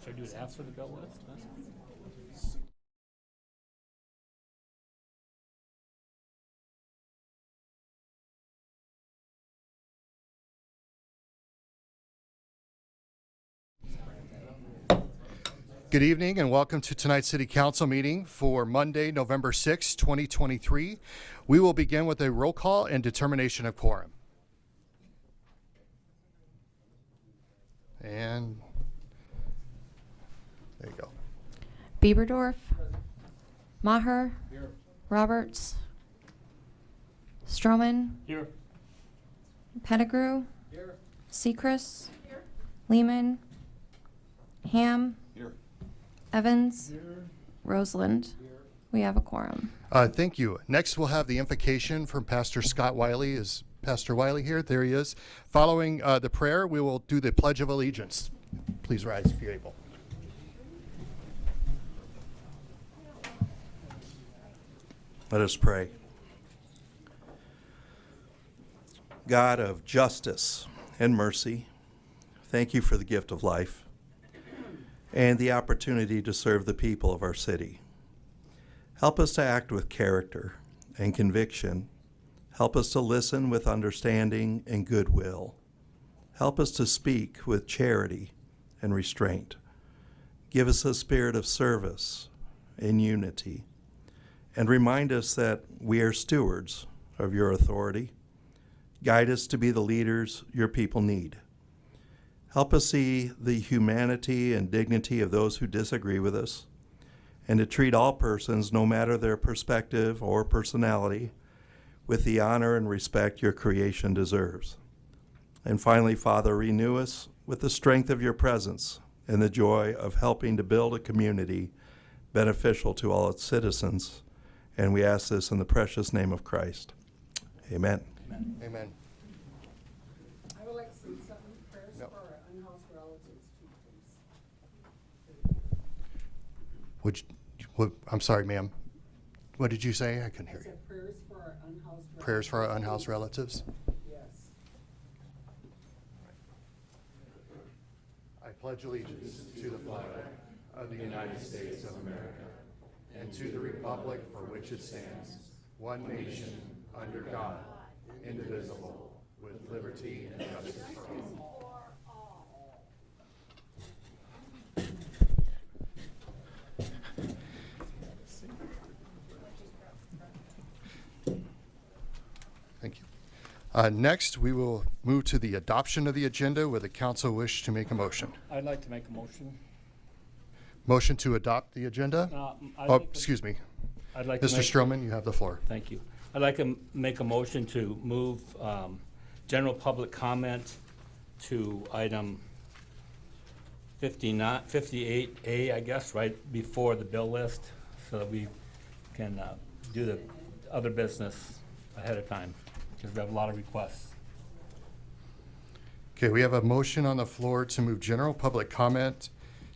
Should I do it after the bill list? Good evening and welcome to tonight's City Council meeting for Monday, November 6, 2023. We will begin with a roll call and determination of quorum. And there you go. Bieberdorf, Maher, here. Roberts, Stroman, Here. Pettigrew, here. Sechrist, here. Lehman, Ham, here. Evans, here. Roseland. Here. We have a quorum. Thank you. Next, we'll have the invocation from Pastor Scott Wiley. Is Pastor Wiley here? There he is. Following the prayer, we will do the Pledge of Allegiance. Please rise if you're able. Let us pray. God of justice and mercy, thank you for the gift of life and the opportunity to serve the people of our city. Help us to act with character and conviction. Help us to listen with understanding and goodwill. Help us to speak with charity and restraint. Give us a spirit of service and unity. And remind us that we are stewards of your authority. Guide us to be the leaders your people need. Help us see the humanity and dignity of those who disagree with us, and to treat all persons, no matter their perspective or personality, with the honor and respect your creation deserves. And finally, Father, renew us with the strength of your presence and the joy of helping to build a community beneficial to all its citizens. And we ask this in the precious name of Christ. Amen. Amen. Amen. I would like to say some prayers for our unhoused relatives too, please. I'm sorry, ma'am. What did you say? I couldn't hear you. Prayers for our unhoused relatives. Prayers for our unhoused relatives? Yes. I pledge allegiance to the flag of the United States of America and to the republic for which it stands, one nation, under God, indivisible, with liberty and justice for all. Thank you. Next, we will move to the adoption of the agenda. Would the council wish to make a motion? I'd like to make a motion. Motion to adopt the agenda? Excuse me. I'd like Mr. Stroman, you have the floor. Thank you. I'd like to make a motion to move general public comment to item 58A, I guess, right before the bill list, so that we can do the other business ahead of time, because we have a lot of requests. Okay, we have a motion on the floor to move general public comment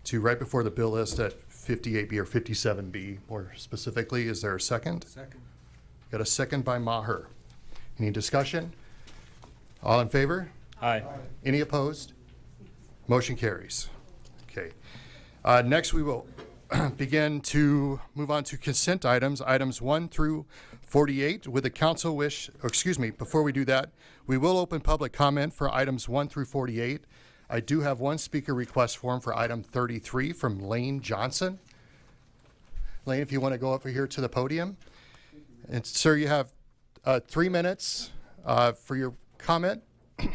to right before the bill list at 58B or 57B, more specifically. Is there a second? Second. Got a second by Maher. Any discussion? All in favor? Aye. Any opposed? Motion carries. Okay. Next, we will begin to move on to consent items 1 through 48. With the council wish, before we do that, we will open public comment for items 1 through 48. I do have one speaker request form for item 33 from Lane Johnson. Lane, if you want to go over here to the podium. And sir, you have 3 minutes for your comment. And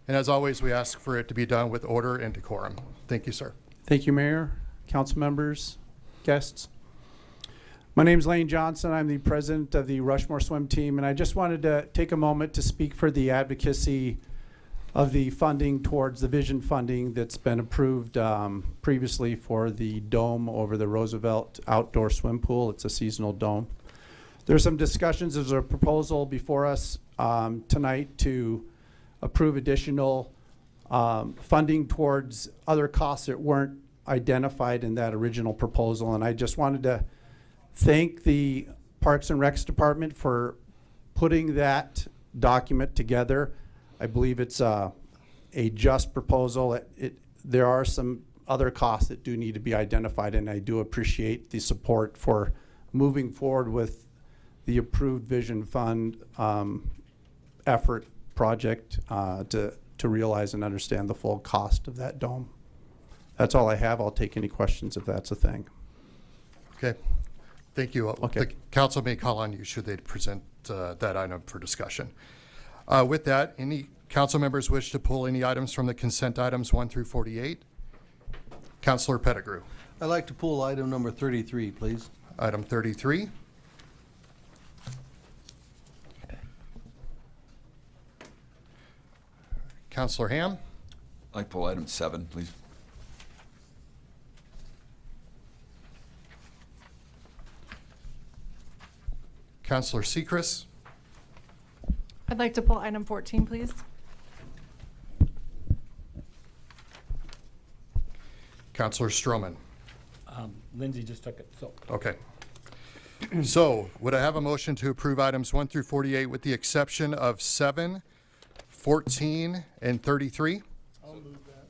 as always, we ask for it to be done with order and decorum. Thank you, sir. Thank you, Mayor, council members, guests. My name is Lane Johnson. I'm the president of the Rushmore Swim Team, and I just wanted to take a moment to speak for the advocacy of the funding towards the vision funding that's been approved previously for the dome over the Roosevelt outdoor swim pool. It's a seasonal dome. There's some discussions. There's a proposal before us tonight to approve additional funding towards other costs that weren't identified in that original proposal. And I just wanted to thank the Parks and Recs Department for putting that document together. I believe it's a just proposal. There are some other costs that do need to be identified, and I do appreciate the support for moving forward with the approved Vision Fund effort project to realize and understand the full cost of that dome. That's all I have. I'll take any questions if that's a thing. Okay, thank you. Okay. The council may call on you should they present that item for discussion. With that, any council members wish to pull any items from the consent items 1 through 48? Councilor Pettigrew. I'd like to pull item number 33, please. Item 33. Councilor Ham. I'd like to pull item 7, please. Councilor Sechrist. I'd like to pull item 14, please. Councilor Stroman. Lindsay just took it, so. Okay. So would I have a motion to approve items 1 through 48 with the exception of 7, 14, and 33? I'll move that.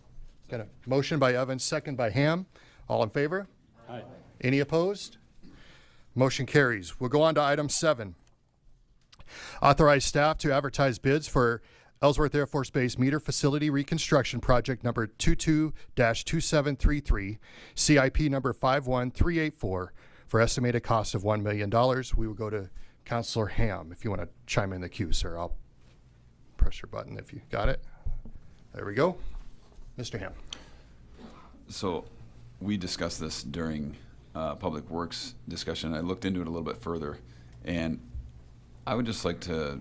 Got a motion by Evans, second by Ham. All in favor? Aye. Any opposed? Motion carries. We'll go on to item 7. Authorize staff to advertise bids for Ellsworth Air Force Base Meter Facility Reconstruction Project number 22-2733, CIP number 51384, for estimated cost of $1 million. We will go to Councilor Ham. If you want to chime in the queue, sir, I'll press your button if you got it. There we go. Mr. Ham. So we discussed this during Public Works discussion. I looked into it a little bit further, and I would just like to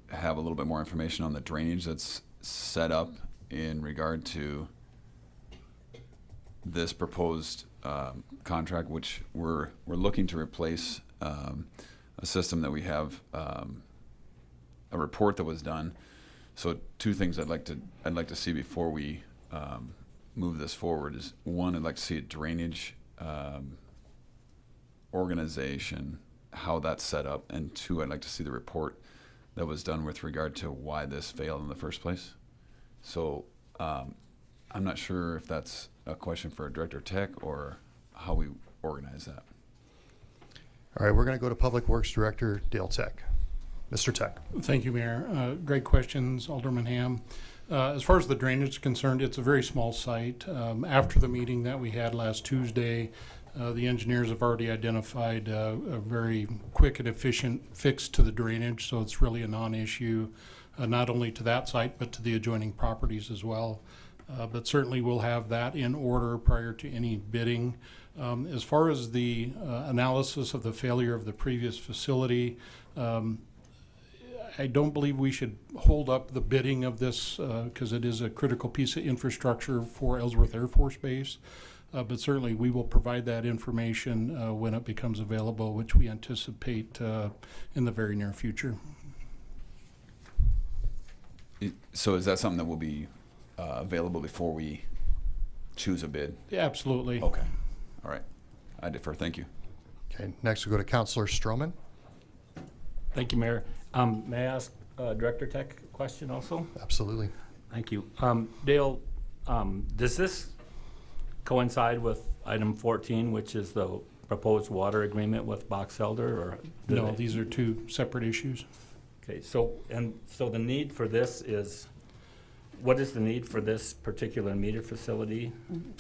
have a little bit more information on the drainage that's set up in regard to this proposed contract, which we're looking to replace a system that we have, a report that was done. So 2 things I'd like to see before we move this forward is, 1, I'd like to see a drainage organization, how that's set up, and 2, I'd like to see the report that was done with regard to why this failed in the first place. So I'm not sure if that's a question for Director Tech or how we organize that. All right, we're going to go to Public Works Director Dale Tech. Mr. Tech. Thank you, Mayor. Great questions, Alderman Ham. As far as the drainage is concerned, it's a very small site. After the meeting that we had last Tuesday, the engineers have already identified a very quick and efficient fix to the drainage, so it's really a non-issue, not only to that site, but to the adjoining properties as well. But certainly we'll have that in order prior to any bidding. As far as the analysis of the failure of the previous facility, I don't believe we should hold up the bidding of this because it is a critical piece of infrastructure for Ellsworth Air Force Base. But certainly we will provide that information when it becomes available, which we anticipate in the very near future. So is that something that will be available before we choose a bid? Yeah, absolutely. Okay. All right. I defer. Thank you. Okay, next we go to Councilor Stroman. Thank you, Mayor. May I ask Director Tech a question also? Absolutely. Thank you. Dale, does this coincide with item 14, which is the proposed water agreement with Boxelder, or? No, these are 2 separate issues. Okay, so the need for this is, what is the need for this particular meter facility?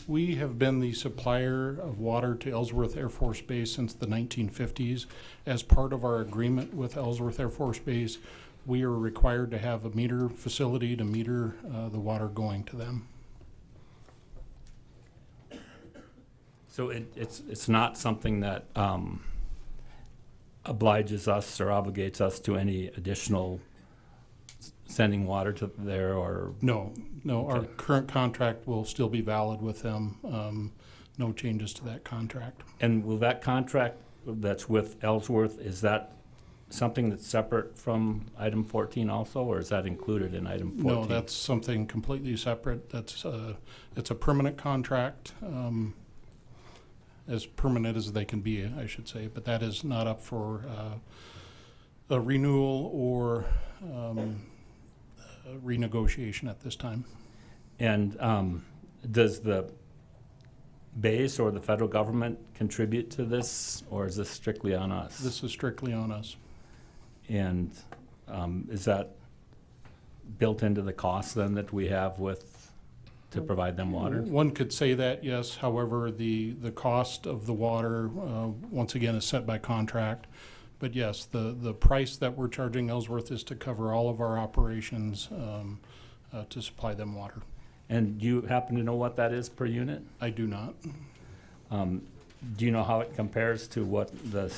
We have been the supplier of water to Ellsworth Air Force Base since the 1950s. As part of our agreement with Ellsworth Air Force Base, we are required to have a meter facility to meter the water going to them. So it's not something that obliges us or obligates us to any additional sending water to there, or? No, our Okay. current contract will still be valid with them. No changes to that contract. And will that contract that's with Ellsworth, is that something that's separate from item 14 also, or is that included in item 14? No, that's something completely separate. It's a permanent contract, as permanent as they can be, I should say, but that is not up for a renewal or renegotiation at this time. And does the base or the federal government contribute to this, or is this strictly on us? This is strictly on us. And is that built into the cost then that we have to provide them water? One could say that, yes. However, the cost of the water, once again, is set by contract. But yes, the price that we're charging Ellsworth is to cover all of our operations to supply them water. And do you happen to know what that is per unit? I do not. Do you know how it compares to what the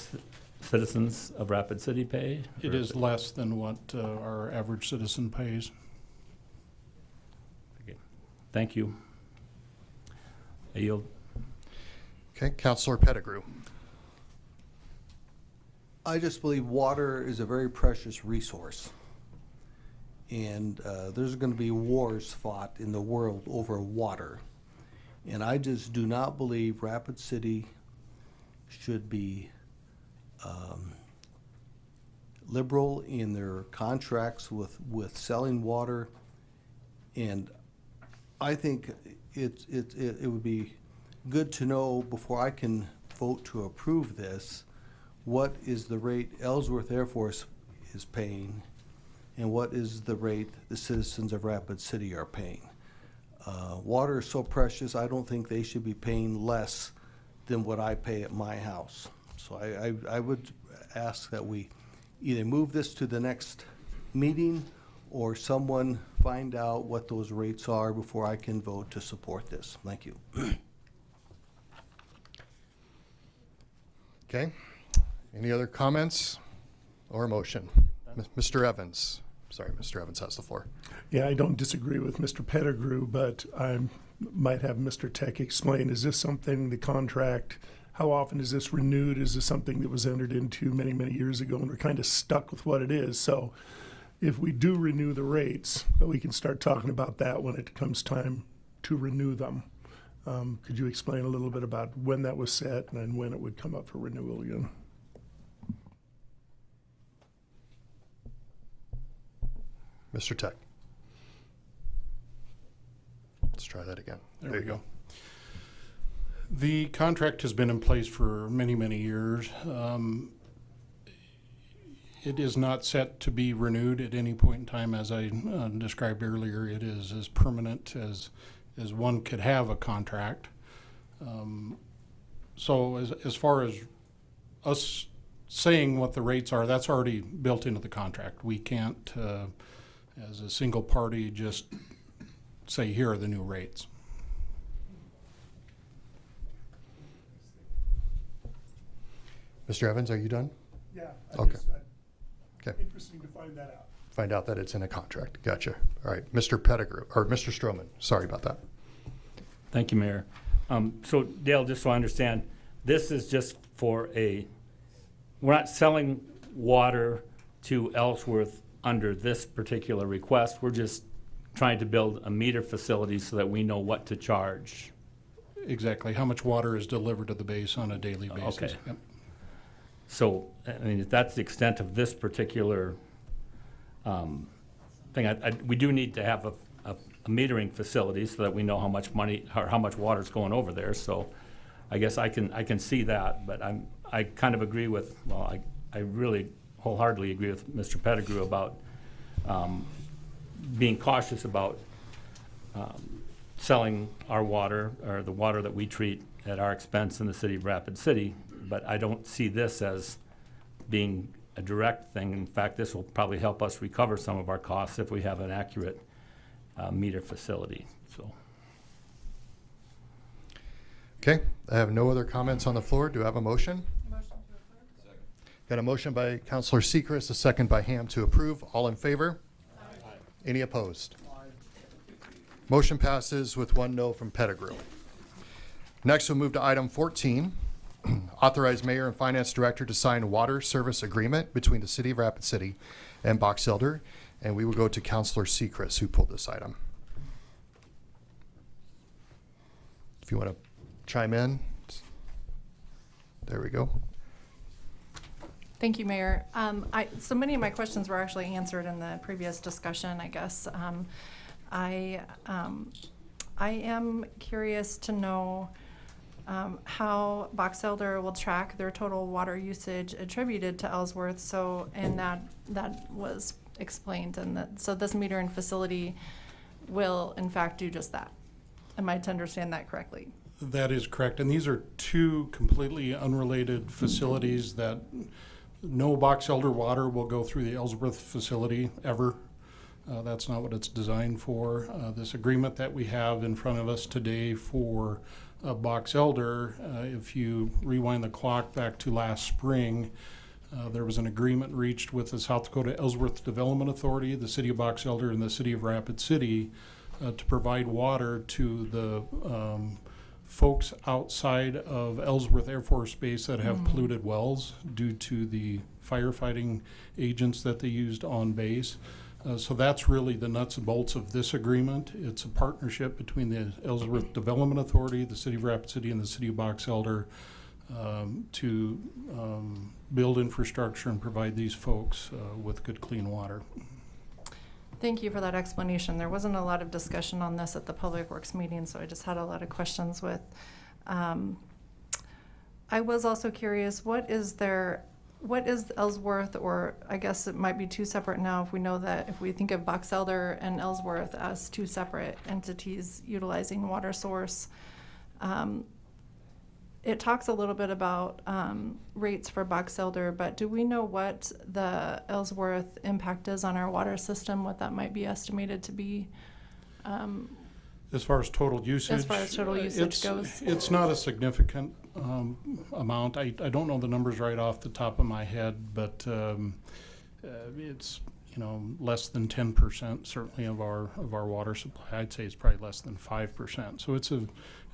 citizens of Rapid City pay? It is less than what our average citizen pays. Okay. Thank you. I yield. Okay, Councilor Pettigrew. I just believe water is a very precious resource. And there's going to be wars fought in the world over water. And I just do not believe Rapid City should be liberal in their contracts with selling water. And I think it would be good to know before I can vote to approve this, what is the rate Ellsworth Air Force is paying and what is the rate the citizens of Rapid City are paying. Water is so precious, I don't think they should be paying less than what I pay at my house. So I would ask that we either move this to the next meeting or someone find out what those rates are before I can vote to support this. Thank you. Okay. Any other comments or motion? Mr. Evans. Sorry, Mr. Evans has the floor. Yeah, I don't disagree with Mr. Pettigrew, but I might have Mr. Tech explain, is this something, the contract, how often is this renewed? Is this something that was entered into many, many years ago and we're kind of stuck with what it is? So if we do renew the rates, we can start talking about that when it comes time to renew them. Could you explain a little bit about when that was set and when it would come up for renewal again? Mr. Tech. Let's try that again. There we go. The contract has been in place for many, many years. It is not set to be renewed at any point in time. As I described earlier, it is as permanent as one could have a contract. So as far as us saying what the rates are, that's already built into the contract. We can't, as a single party, just say, here are the new rates. Mr. Evans, are you done? Yeah. Okay. Okay. Interesting to find that out. Find out that it's in a contract. Gotcha. All right. Mr. Pettigrew, or Mr. Stroman. Sorry about that. Thank you, Mayor. So Dale, just so I understand, this is just for we're not selling water to Ellsworth under this particular request. We're just trying to build a meter facility so that we know what to charge. Exactly. How much water is delivered to the base on a daily basis. Okay. Yep. So, I mean, if that's the extent of this particular thing, we do need to have a metering facility so that we know how much money or how much water is going over there. So I guess I can see that, but I kind of agree with, well, I really wholeheartedly agree with Mr. Pettigrew about being cautious about selling our water or the water that we treat at our expense in the city of Rapid City. But I don't see this as being a direct thing. In fact, this will probably help us recover some of our costs if we have an accurate meter facility. So. Okay. I have no other comments on the floor. Do I have a motion? Motion to approve. Second. Got a motion by Councilor Sechrist, a second by Ham to approve. All in favor? Aye. Any opposed? Motion passes with 1 no from Pettigrew. Next, we'll move to item 14. Authorize Mayor and Finance Director to sign water service agreement between the City of Rapid City and Boxelder. And we will go to Councilor Sechrist, who pulled this item. If you want to chime in. There we go. Thank you, Mayor. So many of my questions were actually answered in the previous discussion, I guess. I am curious to know how Boxelder will track their total water usage attributed to Ellsworth. So, and that was explained, and so this metering facility will in fact do just that. Am I to understand that correctly? That is correct, and these are two completely unrelated facilities that no Boxelder water will go through the Ellsworth facility ever. That's not what it's designed for. This agreement that we have in front of us today for Boxelder, if you rewind the clock back to last spring, there was an agreement reached with the South Dakota Ellsworth Development Authority, the City of Boxelder, and the City of Rapid City to provide water to the folks outside of Ellsworth Air Force Base that have polluted wells due to the firefighting agents that they used on base. So that's really the nuts and bolts of this agreement. It's a partnership between the Ellsworth Development Authority, the City of Rapid City, and the City of Boxelder to build infrastructure and provide these folks with good, clean water. Thank you for that explanation. There wasn't a lot of discussion on this at the Public Works meeting, so I just had a lot of questions with. I was also curious, what is Ellsworth, or I guess it might be two separate now if we know that, if we think of Boxelder and Ellsworth as two separate entities utilizing water source. It talks a little bit about rates for Boxelder, but do we know what the Ellsworth impact is on our water system, what that might be estimated to be? As far as total usage? As far as total usage goes? It's not a significant amount. I don't know the numbers right off the top of my head, but it's less than 10% certainly of our water supply. I'd say it's probably less than 5%. So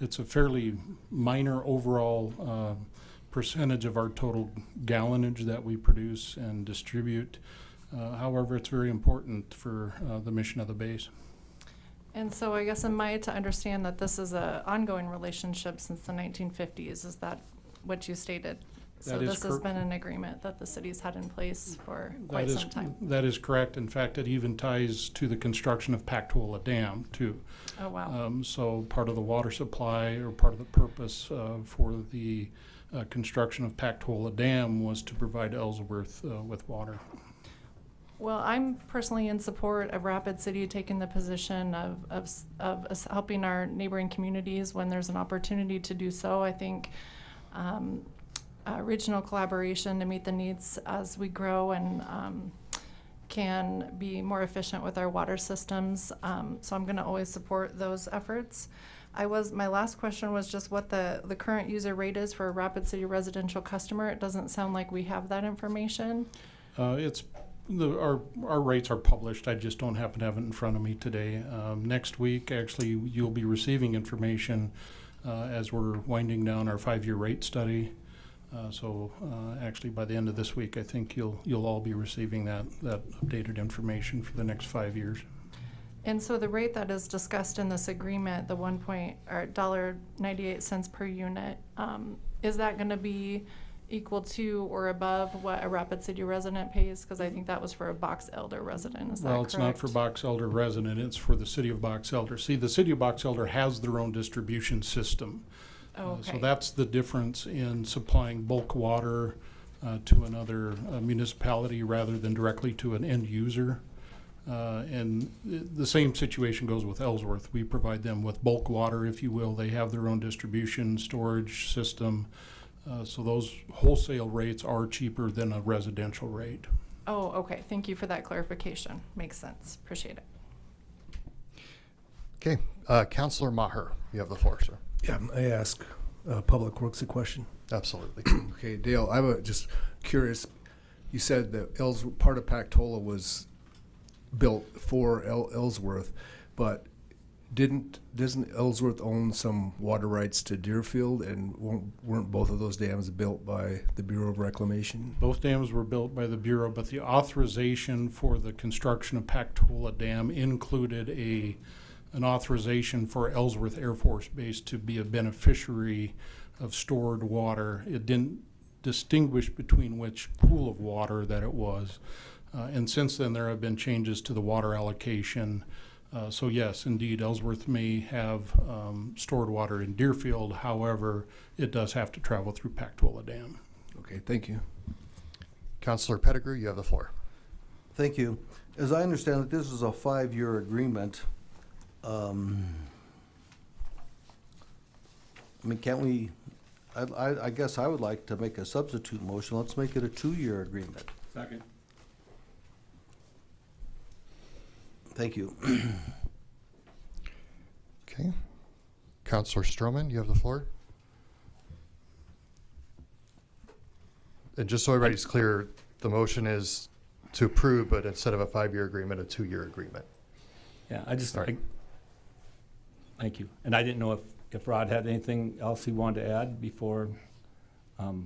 it's a fairly minor overall percentage of our total gallonage that we produce and distribute. However, it's very important for the mission of the base. And so I guess am I to understand that this is an ongoing relationship since the 1950s? Is that what you stated? So this has been an agreement that the city's had in place for quite some time. That is correct. In fact, it even ties to the construction of Pactola Dam too. Oh, wow. So part of the water supply, or part of the purpose for the construction of Pactola Dam, was to provide Ellsworth with water. Well, I'm personally in support of Rapid City taking the position of us helping our neighboring communities when there's an opportunity to do so. I think regional collaboration to meet the needs as we grow and can be more efficient with our water systems. So I'm going to always support those efforts. My last question was just what the current user rate is for a Rapid City residential customer. It doesn't sound like we have that information. Our rates are published. I just don't happen to have it in front of me today. Next week, actually, you'll be receiving information as we're winding down our 5-year rate study. Actually, by the end of this week, I think you'll all be receiving that updated information for the next 5 years. And so the rate that is discussed in this agreement, the $1.98 per unit, is that going to be equal to or above what a Rapid City resident pays? Because I think that was for a Boxelder resident. Is that correct? Well, it's not for Boxelder resident. It's for the City of Boxelder. See, the City of Boxelder has their own distribution system. Oh, okay. So that's the difference in supplying bulk water to another municipality rather than directly to an end user. And the same situation goes with Ellsworth. We provide them with bulk water, if you will. They have their own distribution storage system. So those wholesale rates are cheaper than a residential rate. Oh, okay. Thank you for that clarification. Makes sense. Appreciate it. Okay, Councilor Maher, you have the floor, sir. Yeah, I ask Public Works a question. Absolutely. Okay, Dale, I'm just curious. You said that part of Pactola was built for Ellsworth, but doesn't Ellsworth own some water rights to Deerfield, and weren't both of those dams built by the Bureau of Reclamation? Both dams were built by the Bureau, but the authorization for the construction of Pactola Dam included an authorization for Ellsworth Air Force Base to be a beneficiary of stored water. It didn't distinguish between which pool of water that it was. And since then, there have been changes to the water allocation So yes, indeed, Ellsworth may have stored water in Deerfield. However, it does have to travel through Pactola Dam. Okay, thank you. Councilor Pettigrew, you have the floor. Thank you. As I understand it, this is a 5-year agreement. I mean, can't we, I guess I would like to make a substitute motion. Let's make it a 2-year agreement. Second. Thank you. Okay. Councilor Stroman, you have the floor. And just so everybody's clear, the motion is to approve, but instead of a 5-year agreement, a 2-year agreement. Yeah, I just, Sorry. thank you. And I didn't know if Rod had anything else he wanted to add before, Well,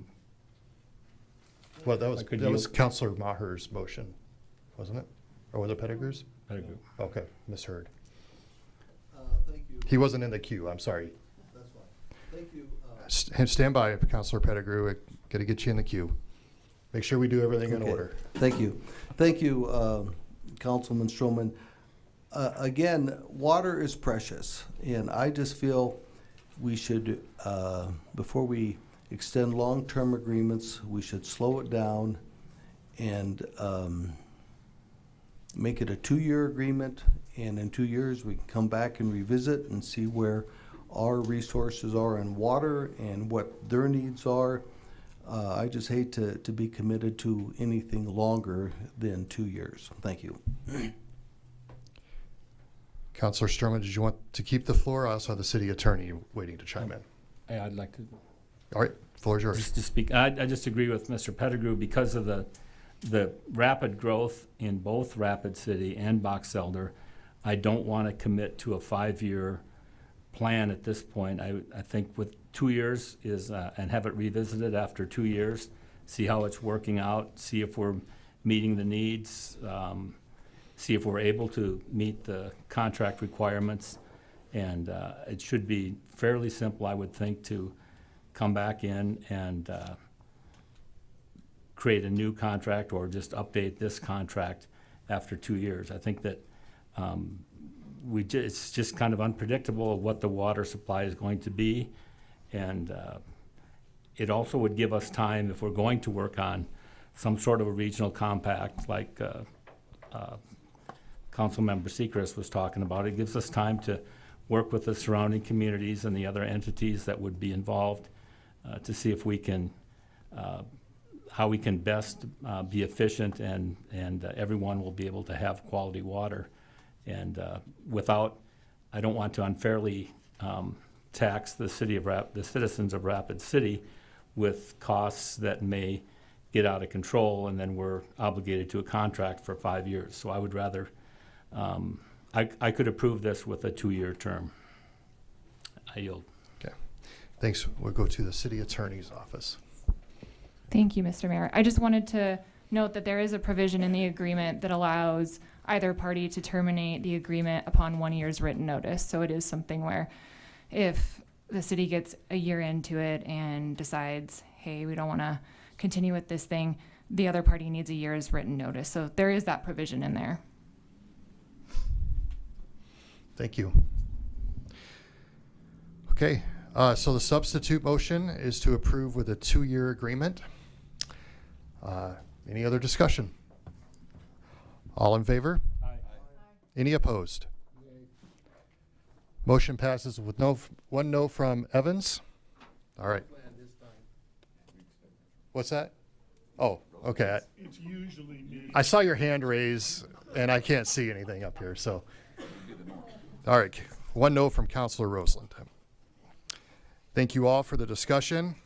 that was, I could that was yield. Councilor Maher's motion, wasn't it? Or was it Pettigrew's? Pettigrew. Okay, misheard. Thank you. He wasn't in the queue, I'm sorry. That's fine. Thank you. Stand by, Councilor Pettigrew. Got to get you in the queue. Make sure we do everything in Okay. order. Thank you. Thank you, Councilman Stroman. Again, water is precious, and I just feel we should, before we extend long-term agreements, we should slow it down and make it a 2-year agreement, and in 2 years, we can come back and revisit and see where our resources are in water and what their needs are. I just hate to be committed to anything longer than 2 years. Thank you. Councilor Stroman, did you want to keep the floor? I also have the city attorney waiting to chime in. Yeah, I'd like to All right, floor is yours. just to speak. I just agree with Mr. Pettigrew because of the rapid growth in both Rapid City and Boxelder. I don't want to commit to a 5-year plan at this point. I think with 2 years is, and have it revisited after 2 years, see how it's working out, see if we're meeting the needs, see if we're able to meet the contract requirements. And it should be fairly simple, I would think, to come back in and create a new contract or just update this contract after 2 years. I think that it's just kind of unpredictable of what the water supply is going to be. And it also would give us time, if we're going to work on some sort of a regional compact like Councilmember Seacrest was talking about, it gives us time to work with the surrounding communities and the other entities that would be involved to see if we can, how we can best be efficient and everyone will be able to have quality water. And without, I don't want to unfairly tax the citizens of Rapid City with costs that may get out of control, and then we're obligated to a contract for 5 years. So I would rather, I could approve this with a 2-year term. I yield. Okay, thanks. We'll go to the city attorney's office. Thank you, Mr. Mayor. I just wanted to note that there is a provision in the agreement that allows either party to terminate the agreement upon 1 year's written notice. So it is something where if the city gets a year into it and decides, hey, we don't want to continue with this thing, the other party needs a year's written notice. So there is that provision in there. Thank you. Okay, so the substitute motion is to approve with a 2-year agreement. Any other discussion? All in favor? Aye. Any opposed? Motion passes with one no from Evans. All right. What's that? Oh, okay. It's usually me. I saw your hand raise, and I can't see anything up here, so. All right, one no from Councilor Roseland. Thank you all for the discussion.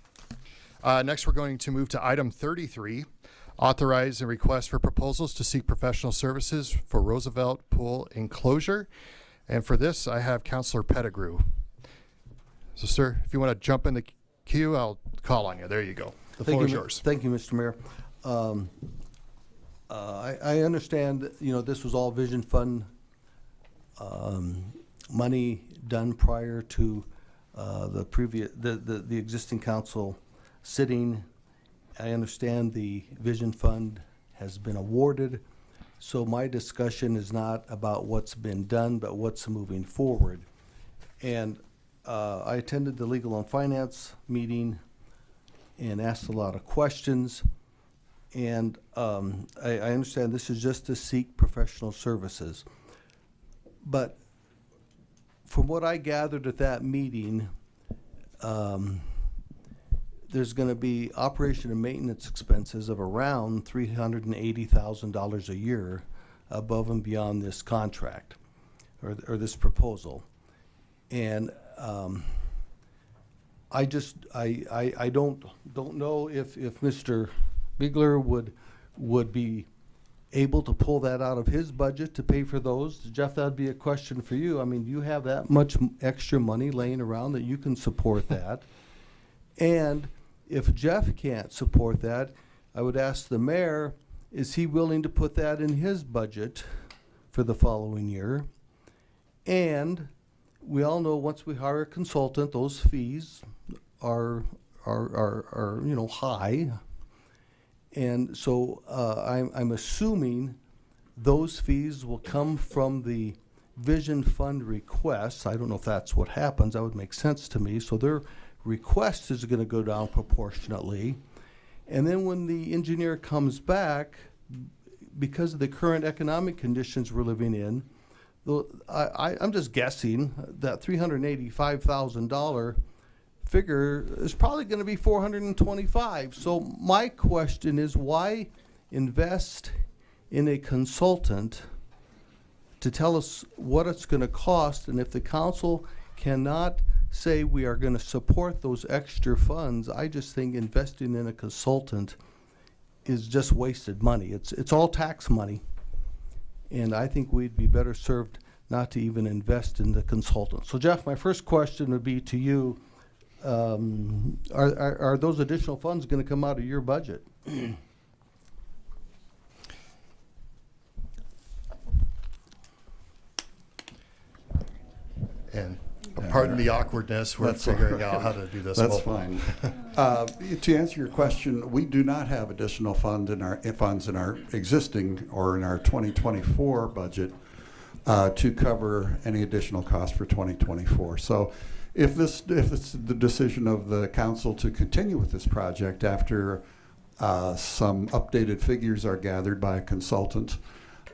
Next, we're going to move to item 33, authorize a request for proposals to seek professional services for Roosevelt Pool enclosure. And for this, I have Councilor Pettigrew. So, sir, if you want to jump in the queue, I'll call on you. There you go. The floor is yours. Thank you, Mr. Mayor. I understand, this was all Vision Fund money done prior to the existing council sitting. I understand the Vision Fund has been awarded, So my discussion is not about what's been done, but what's moving forward. And I attended the Legal and Finance meeting and asked a lot of questions. And I understand this is just to seek professional services. But from what I gathered at that meeting, there's going to be operation and maintenance expenses of around $380,000 a year above and beyond this contract or this proposal. And I don't know if Mr. Bigler would be able to pull that out of his budget to pay for those. Jeff, that'd be a question for you. I mean, do you have that much extra money laying around that you can support that? And if Jeff can't support that, I would ask the mayor, is he willing to put that in his budget for the following year? And we all know once we hire a consultant, those fees are high. And so I'm assuming those fees will come from the Vision Fund requests. I don't know if that's what happens. That would make sense to me. So their request is going to go down proportionately. And then when the engineer comes back, because of the current economic conditions we're living in, I'm just guessing that $385,000 figure is probably going to be $425,000. So my question is, why invest in a consultant to tell us what it's going to cost? And if the council cannot say we are going to support those extra funds, I just think investing in a consultant is just wasted money. It's all tax money. And I think we'd be better served not to even invest in the consultant. So Jeff, my first question would be to you, are those additional funds going to come out of your budget? And pardon the awkwardness, we're figuring out how to do this. That's fine. To answer your question, we do not have additional funds in our existing or in our 2024 budget to cover any additional cost for 2024. So if it's the decision of the council to continue with this project after some updated figures are gathered by a consultant,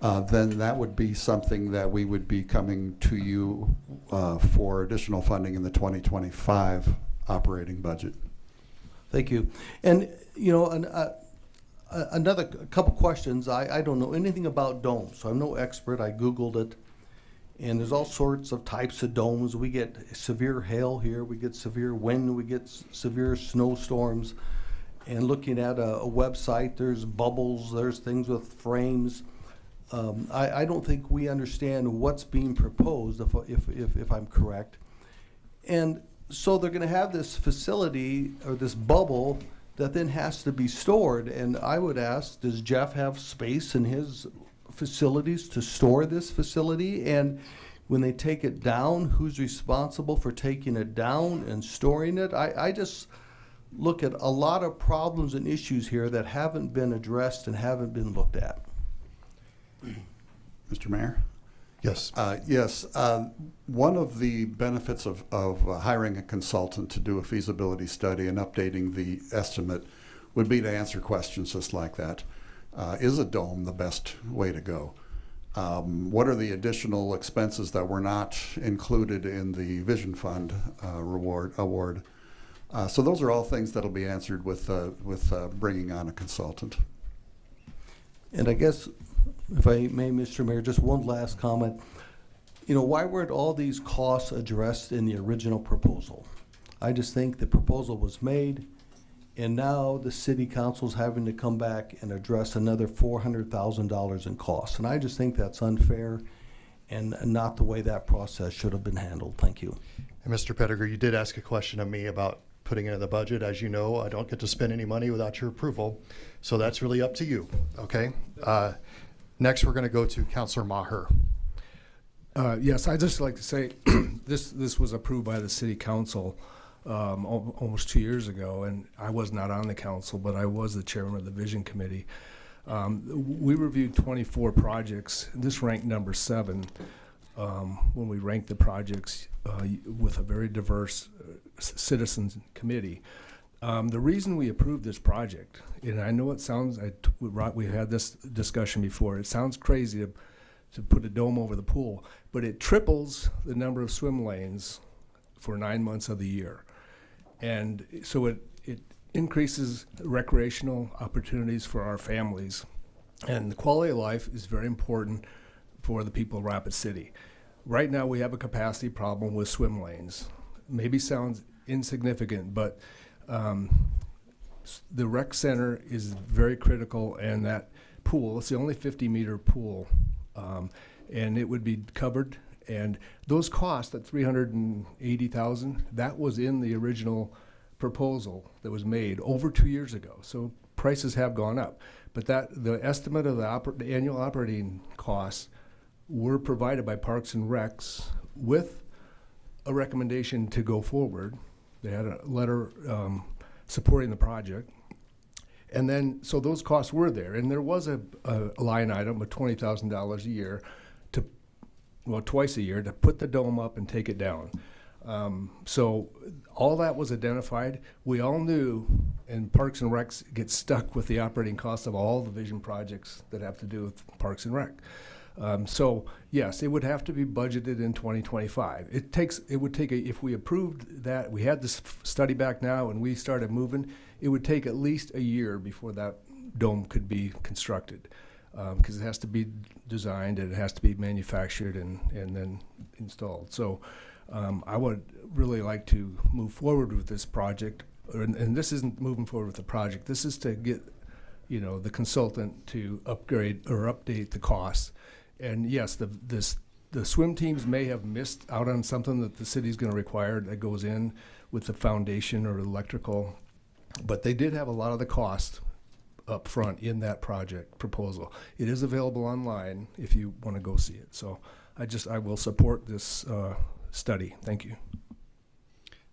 then that would be something that we would be coming to you for additional funding in the 2025 operating budget. Thank you. And, another couple questions. I don't know anything about domes, so I'm no expert. I Googled it. And there's all sorts of types of domes. We get severe hail here. We get severe wind. We get severe snowstorms. And looking at a website, there's bubbles. There's things with frames. I don't think we understand what's being proposed, if I'm correct. And so they're going to have this facility or this bubble that then has to be stored. And I would ask, does Jeff have space in his facilities to store this facility? And when they take it down, who's responsible for taking it down and storing it? I just look at a lot of problems and issues here that haven't been addressed and haven't been looked at. Mr. Mayor? Yes. Yes. One of the benefits of hiring a consultant to do a feasibility study and updating the estimate would be to answer questions just like that. Is a dome the best way to go? What are the additional expenses that were not included in the Vision Fund award? So those are all things that will be answered with bringing on a consultant. And I guess, if I may, Mr. Mayor, just one last comment. Why weren't all these costs addressed in the original proposal? I just think the proposal was made, and now the city council's having to come back and address another $400,000 in costs. And I just think that's unfair and not the way that process should have been handled. Thank you. And Mr. Pettigrew, you did ask a question of me about putting it in the budget. As you know, I don't get to spend any money without your approval. So that's really up to you, okay? Next, we're going to go to Councilor Maher. Yes, I'd just like to say this was approved by the city council almost 2 years ago, and I was not on the council, but I was the chairman of the Vision Committee. We reviewed 24 projects. This ranked number 7 when we ranked the projects with a very diverse citizens committee. The reason we approved this project, and I know it sounds, we had this discussion before, it sounds crazy to put a dome over the pool, but it triples the number of swim lanes for 9 months of the year. And so it increases recreational opportunities for our families. And the quality of life is very important for the people of Rapid City. Right now we have a capacity problem with swim lanes. Maybe sounds insignificant, but the rec center is very critical, and that pool, it's the only 50-meter pool, and it would be covered. And those costs, that $380,000, that was in the original proposal that was made over 2 years ago. So prices have gone up, but the estimate of the annual operating costs were provided by Parks and Recs with a recommendation to go forward. They had a letter supporting the project. And then, so those costs were there, and there was a line item of $20,000 a year twice a year to put the dome up and take it down. So all that was identified. We all knew, and Parks and Recs get stuck with the operating costs of all the vision projects that have to do with Parks and Rec. So yes, it would have to be budgeted in 2025. It would take if we approved that, we had this study back now and we started moving, it would take at least a year before that dome could be constructed. Because it has to be designed and it has to be manufactured and then installed. So I would really like to move forward with this project, and this isn't moving forward with the project. This is to get, the consultant to upgrade or update the costs. And yes, the swim teams may have missed out on something that the city's going to require that goes in with the foundation or electrical, but they did have a lot of the cost up front in that project proposal. It is available online if you want to go see it. So I will support this study. Thank you.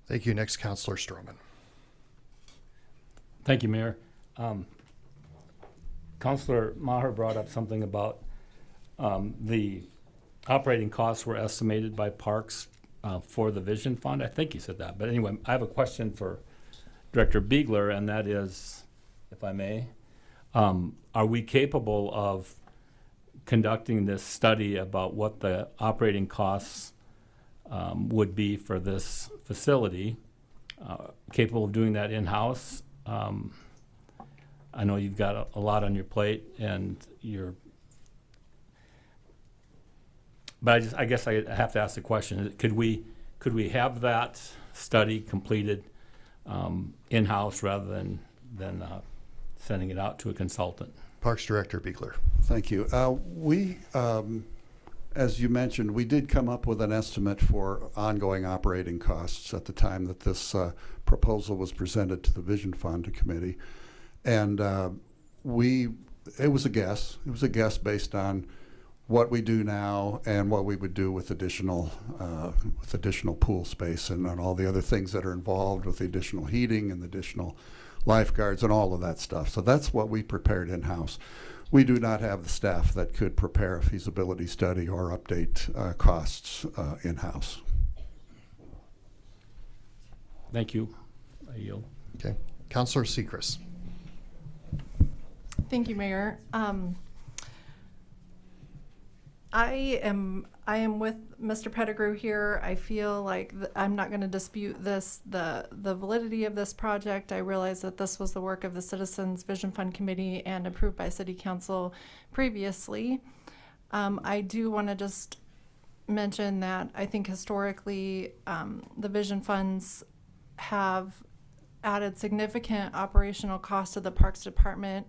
Thank you. Next, Councilor Stroman. Thank you, Mayor. Councilor Maher brought up something about the operating costs were estimated by Parks for the Vision Fund. I think he said that. But anyway, I have a question for Director Beegler, and that is, if I may, are we capable of conducting this study about what the operating costs would be for this facility, capable of doing that in-house? I know you've got a lot on your plate, and but I guess I have to ask the question: could we have that study completed in-house rather than sending it out to a consultant? Parks Director Beegler. Thank you. We, as you mentioned, we did come up with an estimate for ongoing operating costs at the time that this proposal was presented to the Vision Fund Committee. And it was a guess. It was a guess based on what we do now and what we would do with additional pool space and all the other things that are involved with the additional heating and the additional lifeguards and all of that stuff. So that's what we prepared in-house. We do not have the staff that could prepare a feasibility study or update costs in-house. Thank you. I yield. Okay. Councilor Sechrist. Thank you, Mayor. I am with Mr. Pettigrew here. I feel like I'm not going to dispute the validity of this project. I realize that this was the work of the Citizens Vision Fund Committee and approved by City Council previously. I do want to just mention that I think historically the Vision Funds have added significant operational costs to the Parks Department,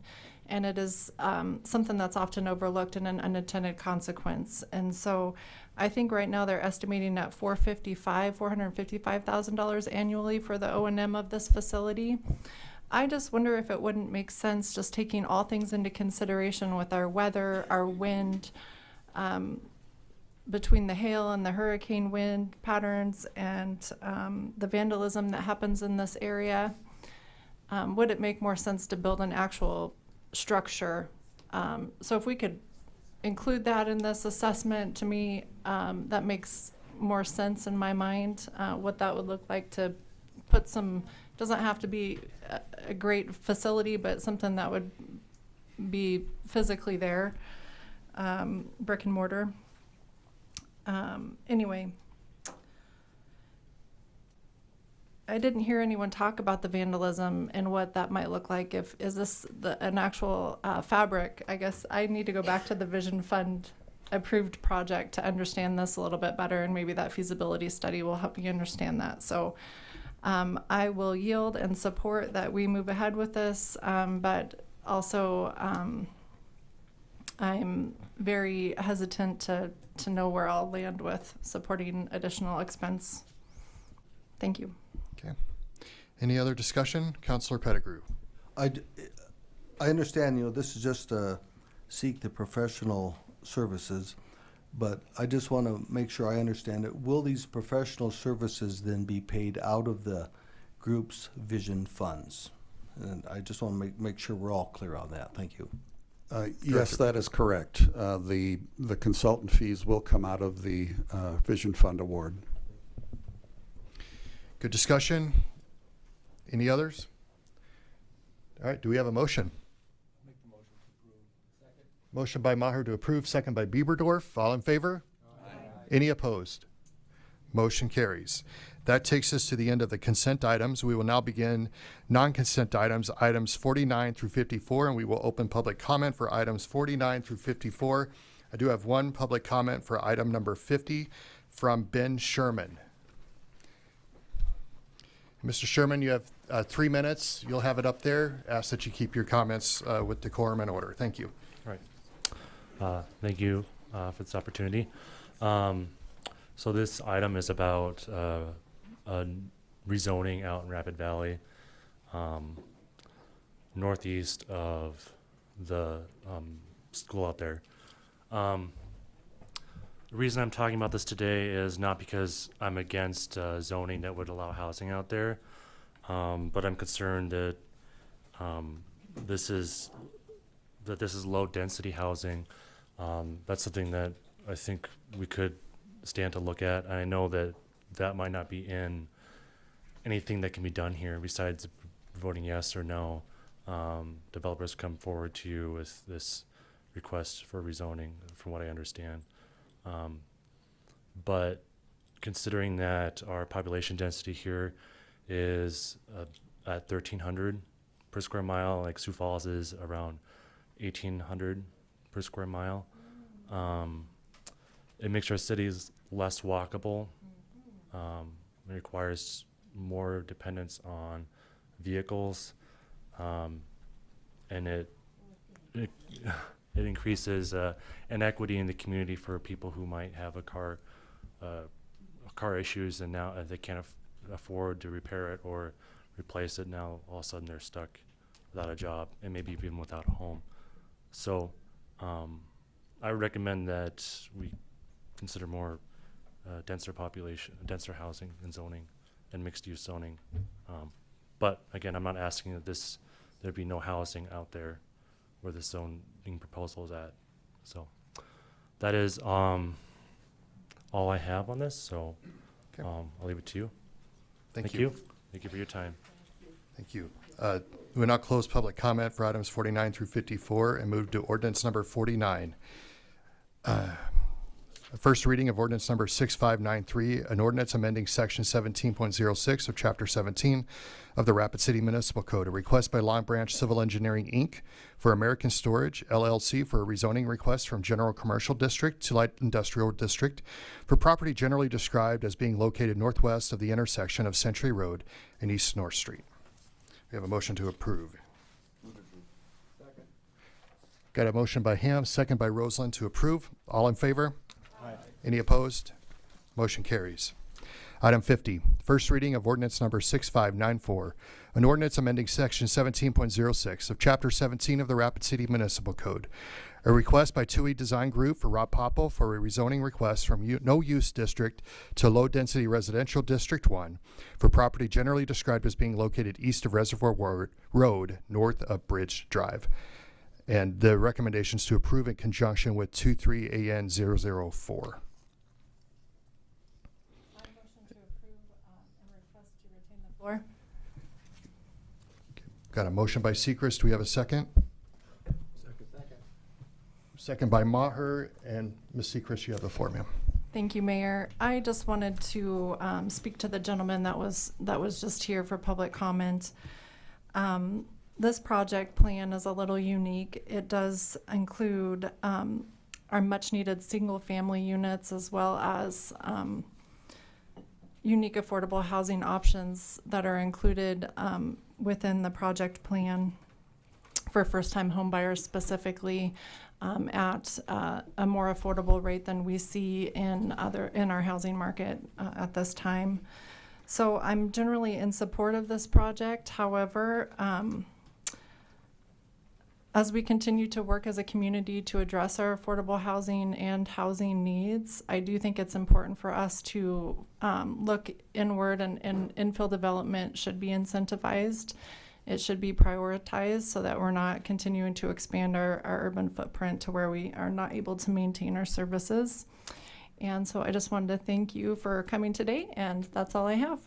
and it is something that's often overlooked and an unintended consequence. And so I think right now they're estimating at $455,000 annually for the O&M of this facility. I just wonder if it wouldn't make sense, just taking all things into consideration with our weather, our wind, between the hail and the hurricane wind patterns and the vandalism that happens in this area, would it make more sense to build an actual structure So if we could include that in this assessment, to me, that makes more sense in my mind, what that would look like to put some, doesn't have to be a great facility, but something that would be physically there, brick and mortar. Anyway, I didn't hear anyone talk about the vandalism and what that might look like. Is this an actual fabric? I guess I need to go back to the Vision Fund approved project to understand this a little bit better, and maybe that feasibility study will help me understand that. So I will yield and support that we move ahead with this, but also I'm very hesitant to know where I'll land with supporting additional expense. Thank you. Okay. Any other discussion? Councilor Pettigrew. I understand, this is just to seek the professional services, but I just want to make sure I understand it. Will these professional services then be paid out of the group's vision funds? And I just want to make sure we're all clear on that. Thank you. Yes, that is correct. The consultant fees will come out of the Vision Fund award. Good discussion. Any others? All right, do we have a motion? Make the motion to approve. Second. Motion by Maher to approve, second by Bieberdorf. All in favor? Aye. Any opposed? Motion carries. That takes us to the end of the consent items. We will now begin non-consent items, items 49 through 54, and we will open public comment for items 49 through 54. I do have one public comment for item number 50 from Ben Sherman. Mr. Sherman, you have 3 minutes. You'll have it up there. Ask that you keep your comments with decorum and order. Thank you. All right. Thank you for this opportunity. So this item is about rezoning out in Rapid Valley, northeast of the school out there. The reason I'm talking about this today is not because I'm against zoning that would allow housing out there, but I'm concerned that this is low density housing. That's something that I think we could stand to look at. I know that might not be in anything that can be done here besides voting yes or no. Developers come forward to you with this request for rezoning, from what I understand. But considering that our population density here is at 1,300 per square mile, like Sioux Falls is around 1,800 per square mile, it makes our cities less walkable. It requires more dependence on vehicles, and it increases inequity in the community for people who might have car issues, and now they can't afford to repair it or replace it. Now all of a sudden they're stuck without a job and maybe even without a home. So I would recommend that we consider more denser denser housing and zoning and mixed use zoning. But again, I'm not asking that there be no housing out there where this zoning proposal is at. So that is all I have on this. So Okay. I'll leave it to you. Thank you. Thank you for your time. Thank you. We will now close public comment for items 49 through 54 and move to ordinance number 49. First reading of ordinance number 6593, an ordinance amending section 17.06 of chapter 17 of the Rapid City Municipal Code. A request by Long Branch Civil Engineering, Inc. for American Storage, LLC, for a rezoning request from General Commercial District to Light Industrial District for property generally described as being located northwest of the intersection of Century Road and East North Street. We have a motion to approve. Second. Got a motion by Ham, second by Roseland to approve. All in favor? Aye. Any opposed? Motion carries. Item 50, first reading of ordinance number 6594, an ordinance amending section 17.06 of chapter 17 of the Rapid City Municipal Code. A request by 2E Design Group for Rob Popple for a rezoning request from no use district to low density residential district 1 for property generally described as being located east of Reservoir Road, north of Bridge Drive. And the recommendations to approve in conjunction with 23AN004. Floor. Got a motion by Sechrist. Do we have a second? Second by Maher. And Ms. Sechrist, you have the floor, ma'am. Thank you, Mayor. I just wanted to speak to the gentleman that was just here for public comment. This project plan is a little unique. It does include our much-needed single-family units as well as unique affordable housing options that are included within the project plan for first-time home buyers specifically at a more affordable rate than we see in our housing market at this time. So I'm generally in support of this project. However, as we continue to work as a community to address our affordable housing and housing needs, I do think it's important for us to look inward, and infill development should be incentivized. It should be prioritized so that we're not continuing to expand our urban footprint to where we are not able to maintain our services. And so I just wanted to thank you for coming today, and that's all I have.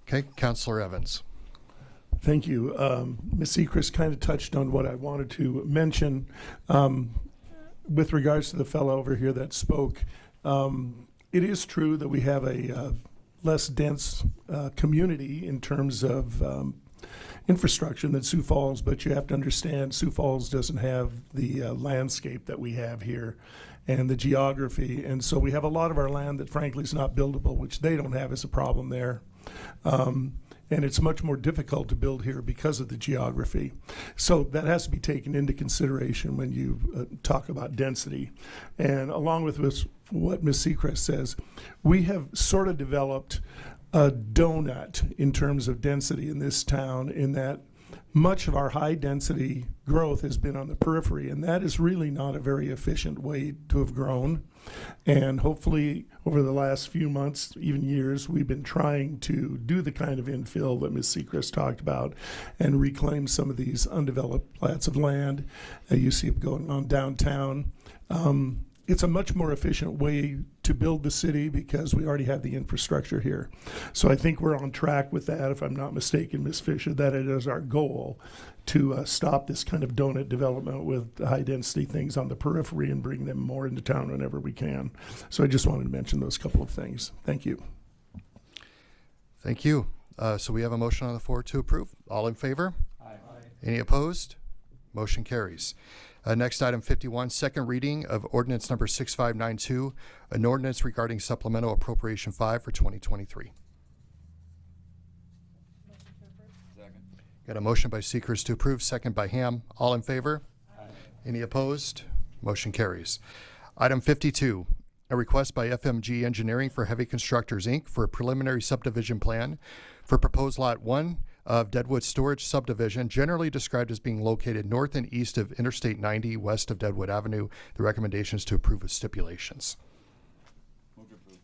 Okay, Councilor Evans. Thank you. Ms. Sechrist kind of touched on what I wanted to mention. With regards to the fellow over here that spoke, it is true that we have a less dense community in terms of infrastructure than Sioux Falls, but you have to understand Sioux Falls doesn't have the landscape that we have here and the geography. And so we have a lot of our land that frankly is not buildable, which they don't have as a problem there. And it's much more difficult to build here because of the geography. So that has to be taken into consideration when you talk about density. And along with what Ms. Sechrist says, we have sort of developed a donut in terms of density in this town, in that much of our high density growth has been on the periphery, and that is really not a very efficient way to have grown. And hopefully over the last few months, even years, we've been trying to do the kind of infill that Ms. Sechrist talked about and reclaim some of these undeveloped plats of land. You see it going on downtown. It's a much more efficient way to build the city because we already have the infrastructure here. So I think we're on track with that, if I'm not mistaken, Ms. Fisher, that it is our goal to stop this kind of donut development with high density things on the periphery and bring them more into town whenever we can. So I just wanted to mention those couple of things. Thank you. Thank you. So we have a motion on the floor to approve. All in favor? Aye. Any opposed? Motion carries. Next, item 51, second reading of ordinance number 6592, an ordinance regarding supplemental appropriation 5 for 2023. Second. Got a motion by Sechrist to approve, second by Ham. All in favor? Aye. Any opposed? Motion carries. Item 52, a request by FMG Engineering for Heavy Constructors, Inc. for a preliminary subdivision plan for proposed Lot 1 of Deadwood Storage Subdivision, generally described as being located north and east of Interstate 90, west of Deadwood Avenue. The recommendation is to approve with stipulations. Move to approve.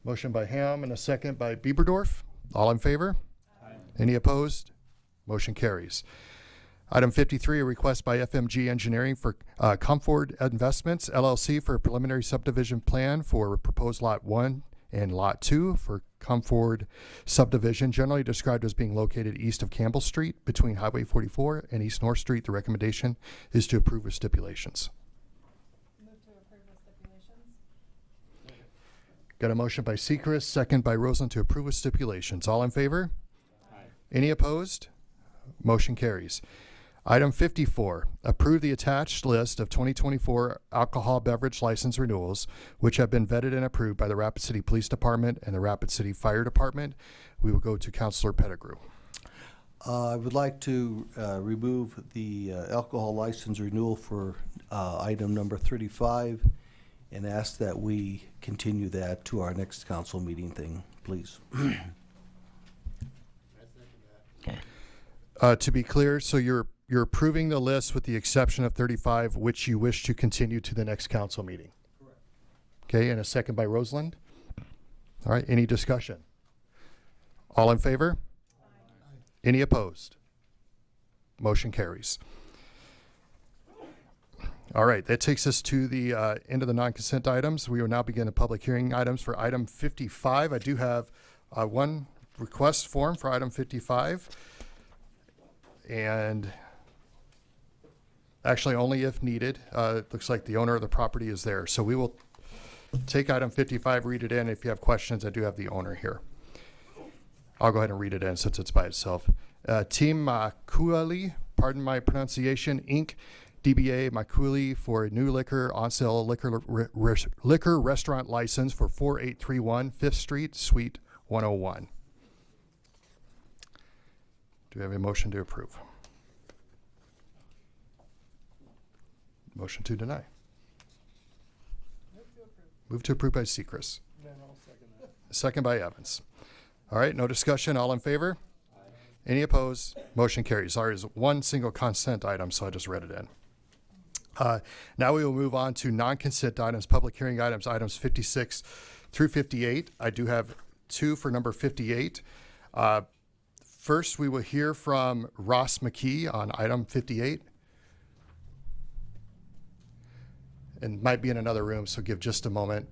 Motion by Ham and a second by Bieberdorf. All in favor? Aye. Any opposed? Motion carries. Item 53, a request by FMG Engineering for Comfort Investments, LLC, for a preliminary subdivision plan for proposed Lot 1 and Lot 2 for Comfort subdivision, generally described as being located east of Campbell Street between Highway 44 and East North Street. The recommendation is to approve with stipulations. Move to approve with stipulations. Got a motion by Sechrist, second by Roseland to approve with stipulations. All in favor? Aye. Any opposed? Motion carries. Item 54, approve the attached list of 2024 alcohol beverage license renewals, which have been vetted and approved by the Rapid City Police Department and the Rapid City Fire Department. We will go to Councilor Pettigrew. I would like to remove the alcohol license renewal for item number 35 and ask that we continue that to our next council meeting thing, please. To be clear, so you're approving the list with the exception of 35, which you wish to continue to the next council meeting. Correct. Okay, and a second by Roseland. All right, any discussion? All in favor? Aye. Any opposed? Motion carries. All right, that takes us to the end of the non-consent items. We will now begin the public hearing items for item 55. I do have one request form for item 55. And actually only if needed. It looks like the owner of the property is there. So we will take item 55, read it in. If you have questions, I do have the owner here. I'll go ahead and read it in since it's by itself. Team Makuali, pardon my pronunciation, Inc., DBA Makuali for a new liquor on-sale liquor restaurant license for 4831 5th Street, Suite 101. Do we have a motion to approve? Motion to deny. Move to approve by Sechrist. Second by Evans. All right, no discussion. All in favor? Any opposed? Motion carries. There is one single consent item, so I just read it in. Now we will move on to non-consent items, public hearing items, items 56 through 58. I do have two for number 58. First, we will hear from Ross McKee on item 58. And might be in another room, so give just a moment.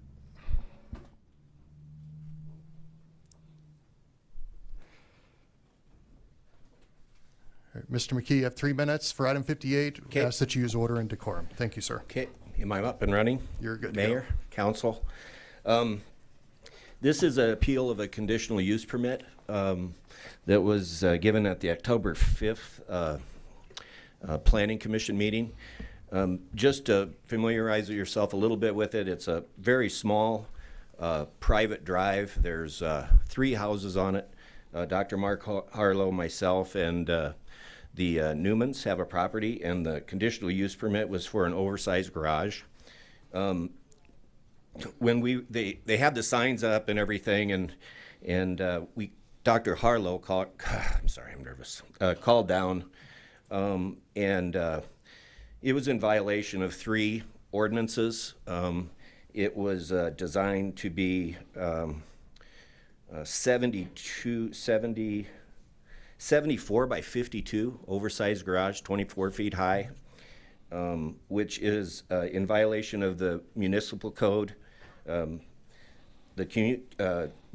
All right, Mr. McKee, you have 3 minutes for item 58. Okay. Ask that you use order and decorum. Thank you, sir. Okay, am I up and running? You're good. Mayor, council. This is an appeal of a conditional use permit that was given at the October 5th Planning Commission meeting. Just to familiarize yourself a little bit with it, it's a very small private drive. There's 3 houses on it. Dr. Mark Harlow, myself, and the Newmans have a property, and the conditional use permit was for an oversized garage. When they had the signs up and everything, and Dr. Harlow called. I'm sorry, I'm nervous. Called down, and it was in violation of 3 ordinances. It was designed to be 74 by 52 oversized garage, 24 feet high, which is in violation of the municipal code. The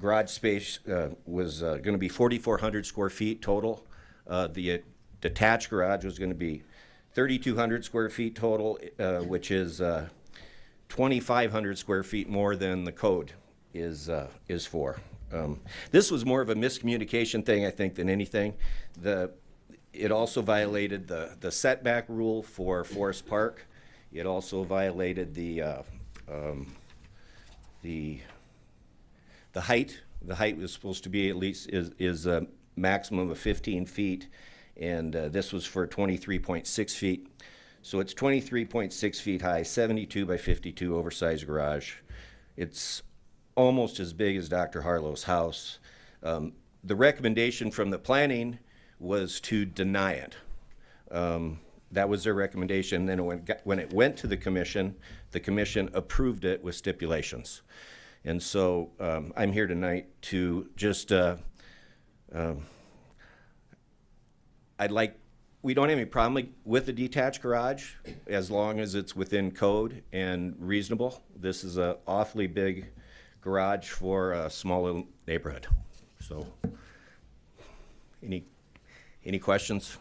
garage space was going to be 4,400 square feet total. The detached garage was going to be 3,200 square feet total, which is 2,500 square feet more than the code is for. This was more of a miscommunication thing, I think, than anything. It also violated the setback rule for Forest Park. It also violated the height. The height was supposed to be at least is a maximum of 15 feet, and this was for 23.6 feet. So it's 23.6 feet high, 72 by 52 oversized garage. It's almost as big as Dr. Harlow's house. The recommendation from the planning was to deny it. That was their recommendation. Then when it went to the commission approved it with stipulations. And so I'm here tonight to just, we don't have any problem with the detached garage as long as it's within code and reasonable. This is an awfully big garage for a small little neighborhood. So, any questions?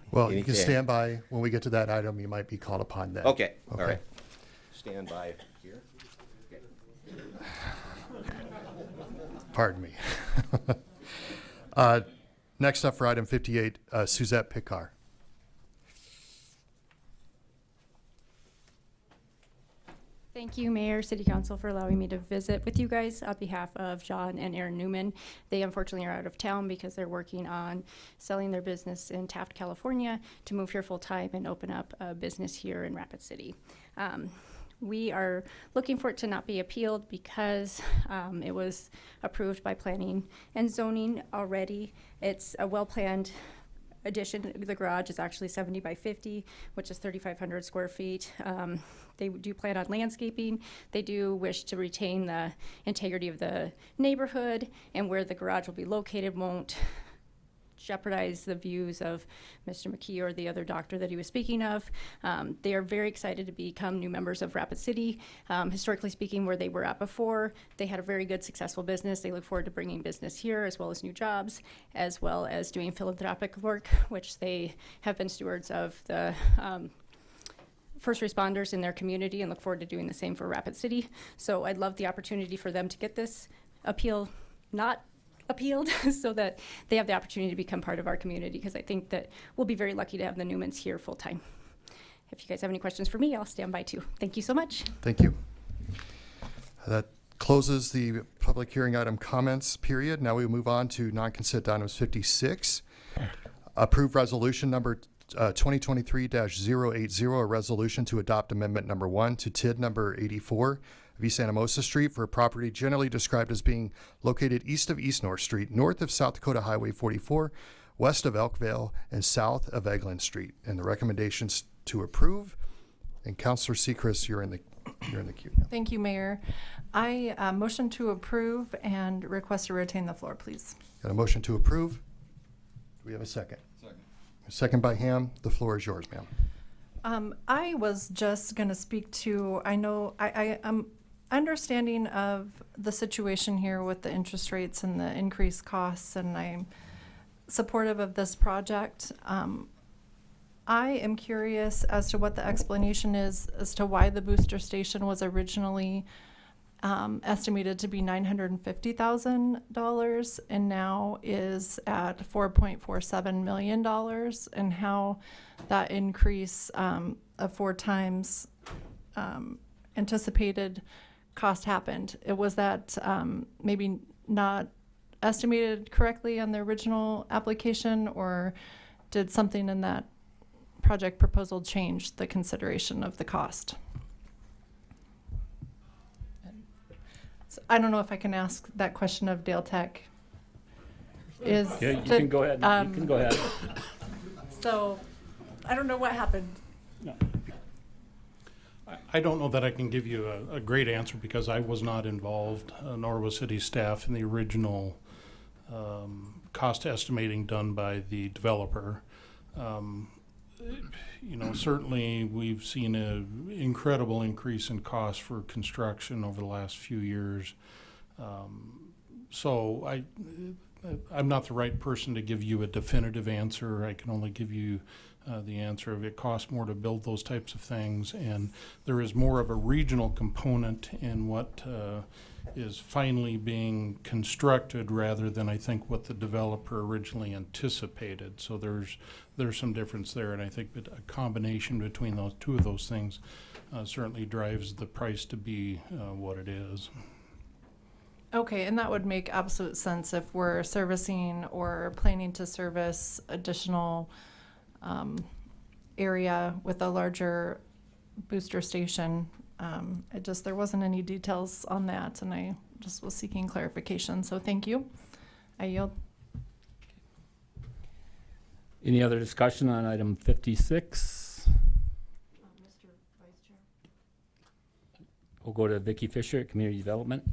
Well, you can stand by. When we get to that item, you might be called upon then. Okay. All right. Stand by here. Okay. Pardon me. Next up for item 58, Suzette Picard. Thank you, Mayor, City Council, for allowing me to visit with you guys on behalf of John and Aaron Newman. They unfortunately are out of town because they're working on selling their business in Taft, California to move here full time and open up a business here in Rapid City. We are looking for it to not be appealed because it was approved by planning and zoning already. It's a well-planned addition. The garage is actually 70 by 50, which is 3,500 square feet. They do plan on landscaping. They do wish to retain the integrity of the neighborhood, and where the garage will be located won't jeopardize the views of Mr. McKee or the other doctor that he was speaking of. They are very excited to become new members of Rapid City. Historically speaking, where they were at before, they had a very good, successful business. They look forward to bringing business here, as well as new jobs, as well as doing philanthropic work, which they have been stewards of the first responders in their community, and look forward to doing the same for Rapid City. So I'd love the opportunity for them to get this appeal not appealed so that they have the opportunity to become part of our community, because I think that we'll be very lucky to have the Newmans here full time. If you guys have any questions for me, I'll stand by too. Thank you so much. Thank you. That closes the public hearing item comments period. Now we move on to non-consent items 56. Approve resolution number 2023-080, a resolution to adopt amendment number 1 to TID number 84 of East Santa Mosa Street for a property generally described as being located east of East North Street, north of South Dakota Highway 44, west of Elkvale, and south of Eglin Street. And the recommendations to approve. And Councilor Sechrist, you're in the queue now. Thank you, Mayor. I motion to approve and request to retain the floor, please. Got a motion to approve? Do we have a second? Second. A second by Ham. The floor is yours, ma'am. I was just going to speak to, I know, I am understanding of the situation here with the interest rates and the increased costs, and I'm supportive of this project. I am curious as to what the explanation is as to why the booster station was originally estimated to be $950,000 and now is at $4.47 million, and how that increase of 4 times anticipated cost happened. It was that maybe not estimated correctly on the original application, or did something in that project proposal change the consideration of the cost? So I don't know if I can ask that question of Dale Tech. Yeah, you can go ahead. You can go ahead. So I don't know what happened. No. I don't know that I can give you a great answer, because I was not involved, nor was city staff, in the original cost estimating done by the developer. Certainly we've seen an incredible increase in cost for construction over the last few years. So I'm not the right person to give you a definitive answer. I can only give you the answer of it costs more to build those types of things, and there is more of a regional component in what is finally being constructed, rather than I think what the developer originally anticipated. So there's some difference there, and I think that a combination between those two of those things certainly drives the price to be what it is. Okay, and that would make absolute sense if we're servicing or planning to service additional area with a larger booster station. There wasn't any details on that, and I just was seeking clarification. So thank you. I yield. Any other discussion on item 56? Mr. Vice Chair. We'll go to Vicki Fisher at Community Development.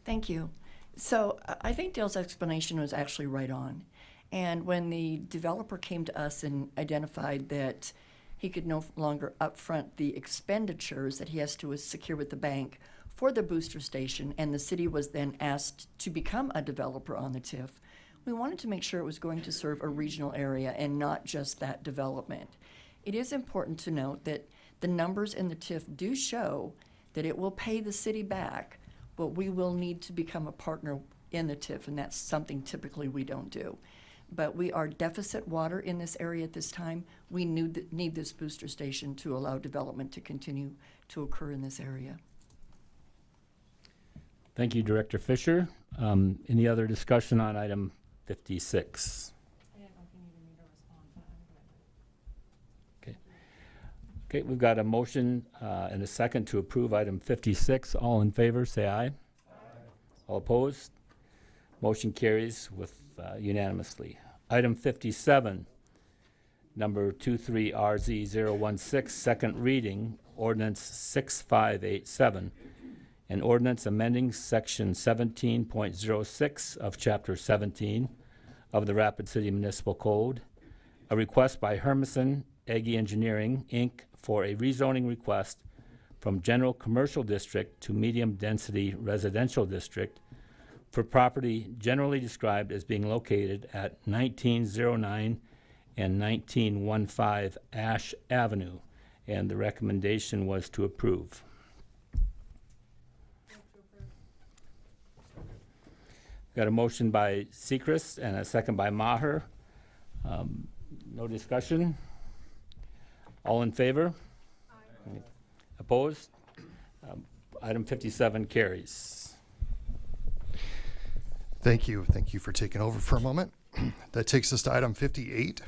Thank you. So I think Dale's explanation was actually right on. And when the developer came to us and identified that he could no longer upfront the expenditures that he has to secure with the bank for the booster station, and the city was then asked to become a developer on the TIF, we wanted to make sure it was going to serve a regional area and not just that development. It is important to note that the numbers in the TIF do show that it will pay the city back, but we will need to become a partner in the TIF, and that's something typically we don't do. But we are deficit water in this area at this time. We need this booster station to allow development to continue to occur in this area. Thank you, Director Fisher. Any other discussion on item 56? Okay, we've got a motion and a second to approve item 56. All in favor, say aye. Aye. All opposed? Motion carries with unanimously. Item 57, number 23RZ016, second reading, ordinance 6587, an ordinance amending section 17.06 of chapter 17 of the Rapid City Municipal Code, a request by Hermison Aggie Engineering, Inc. for a rezoning request from general commercial district to medium-density residential district for property generally described as being located at 1909 and 1915 Ash Avenue, and the recommendation was to approve. Got a motion by Sechrist and a second by Maher. No discussion? All in favor? Aye. Opposed? Item 57 carries. Thank you. Thank you for taking over for a moment. That takes us to item 58,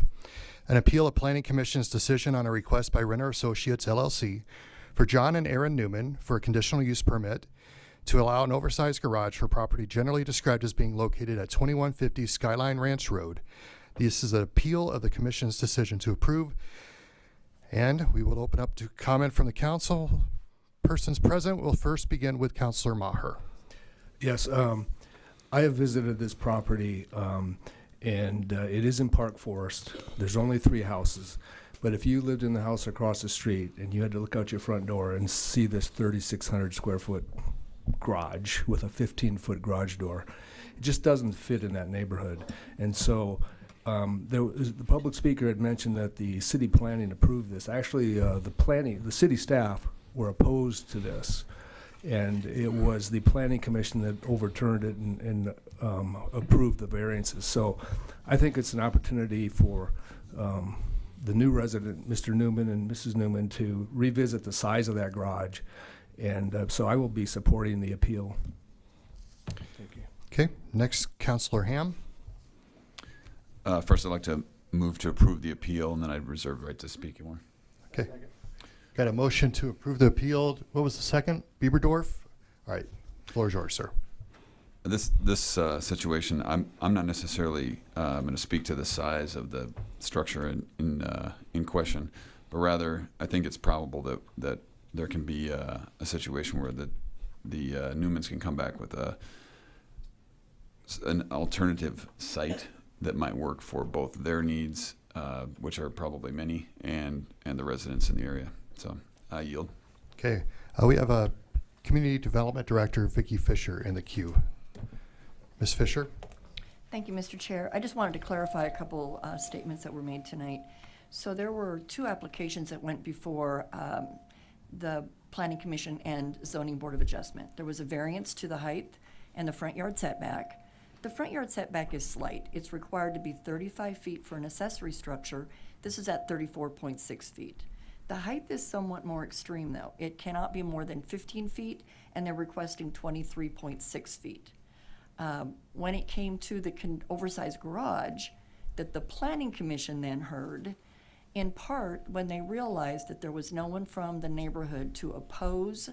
an appeal of Planning Commission's decision on a request by Renner Associates LLC for John and Aaron Newman for a conditional use permit to allow an oversized garage for property generally described as being located at 2150 Skyline Ranch Road. This is an appeal of the Commission's decision to approve, and we will open up to comment from the council. Persons present will first begin with Councilor Maher. Yes, I have visited this property, and it is in Park Forest. There's only 3 houses. But if you lived in the house across the street and you had to look out your front door and see this 3,600 square foot garage with a 15-foot garage door, it just doesn't fit in that neighborhood. And so the public speaker had mentioned that the city planning approved this. Actually, the city staff were opposed to this, and it was the planning commission that overturned it and approved the variances. So I think it's an opportunity for the new resident, Mr. Newman and Mrs. Newman, to revisit the size of that garage. And so I will be supporting the appeal. Thank you. Okay, next, Councilor Ham. First, I'd like to move to approve the appeal, and then I'd reserve the right to speak more. Okay. Got a motion to approve the appeal. What was the second? Bieberdorf? All right, floor is yours, sir. This situation, I'm not necessarily going to speak to the size of the structure in question, but rather I think it's probable that there can be a situation where the Newmans can come back with an alternative site that might work for both their needs, which are probably many, and the residents in the area. So I yield. Okay, we have a Community Development Director, Vicki Fisher, in the queue. Ms. Fisher? Thank you, Mr. Chair. I just wanted to clarify a couple statements that were made tonight. So there were 2 applications that went before the Planning Commission and Zoning Board of Adjustment. There was a variance to the height and the front yard setback. The front yard setback is slight. It's required to be 35 feet for an accessory structure. This is at 34.6 feet. The height is somewhat more extreme, though. It cannot be more than 15 feet, and they're requesting 23.6 feet. When it came to the oversized garage that the Planning Commission then heard, in part when they realized that there was no one from the neighborhood to oppose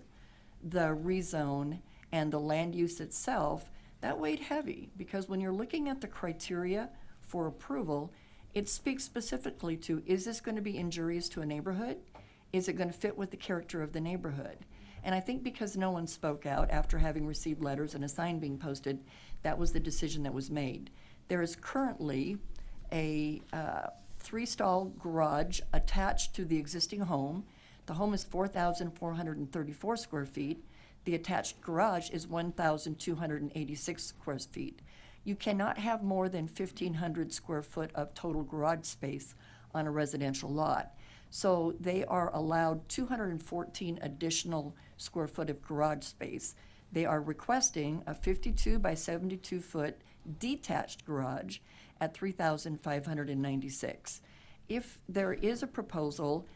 the rezone and the land use itself, that weighed heavy, because when you're looking at the criteria for approval, it speaks specifically to, is this going to be injurious to a neighborhood? Is it going to fit with the character of the neighborhood? And I think because no one spoke out after having received letters and a sign being posted, that was the decision that was made. There is currently a 3-stall garage attached to the existing home. The home is 4,434 square feet. The attached garage is 1,286 square feet. You cannot have more than 1,500 square foot of total garage space on a residential lot. So they are allowed 214 additional square foot of garage space. They are requesting a 52 by 72 foot detached garage at 3,596. If there is a proposal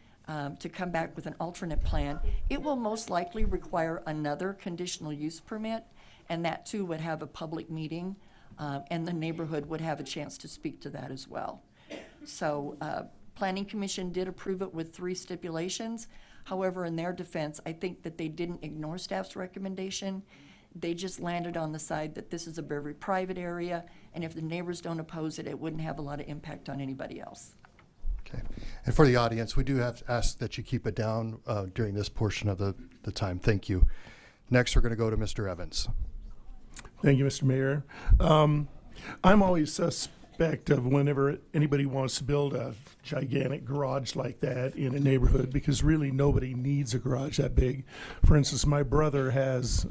to come back with an alternate plan, it will most likely require another conditional use permit, and that too would have a public meeting, and the neighborhood would have a chance to speak to that as well. So Planning Commission did approve it with 3 stipulations. However, in their defense, I think that they didn't ignore staff's recommendation. They just landed on the side that this is a very private area, and if the neighbors don't oppose it, it wouldn't have a lot of impact on anybody else. Okay. And for the audience, we do have to ask that you keep it down during this portion of the time. Thank you. Next, we're going to go to Mr. Evans. Thank you, Mr. Mayor. I'm always suspect of whenever anybody wants to build a gigantic garage like that in a neighborhood, because really nobody needs a garage that big. For instance, my brother has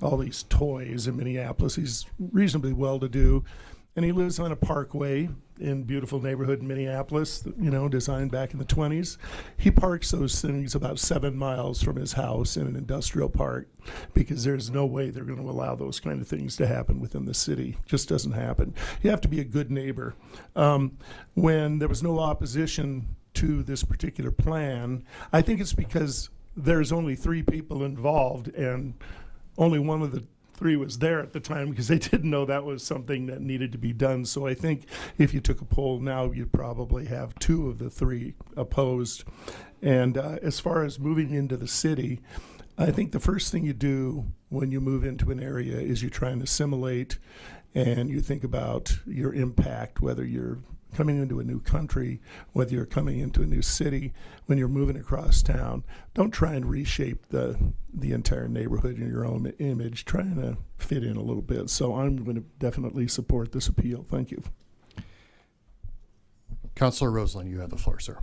all these toys in Minneapolis. He's reasonably well-to-do, and he lives on a parkway in beautiful neighborhood in Minneapolis, you know, designed back in the 20s. He parks those things about 7 miles from his house in an industrial park, because there's no way they're going to allow those kind of things to happen within the city. Just doesn't happen. You have to be a good neighbor. When there was no opposition to this particular plan, I think it's because there's only 3 people involved, and only one of the 3 was there at the time, because they didn't know that was something that needed to be done. So I think if you took a poll now, you'd probably have 2 of the 3 opposed. And as far as moving into the city, I think the first thing you do when you move into an area is you try and assimilate, and you think about your impact, whether you're coming into a new country, whether you're coming into a new city, when you're moving across town. Don't try and reshape the entire neighborhood in your own image, trying to fit in a little bit. So I'm going to definitely support this appeal. Thank you. Councilor Roseland, you have the floor, sir.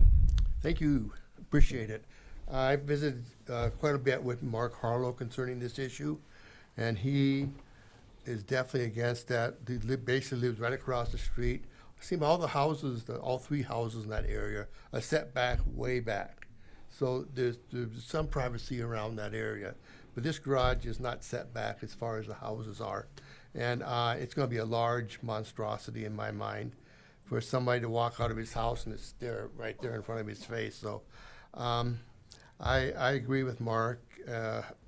Thank you. Appreciate it. I visited quite a bit with Mark Harlow concerning this issue, and he is definitely against that. He basically lives right across the street. See, all the houses, all 3 houses in that area are set back way back. So there's some privacy around that area. But this garage is not set back as far as the houses are. And it's going to be a large monstrosity in my mind for somebody to walk out of his house and it's there, right there in front of his face. So I agree with Mark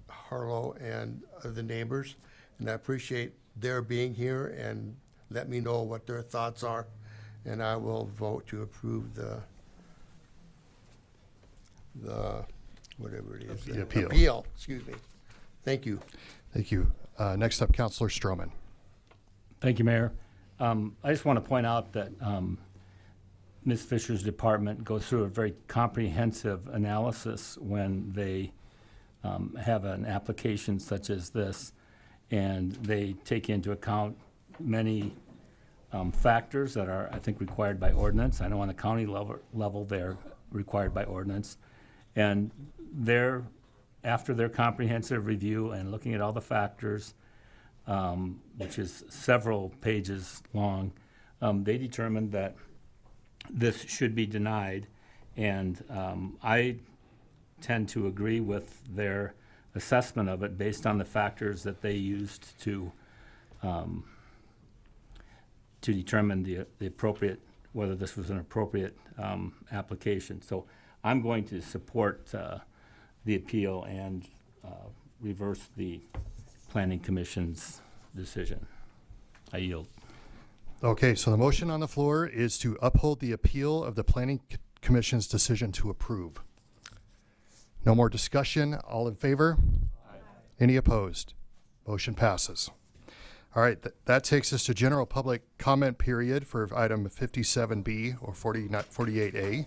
Harlow and the neighbors, and I appreciate their being here and let me know what their thoughts are. And I will vote to approve the whatever it is. The appeal. Appeal, excuse me. Thank you. Thank you. Next up, Councilor Stroman. Thank you, Mayor. I just want to point out that Ms. Fisher's department goes through a very comprehensive analysis when they have an application such as this, and they take into account many factors that are, I think, required by ordinance. I know on the county level they're required by ordinance. And after their comprehensive review and looking at all the factors, which is several pages long, they determined that this should be denied. And I tend to agree with their assessment of it based on the factors that they used to determine the appropriate, whether this was an appropriate application. So I'm going to support the appeal and reverse the Planning Commission's decision. I yield. Okay, so the motion on the floor is to uphold the appeal of the Planning Commission's decision to approve. No more discussion. All in favor? Aye. Any opposed? Motion passes. All right, that takes us to general public comment period for item 57B or 48A.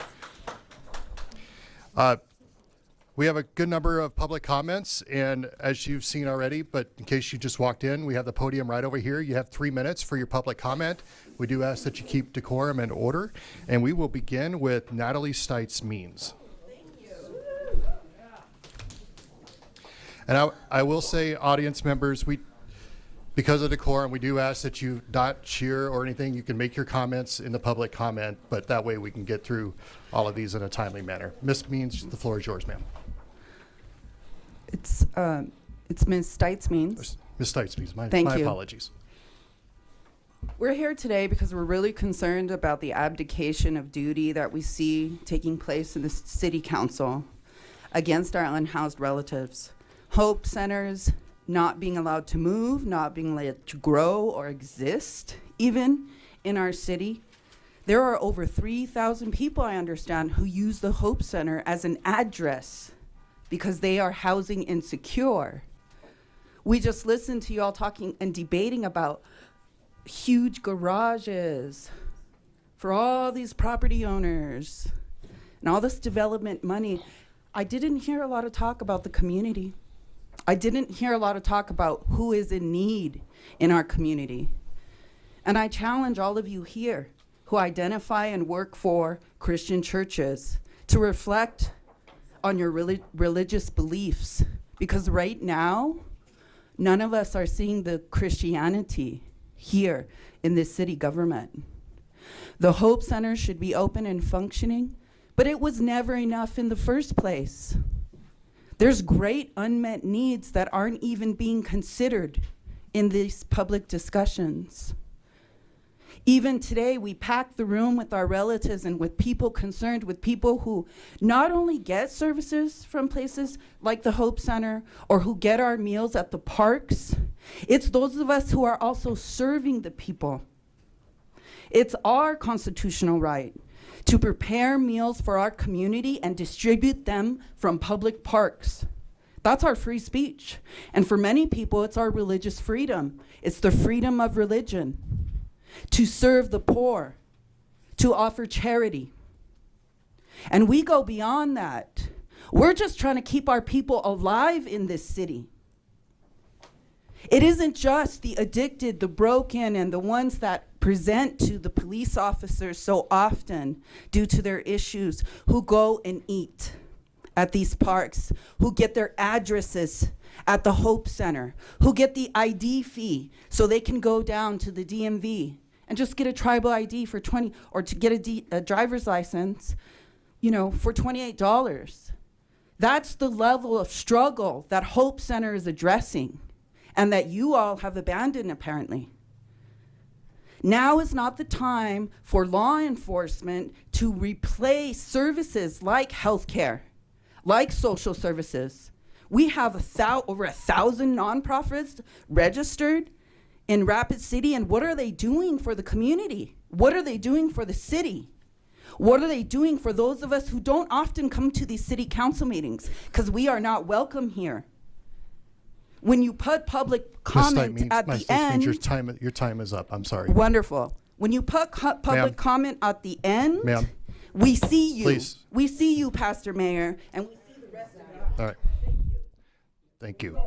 We have a good number of public comments, and as you've seen already, but in case you just walked in, we have the podium right over here. You have 3 minutes for your public comment. We do ask that you keep decorum and order, and we will begin with Natalie Stites-Means. And I will say, audience members, because of decorum, we do ask that you not cheer or anything. You can make your comments in the public comment, but that way we can get through all of these in a timely manner. Ms. Means, the floor is yours, ma'am. It's Ms. Stites-Means. Ms. Stites-Means, my Thank you. apologies. We're here today because we're really concerned about the abdication of duty that we see taking place in the city council against our unhoused relatives. Hope centers not being allowed to move, not being allowed to grow or exist, even in our city. There are over 3,000 people, I understand, who use the Hope Center as an address because they are housing insecure. We just listened to you all talking and debating about huge garages for all these property owners and all this development money. I didn't hear a lot of talk about the community. I didn't hear a lot of talk about who is in need in our community. And I challenge all of you here who identify and work for Christian churches to reflect on your religious beliefs, because right now, none of us are seeing the Christianity here in this city government. The Hope Center should be open and functioning, but it was never enough in the first place. There's great unmet needs that aren't even being considered in these public discussions. Even today, we pack the room with our relatives and with people concerned, with people who not only get services from places like the Hope Center or who get our meals at the parks, it's those of us who are also serving the people. It's our constitutional right to prepare meals for our community and distribute them from public parks. That's our free speech. And for many people, it's our religious freedom. It's the freedom of religion to serve the poor, to offer charity. And we go beyond that. We're just trying to keep our people alive in this city. It isn't just the addicted, the broken, and the ones that present to the police officers so often due to their issues who go and eat at these parks, who get their addresses at the Hope Center, who get the ID fee so they can go down to the DMV and just get a tribal ID for $20, or to get a driver's license, for $28. That's the level of struggle that Hope Center is addressing and that you all have abandoned, apparently. Now is not the time for law enforcement to replace services like healthcare, like social services. We have over 1,000 nonprofits registered in Rapid City, and what are they doing for the community? What are they doing for the city? What are they doing for those of us who don't often come to these city council meetings because we are not welcome here? When you put public comment at the end, your time is up. I'm sorry. Wonderful. When you put public comment at the end, Ma'am. We see you. Please. We see you, Pastor Mayor, and we see the rest of you. All right. Thank you.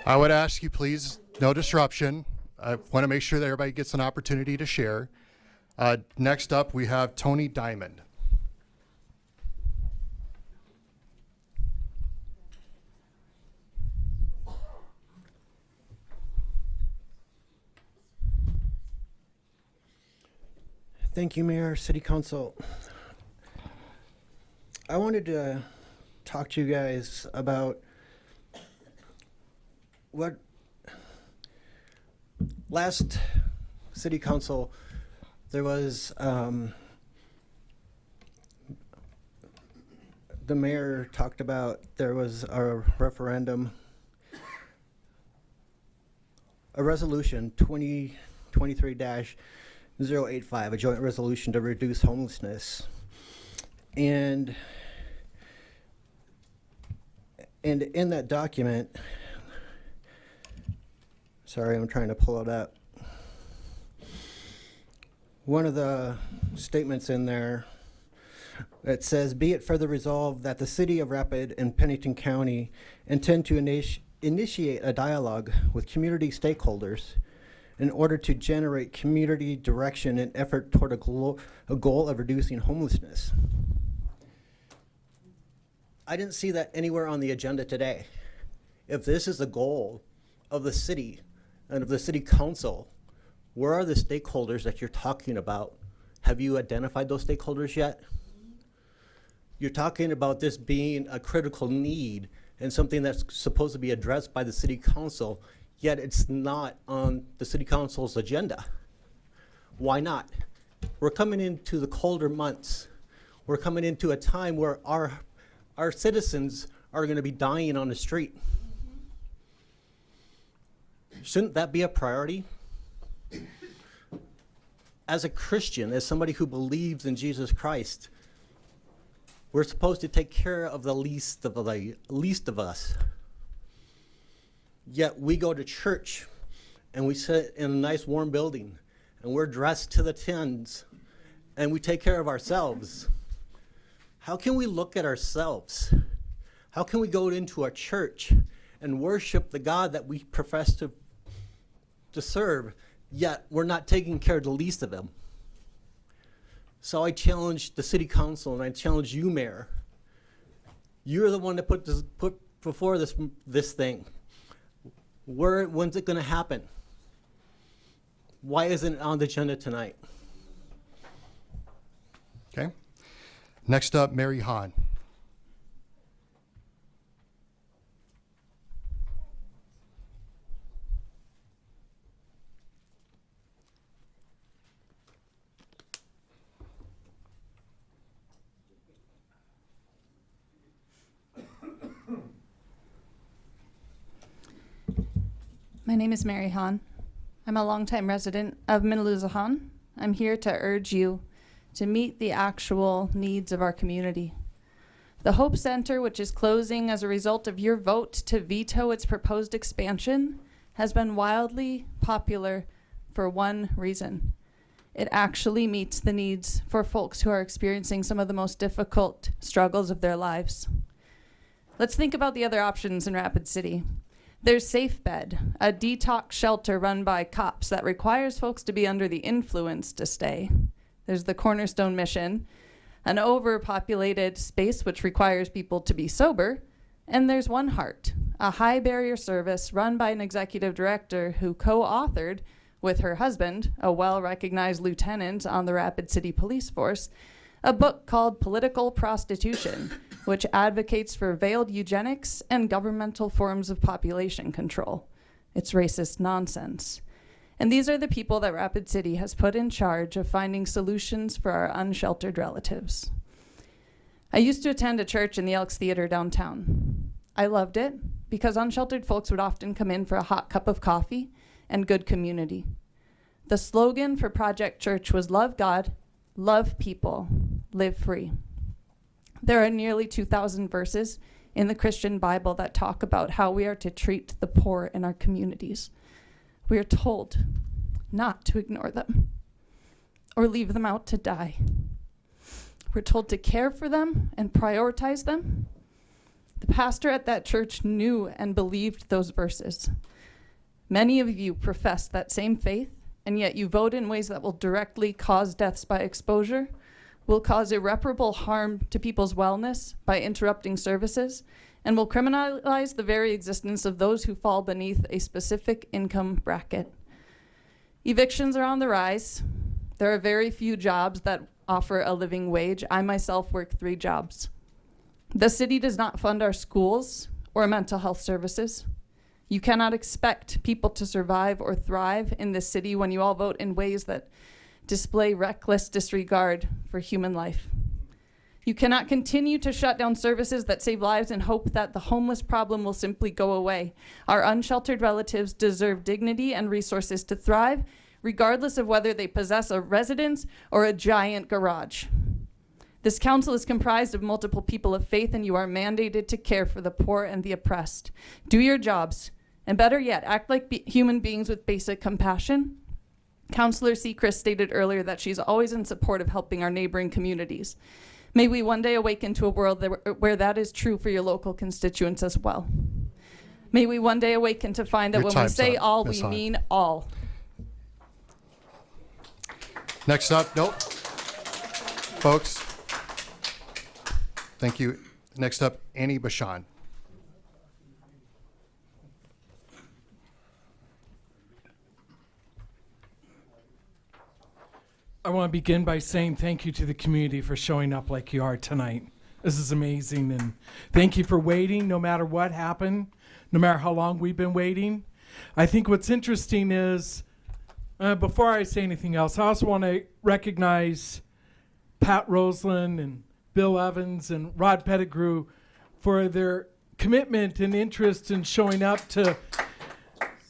I would ask you, please, no disruption. I want to make sure that everybody gets an opportunity to share. Next up, we have Tony Diamond. Thank you, Mayor, City Council. I wanted to talk to you guys about what last City Council there was the mayor talked about there was a referendum, a resolution 2023-085, a joint resolution to reduce homelessness. And in that document, sorry, I'm trying to pull it up. One of the statements in there, it says, be it further resolved that the City of Rapid and Pennington County intend to initiate a dialogue with community stakeholders in order to generate community direction and effort toward a goal of reducing homelessness. I didn't see that anywhere on the agenda today. If this is the goal of the city and of the city council, where are the stakeholders that you're talking about? Have you identified those stakeholders yet? You're talking about this being a critical need and something that's supposed to be addressed by the city council, yet it's not on the city council's agenda. Why not? We're coming into the colder months. We're coming into a time where our citizens are going to be dying on the street. Shouldn't that be a priority? As a Christian, as somebody who believes in Jesus Christ, we're supposed to take care of the least of us. Yet we go to church and we sit in a nice warm building and we're dressed to the tins and we take care of ourselves. How can we look at ourselves? How can we go into a church and worship the God that we profess to serve, yet we're not taking care of the least of them? So I challenge the city council, and I challenge you, Mayor. You're the one that put before this thing. When's it going to happen? Why isn't it on the agenda tonight? Okay. Next up, Mary Hahn. My name is Mary Hahn. I'm a longtime resident of Minaloosahan. I'm here to urge you to meet the actual needs of our community. The Hope Center, which is closing as a result of your vote to veto its proposed expansion, has been wildly popular for one reason. It actually meets the needs for folks who are experiencing some of the most difficult struggles of their lives. Let's think about the other options in Rapid City. There's Safe Bed, a detox shelter run by cops that requires folks to be under the influence to stay. There's the Cornerstone Mission, an overpopulated space which requires people to be sober. And there's One Heart, a high barrier service run by an executive director who co-authored with her husband, a well-recognized lieutenant on the Rapid City Police Force, a book called Political Prostitution, which advocates for veiled eugenics and governmental forms of population control. It's racist nonsense. And these are the people that Rapid City has put in charge of finding solutions for our unsheltered relatives. I used to attend a church in the Elks Theater downtown. I loved it because unsheltered folks would often come in for a hot cup of coffee and good community. The slogan for Project Church was love God, love people, live free. There are nearly 2,000 verses in the Christian Bible that talk about how we are to treat the poor in our communities. We are told not to ignore them or leave them out to die. We're told to care for them and prioritize them. The pastor at that church knew and believed those verses. Many of you profess that same faith, and yet you vote in ways that will directly cause deaths by exposure, will cause irreparable harm to people's wellness by interrupting services, and will criminalize the very existence of those who fall beneath a specific income bracket. Evictions are on the rise. There are very few jobs that offer a living wage. I myself work 3 jobs. The city does not fund our schools or mental health services. You cannot expect people to survive or thrive in this city when you all vote in ways that display reckless disregard for human life. You cannot continue to shut down services that save lives and hope that the homeless problem will simply go away. Our unsheltered relatives deserve dignity and resources to thrive, regardless of whether they possess a residence or a giant garage. This council is comprised of multiple people of faith, and you are mandated to care for the poor and the oppressed. Do your jobs, and better yet, act like human beings with basic compassion. Councillor Sechrist stated earlier that she's always in support of helping our neighboring communities. May we one day awaken to a world where that is true for your local constituents as well. May we one day awaken to find that when we say all, we mean all. Next up, nope. Folks, thank you. Next up, Annie Bashan. I want to begin by saying thank you to the community for showing up like you are tonight. This is amazing, and thank you for waiting no matter what happened, no matter how long we've been waiting. I think what's interesting is, before I say anything else, I also want to recognize Pat Roseland and Bill Evans and Rod Pettigrew for their commitment and interest in showing up to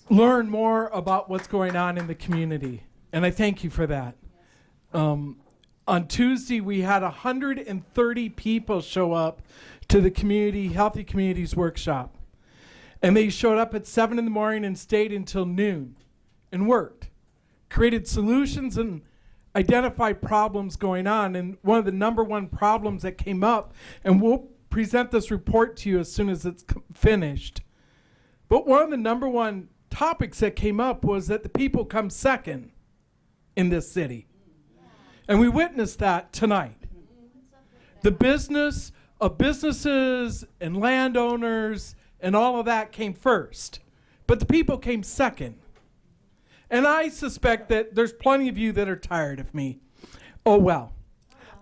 learn more about what's going on in the community. And I thank you for that. On Tuesday, we had 130 people show up to the Healthy Communities Workshop. And they showed up at 7 in the morning and stayed until noon and worked, created solutions and identified problems going on. And one of the number one problems that came up, and we'll present this report to you as soon as it's finished. But one of the number one topics that came up was that the people come second in this city. And we witnessed that tonight. The business of businesses and landowners and all of that came first, but the people came second. And I suspect that there's plenty of you that are tired of me. Oh well,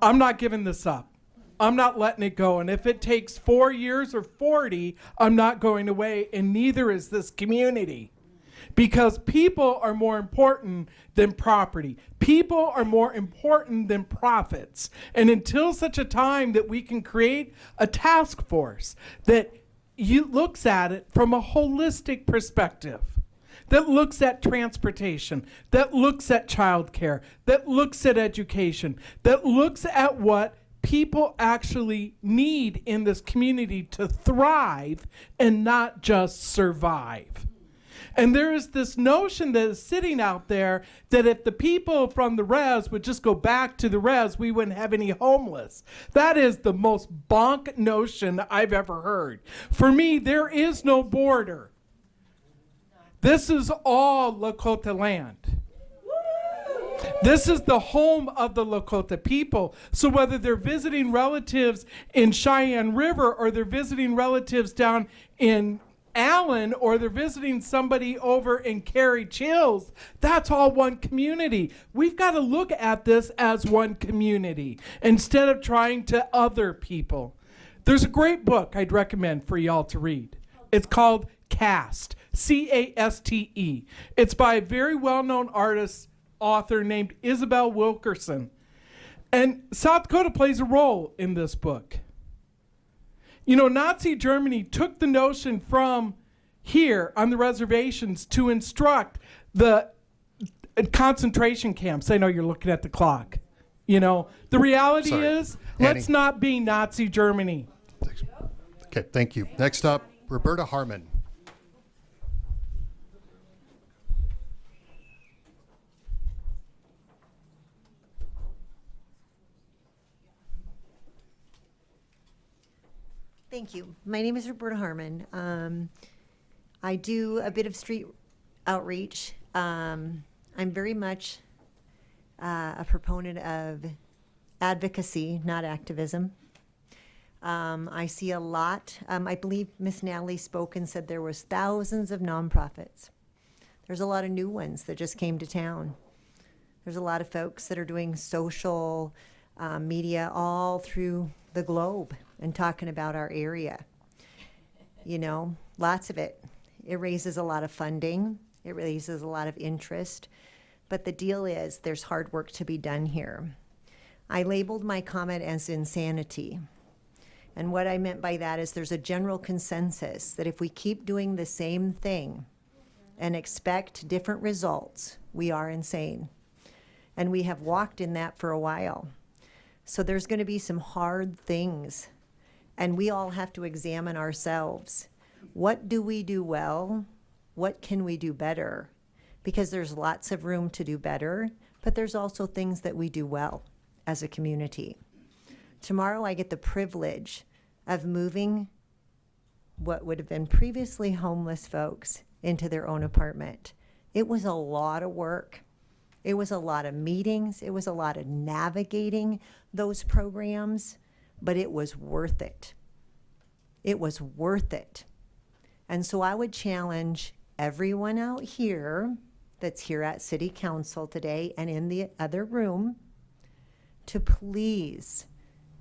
I'm not giving this up. I'm not letting it go. And if it takes 4 years or 40, I'm not going away, and neither is this community. Because people are more important than property. People are more important than profits. And until such a time that we can create a task force that looks at it from a holistic perspective, that looks at transportation, that looks at childcare, that looks at education, that looks at what people actually need in this community to thrive and not just survive. And there is this notion that is sitting out there that if the people from the res would just go back to the res, we wouldn't have any homeless. That is the most bonk notion I've ever heard. For me, there is no border. This is all Lakota land. This is the home of the Lakota people. So whether they're visiting relatives in Cheyenne River or they're visiting relatives down in Allen or they're visiting somebody over in Cary Chills, that's all one community. We've got to look at this as one community instead of trying to other people. There's a great book I'd recommend for y'all to read. It's called Caste, C-A-S-T-E. It's by a very well-known author named Isabel Wilkerson. And South Dakota plays a role in this book. You know, Nazi Germany took the notion from here on the reservations to instruct the concentration camps. I know you're looking at the clock. You know, the reality is, let's not be Nazi Germany. Okay, thank you. Next up, Roberta Harmon. Thank you. My name is Roberta Harmon. I do a bit of street outreach. I'm very much a proponent of advocacy, not activism. I see a lot. I believe Miss Natalie spoke and said there was thousands of nonprofits. There's a lot of new ones that just came to town. There's a lot of folks that are doing social media all through the globe and talking about our area. You know, lots of it. It raises a lot of funding. It raises a lot of interest. But the deal is there's hard work to be done here. I labeled my comment as insanity. And what I meant by that is there's a general consensus that if we keep doing the same thing and expect different results, we are insane. And we have walked in that for a while. So there's going to be some hard things, and we all have to examine ourselves. What do we do well? What can we do better? Because there's lots of room to do better, but there's also things that we do well as a community. Tomorrow I get the privilege of moving what would have been previously homeless folks into their own apartment. It was a lot of work. It was a lot of meetings. It was a lot of navigating those programs, but it was worth it. It was worth it. And so I would challenge everyone out here that's here at City Council today and in the other room to please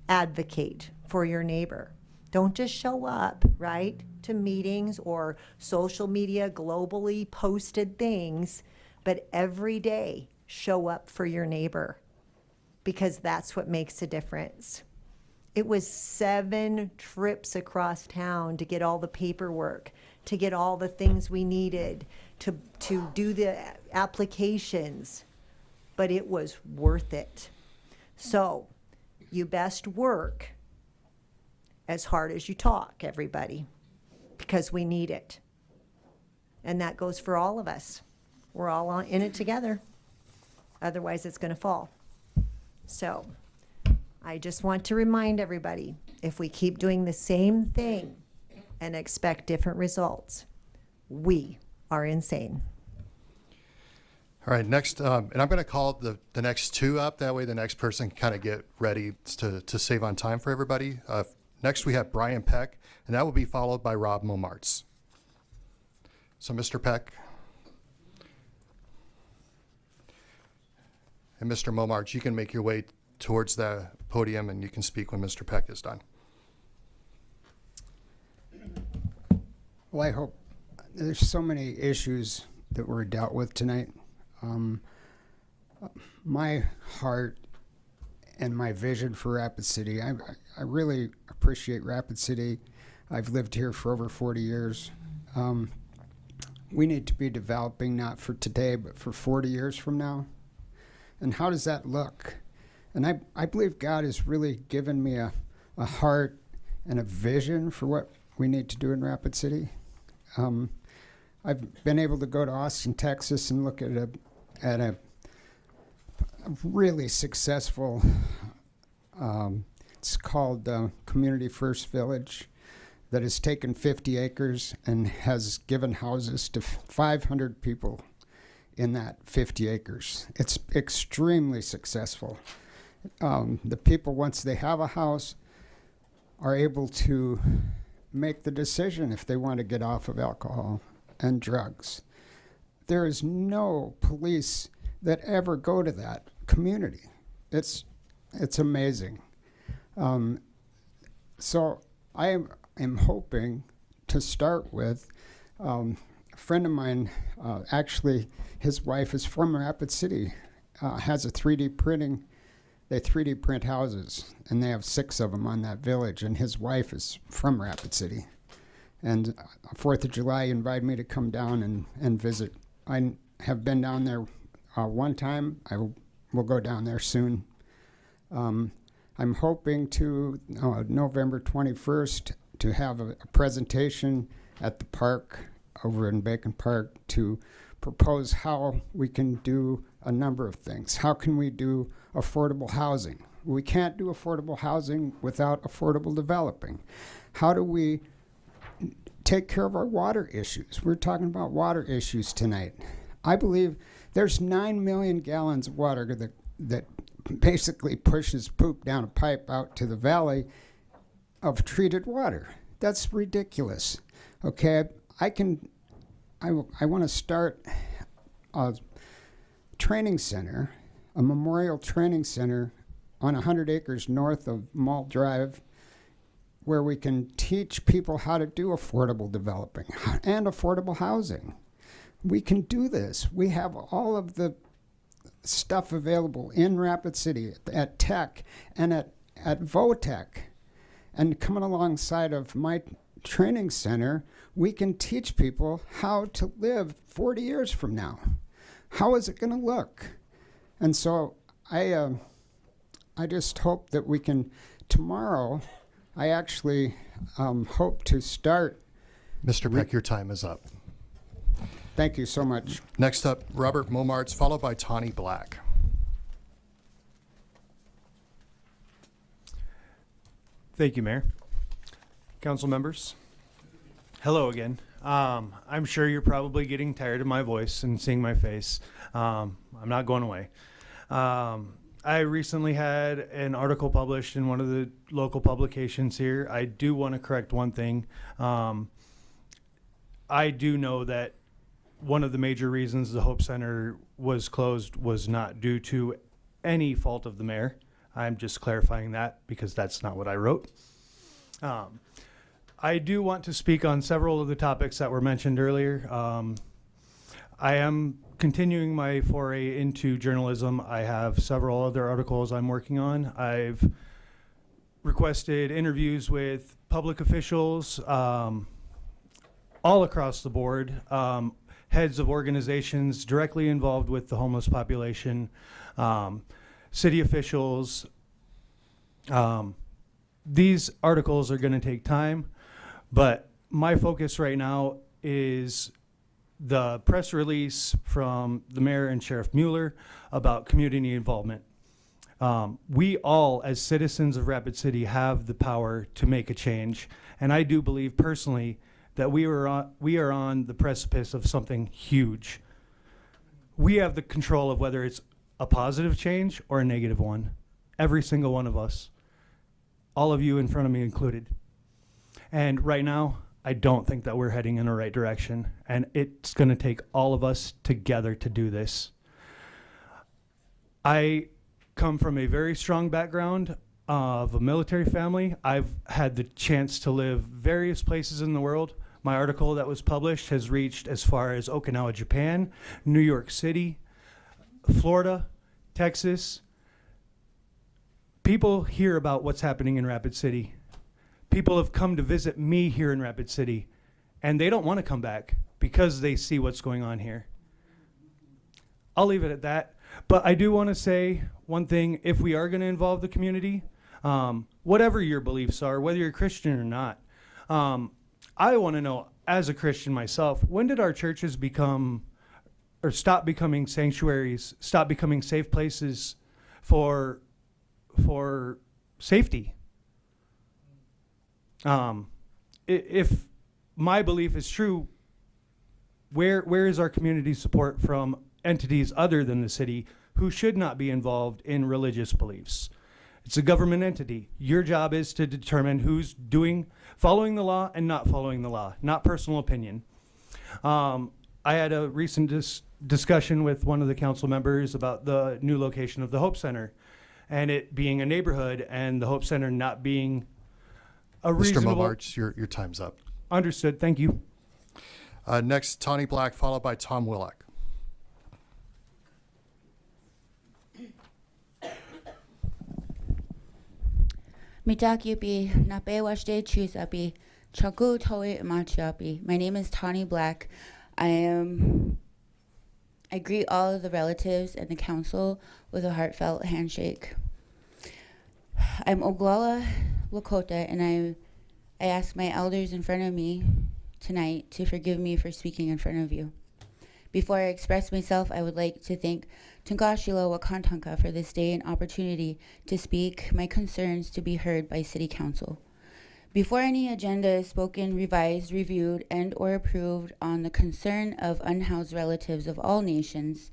advocate for your neighbor. Don't just show up, right, to meetings or social media globally posted things, but every day show up for your neighbor, because that's what makes a difference. It was 7 trips across town to get all the paperwork, to get all the things we needed, to do the applications, but it was worth it. So you best work as hard as you talk, everybody, because we need it. And that goes for all of us. We're all in it together. Otherwise, it's going to fall. So I just want to remind everybody, if we keep doing the same thing and expect different results, we are insane. All right, next, and I'm going to call the next two up. That way the next person can kind of get ready to save on time for everybody. Next, we have Brian Peck, and that will be followed by Rob Momartz. So, Mr. Peck. And Mr. Momartz, you can make your way towards the podium, and you can speak when Mr. Peck is done. Well, I hope there's so many issues that were dealt with tonight. My heart and my vision for Rapid City, I really appreciate Rapid City. I've lived here for over 40 years. We need to be developing not for today, but for 40 years from now. And how does that look? And I believe God has really given me a heart and a vision for what we need to do in Rapid City. I've been able to go to Austin, Texas, and look at a really successful, it's called Community First Village, that has taken 50 acres and has given houses to 500 people in that 50 acres. It's extremely successful. The people, once they have a house, are able to make the decision if they want to get off of alcohol and drugs. There is no police that ever go to that community. It's amazing. So I am hoping to start with a friend of mine, actually his wife is from Rapid City, has a 3D printing. They 3D print houses, and they have 6 of them on that village, and his wife is from Rapid City. And 4th of July, he invited me to come down and visit. I have been down there one time. I will go down there soon. I'm hoping to, November 21st, to have a presentation at the park over in Bacon Park to propose how we can do a number of things. How can we do affordable housing? We can't do affordable housing without affordable developing. How do we take care of our water issues? We're talking about water issues tonight. I believe there's 9 million gallons of water that basically pushes poop down a pipe out to the valley of treated water. That's ridiculous. Okay, I want to start a training center, a memorial training center on 100 acres north of Mall Drive, where we can teach people how to do affordable developing and affordable housing. We can do this. We have all of the stuff available in Rapid City at Tech and at Votech. And coming alongside of my training center, we can teach people how to live 40 years from now. How is it going to look? And so I just hope that we can, tomorrow, I actually hope to start. Mr. Peck, your time is up. Thank you so much. Next up, Robert Momartz, followed by Tawny Black. Thank you, Mayor. Council members, hello again. I'm sure you're probably getting tired of my voice and seeing my face. I'm not going away. I recently had an article published in one of the local publications here. I do want to correct one thing. I do know that one of the major reasons the Hope Center was closed was not due to any fault of the mayor. I'm just clarifying that because that's not what I wrote. I do want to speak on several of the topics that were mentioned earlier. I am continuing my foray into journalism. I have several other articles I'm working on. I've requested interviews with public officials all across the board, heads of organizations directly involved with the homeless population, city officials. These articles are going to take time, but my focus right now is the press release from the mayor and Sheriff Mueller about community involvement. We all, as citizens of Rapid City, have the power to make a change. And I do believe personally that we are on the precipice of something huge. We have the control of whether it's a positive change or a negative one. Every single one of us. All of you in front of me included. And right now, I don't think that we're heading in the right direction. And it's going to take all of us together to do this. I come from a very strong background of a military family. I've had the chance to live various places in the world. My article that was published has reached as far as Okinawa, Japan, New York City, Florida, Texas. People hear about what's happening in Rapid City. People have come to visit me here in Rapid City, and they don't want to come back because they see what's going on here. I'll leave it at that. But I do want to say one thing. If we are going to involve the community, whatever your beliefs are, whether you're Christian or not, I want to know, as a Christian myself, when did our churches become or stop becoming sanctuaries, stop becoming safe places for safety? If my belief is true, where is our community support from entities other than the city who should not be involved in religious beliefs? It's a government entity. Your job is to determine who's following the law and not following the law, not personal opinion. I had a recent discussion with one of the council members about the new location of the Hope Center and it being a neighborhood and the Hope Center not being a reasonable... Mr. Momarch, your time's up. Understood. Thank you. Next, Tawny Black, followed by Tom Willock. My name is Tawny Black. I greet all of the relatives and the council with a heartfelt handshake. I'm Oglala Lakota, and I ask my elders in front of me tonight to forgive me for speaking in front of you. Before I express myself, I would like to thank Tungashila Wakantanka for this day and opportunity to speak my concerns to be heard by City Council. Before any agenda is spoken, revised, reviewed, and or approved on the concern of unhoused relatives of all nations,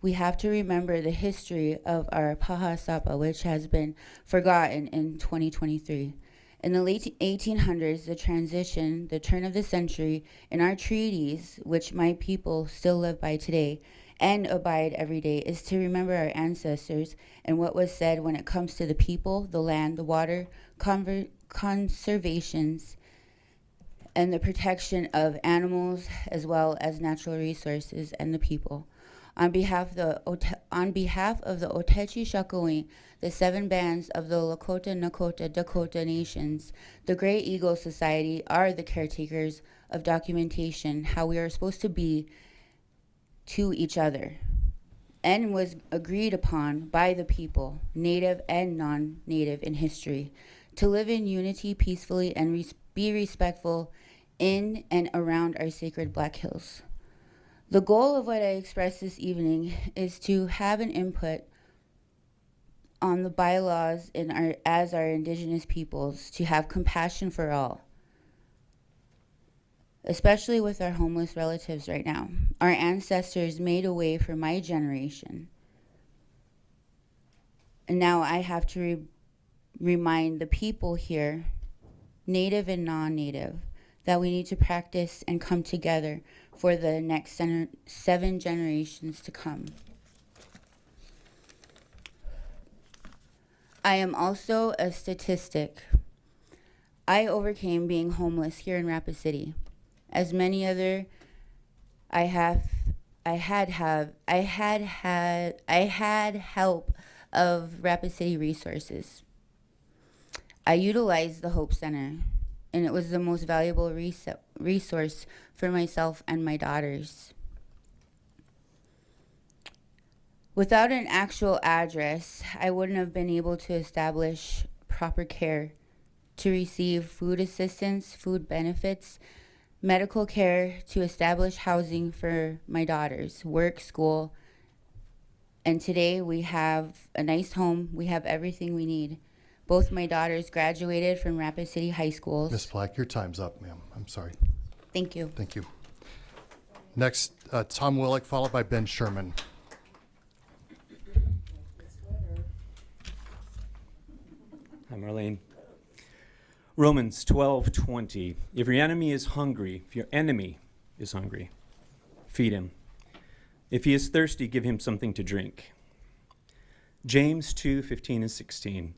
we have to remember the history of our Paha Sapa, which has been forgotten in 2023. In the late 1800s, the turn of the century, in our treaties, which my people still live by today and abide every day, is to remember our ancestors and what was said when it comes to the people, the land, the water, conservations, and the protection of animals as well as natural resources and the people. On behalf of the Otechi Shakoi, the 7 bands of the Lakota, Nakota, Dakota nations, the Great Eagle Society are the caretakers of documentation, how we are supposed to be to each other, and was agreed upon by the people, native and non-native in history, to live in unity peacefully and be respectful in and around our sacred Black Hills. The goal of what I expressed this evening is to have an input on the bylaws as our indigenous peoples, to have compassion for all, especially with our homeless relatives right now. Our ancestors made a way for my generation. And now I have to remind the people here, native and non-native, that we need to practice and come together for the next 7 generations to come. I am also a statistic. I overcame being homeless here in Rapid City. As many other, I had help of Rapid City resources. I utilized the Hope Center, and it was the most valuable resource for myself and my daughters. Without an actual address, I wouldn't have been able to establish proper care, to receive food assistance, food benefits, medical care, to establish housing for my daughters, work, school, And today we have a nice home. We have everything we need. Both my daughters graduated from Rapid City High Schools. Ms. Black, your time's up, ma'am. I'm sorry. Thank you. Thank you. Next, Tom Willick, followed by Ben Sherman. Hi, Marlene. Romans 12:20. If your enemy is hungry, feed him. If he is thirsty, give him something to drink. James 2:15 and 16.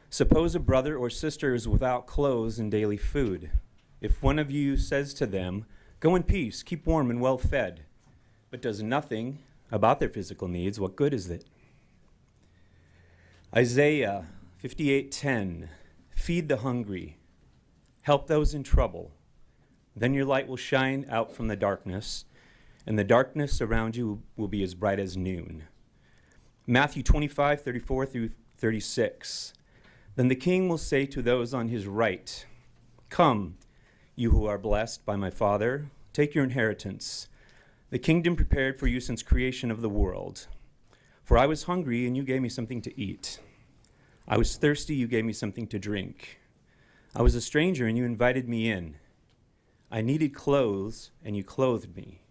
Suppose a brother or sister is without clothes and daily food. If one of you says to them, go in peace, keep warm and well fed, but does nothing about their physical needs, what good is it? Isaiah 58:10. Feed the hungry, help those in trouble. Then your light will shine out from the darkness, and the darkness around you will be as bright as noon. Matthew 25:34 through 36. Then the king will say to those on his right, come, you who are blessed by my Father, take your inheritance, the kingdom prepared for you since creation of the world. For I was hungry, and you gave me something to eat. I was thirsty, you gave me something to drink. I was a stranger, and you invited me in. I needed clothes, and you clothed me.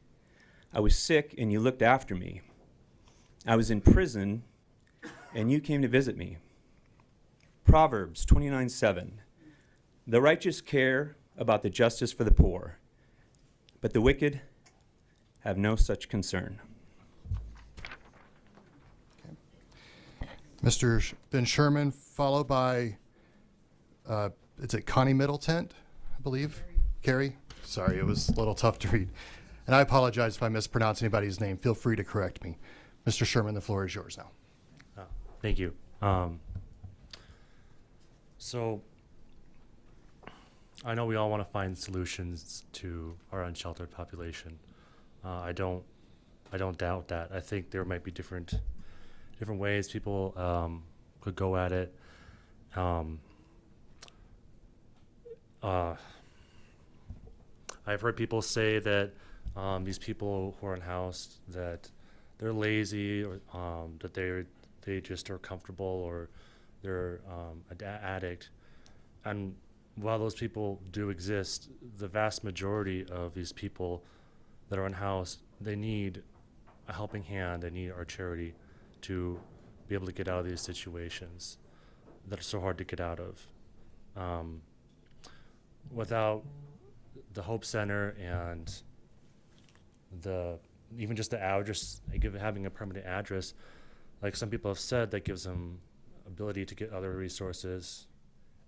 I was sick, and you looked after me. I was in prison, and you came to visit me. Proverbs 29:7. The righteous care about the justice for the poor, but the wicked have no such concern. Mr. Ben Sherman, followed by, is it Connie Middleton, I believe? Carrie? Sorry, it was a little tough to read. And I apologize if I mispronounce anybody's name. Feel free to correct me. Mr. Sherman, the floor is yours now. Thank you. So I know we all want to find solutions to our unsheltered population. I don't doubt that. I think there might be different ways people could go at it. I've heard people say that these people who are unhoused, that they're lazy, or that they just are comfortable, or they're an addict. And while those people do exist, the vast majority of these people that are unhoused, they need a helping hand. They need our charity to be able to get out of these situations that are so hard to get out of. Without the Hope Center and even just the address, having a permanent address, like some people have said, that gives them ability to get other resources.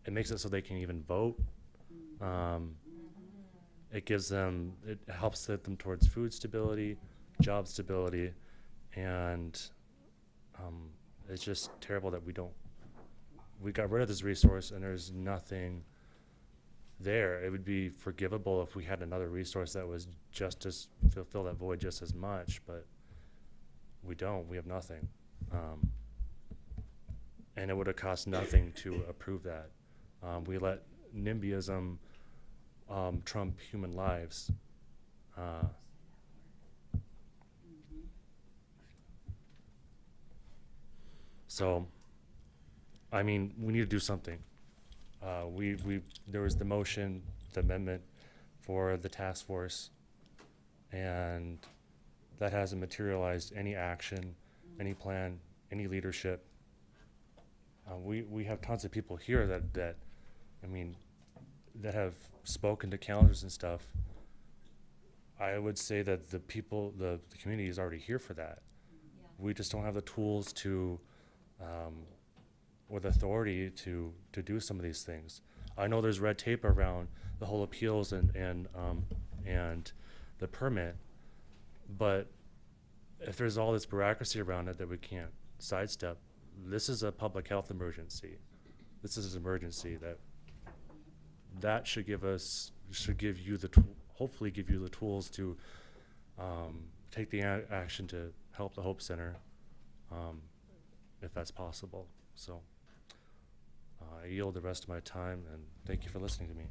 It makes it so they can even vote. It helps get them towards food stability, job stability, and it's just terrible that we got rid of this resource and there's nothing there. It would be forgivable if we had another resource that was just as fill that void just as much, but we don't. We have nothing, and it would have cost nothing to approve that. We let NIMBYism trump human lives. So, I mean, we need to do something. There was the motion, the amendment for the task force, and that hasn't materialized any action, any plan, any leadership. We have tons of people here that have spoken to councilors and stuff. I would say that the community is already here for that. Yeah. We just don't have the tools to or the authority to do some of these things. I know there's red tape around the whole appeals and the permit, but if there's all this bureaucracy around it that we can't sidestep, this is a public health emergency. This is an emergency that should give you hopefully give you the tools to take the action to help the Hope Center, if that's possible. So I yield the rest of my time, and thank you for listening to me.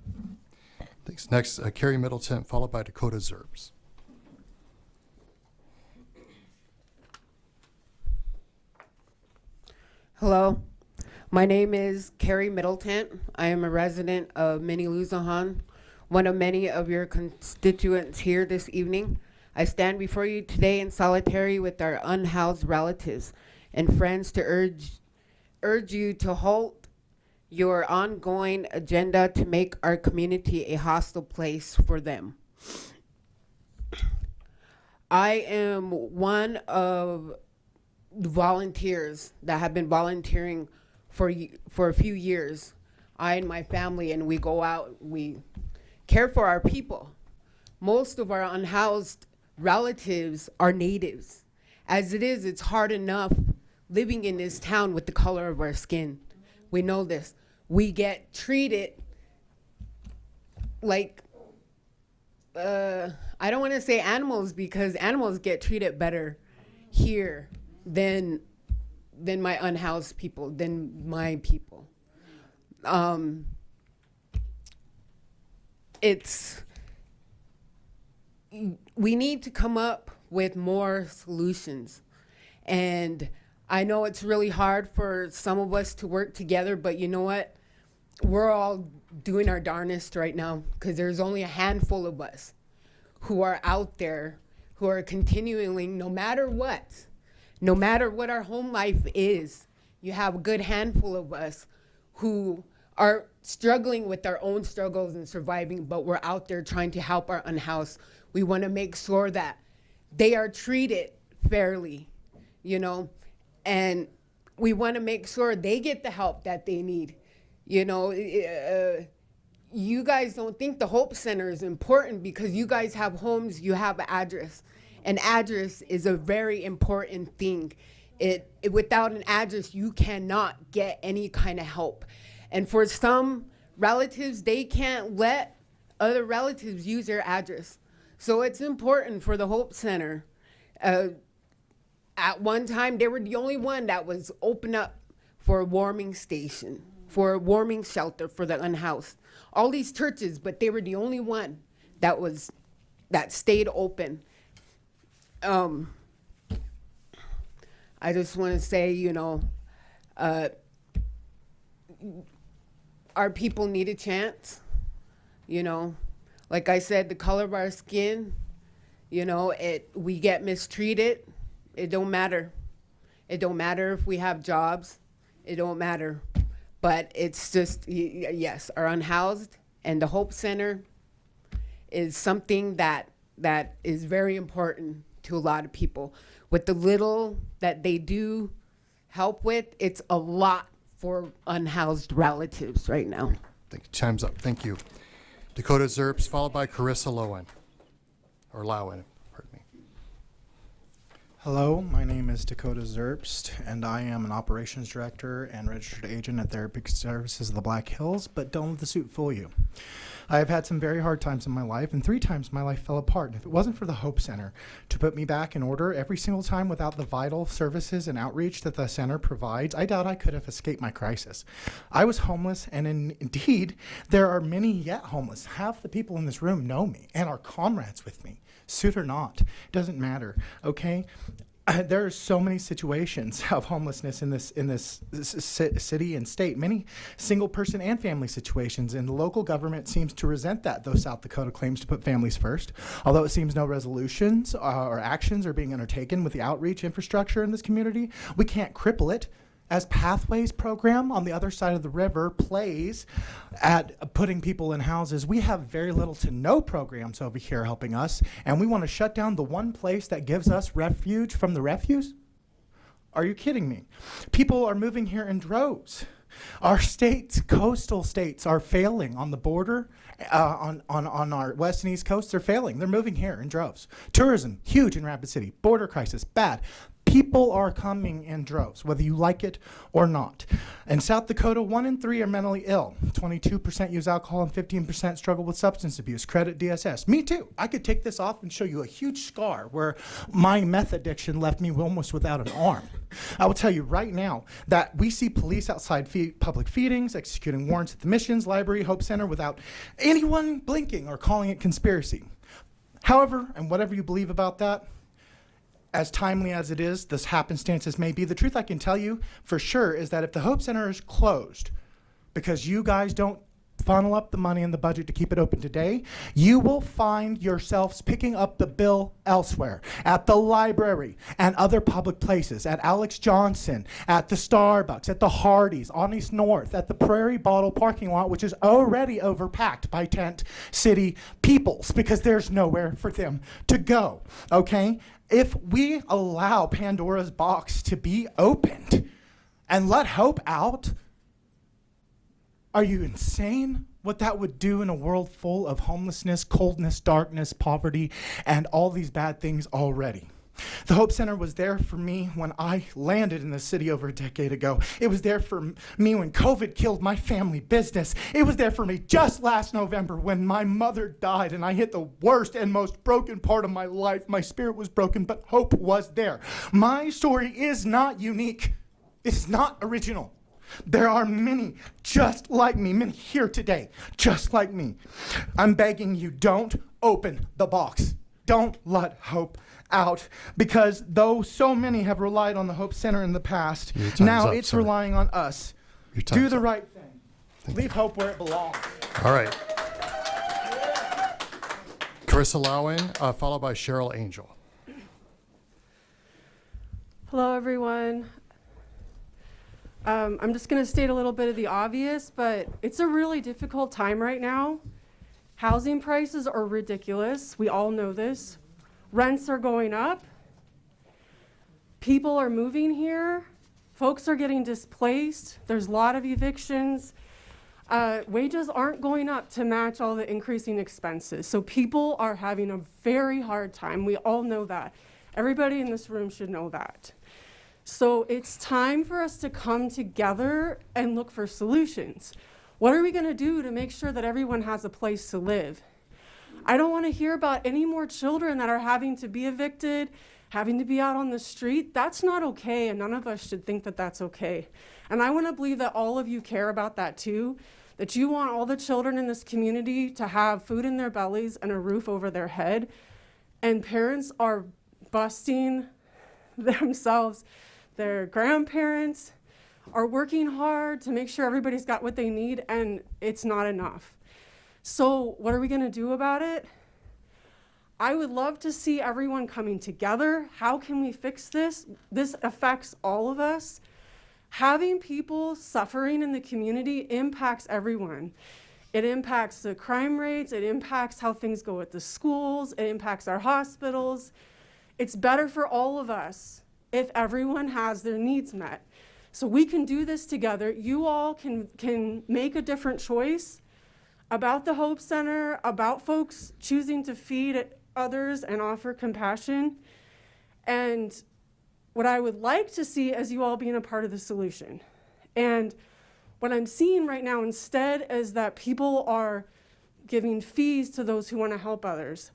Thanks. Next, Carrie Middleton, followed by Dakota Zerbs. Hello, my name is Carrie Middleton. I am a resident of Minneluzahan, one of many of your constituents here this evening. I stand before you today in solidarity with our unhoused relatives and friends to urge you to halt your ongoing agenda to make our community a hostile place for them. I am one of the volunteers that have been volunteering for a few years. I and my family, and we go out, we care for our people. Most of our unhoused relatives are natives. As it is, it's hard enough living in this town with the color of our skin. We know this. We get treated like, I don't want to say animals, because animals get treated better here than my unhoused people, than my people. We need to come up with more solutions. And I know it's really hard for some of us to work together, but you know what? We're all doing our darnest right now, because there's only a handful of us who are out there, who are continually, no matter what our home life is, you have a good handful of us who are struggling with our own struggles and surviving, but we're out there trying to help our unhoused. We want to make sure that they are treated fairly, you know, and we want to make sure they get the help that they need. You know, you guys don't think the Hope Center is important because you guys have homes, you have an address. An address is a very important thing. Without an address, you cannot get any kind of help. And for some relatives, they can't let other relatives use their address. So it's important for the Hope Center. At one time, they were the only one that was open up for a warming station, for a warming shelter for the unhoused. All these churches, but they were the only one that stayed open. I just want to say, you know, our people need a chance. You know, like I said, the color of our skin, you know, we get mistreated. It don't matter. It don't matter if we have jobs. It don't matter. But it's just, yes, our unhoused and the Hope Center is something that is very important to a lot of people. With the little that they do help with, it's a lot for unhoused relatives right now. Time's up. Thank you. Dakota Zerps, followed by Carissa Lowen. Pardon me. Hello, my name is Dakota Zerbst, and I am an operations director and registered agent at Therapeutic Services of the Black Hills, but don't let the suit fool you. I have had some very hard times in my life, and 3 times my life fell apart. And if it wasn't for the Hope Center to put me back in order every single time without the vital services and outreach that the center provides, I doubt I could have escaped my crisis. I was homeless, and indeed, there are many yet homeless. Half the people in this room know me and are comrades with me. Suit or not, doesn't matter, okay? There are so many situations of homelessness in this city and state, many single person and family situations, and the local government seems to resent that, though South Dakota claims to put families first. Although it seems no resolutions or actions are being undertaken with the outreach infrastructure in this community, we can't cripple it. As Pathways program on the other side of the river plays at putting people in houses, we have very little to no programs over here helping us, and we want to shut down the one place that gives us refuge from the refuse? Are you kidding me? People are moving here in droves. Our states, coastal states, are failing on the border, on our west and east coast. They're failing. They're moving here in droves. Tourism, huge in Rapid City. Border crisis, bad. People are coming in droves, whether you like it or not. In South Dakota, 1 in 3 are mentally ill. 22% use alcohol and 15% struggle with substance abuse. Credit DSS. Me too. I could take this off and show you a huge scar where my meth addiction left me almost without an arm. I will tell you right now that we see police outside public feedings, executing warrants at the Missions, Library, Hope Center without anyone blinking or calling it conspiracy. However, and whatever you believe about that, as timely as it is, this happenstances may be, the truth I can tell you for sure is that if the Hope Center is closed because you guys don't funnel up the money in the budget to keep it open today, you will find yourselves picking up the bill elsewhere, at the library and other public places, at Alex Johnson, at the Starbucks, at the Hardee's, on East North, at the Prairie Bottle parking lot, which is already overpacked by tent city peoples because there's nowhere for them to go, okay? If we allow Pandora's box to be opened and let hope out, are you insane? What that would do in a world full of homelessness, coldness, darkness, poverty, and all these bad things already. The Hope Center was there for me when I landed in the city over a decade ago. It was there for me when COVID killed my family business. It was there for me just last November when my mother died and I hit the worst and most broken part of my life. My spirit was broken, but hope was there. My story is not unique. It's not original. There are many just like me, many here today, just like me. I'm begging you, don't open the box. Don't let hope out, because though so many have relied on the Hope Center in the past, now up, it's sir. relying on us. Your Do time's the up. right thing. Leave hope where it belongs. All right. Carissa Lowen, followed by Cheryl Angel. Hello, everyone. I'm just going to state a little bit of the obvious, but it's a really difficult time right now. Housing prices are ridiculous. We all know this. Rents are going up. People are moving here. Folks are getting displaced. There's a lot of evictions. Wages aren't going up to match all the increasing expenses. So people are having a very hard time. We all know that. Everybody in this room should know that. So it's time for us to come together and look for solutions. What are we going to do to make sure that everyone has a place to live? I don't want to hear about any more children that are having to be evicted, having to be out on the street. That's not okay, and none of us should think that that's okay. And I want to believe that all of you care about that too, that you want all the children in this community to have food in their bellies and a roof over their head. And parents are busting themselves. Their grandparents are working hard to make sure everybody's got what they need, and it's not enough. So what are we going to do about it? I would love to see everyone coming together. How can we fix this? This affects all of us. Having people suffering in the community impacts everyone. It impacts the crime rates. It impacts how things go at the schools. It impacts our hospitals. It's better for all of us if everyone has their needs met. So we can do this together. You all can make a different choice about the Hope Center, about folks choosing to feed others and offer compassion. And what I would like to see is you all being a part of the solution. And what I'm seeing right now instead is that people are giving fees to those who want to help others.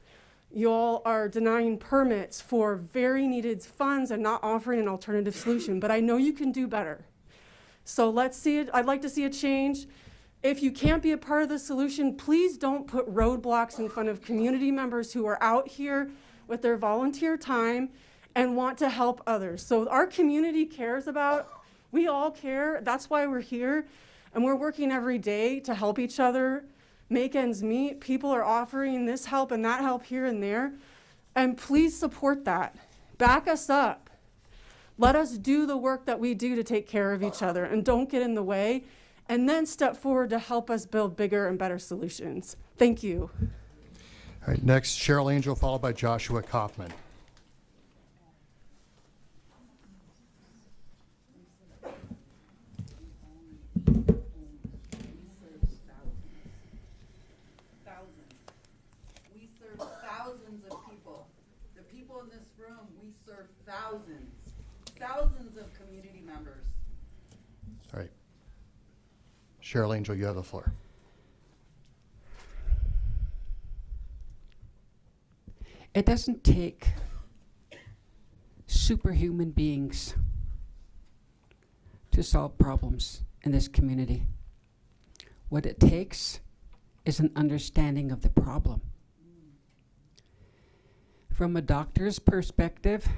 You all are denying permits for very needed funds and not offering an alternative solution, but I know you can do better. So let's see it. I'd like to see a change. If you can't be a part of the solution, please don't put roadblocks in front of community members who are out here with their volunteer time and want to help others. So our community cares about, we all care. That's why we're here. And we're working every day to help each other make ends meet. People are offering this help and that help here and there. And please support that. Back us up. Let us do the work that we do to take care of each other, and don't get in the way, and then step forward to help us build bigger and better solutions. Thank you. All right, next, Cheryl Angel, followed by Joshua Kaufman. We serve thousands of people. The people in this room, we serve thousands of community members. All right. Cheryl Angel, you have the floor. It doesn't take superhuman beings to solve problems in this community. What it takes is an understanding of the problem. From a doctor's perspective,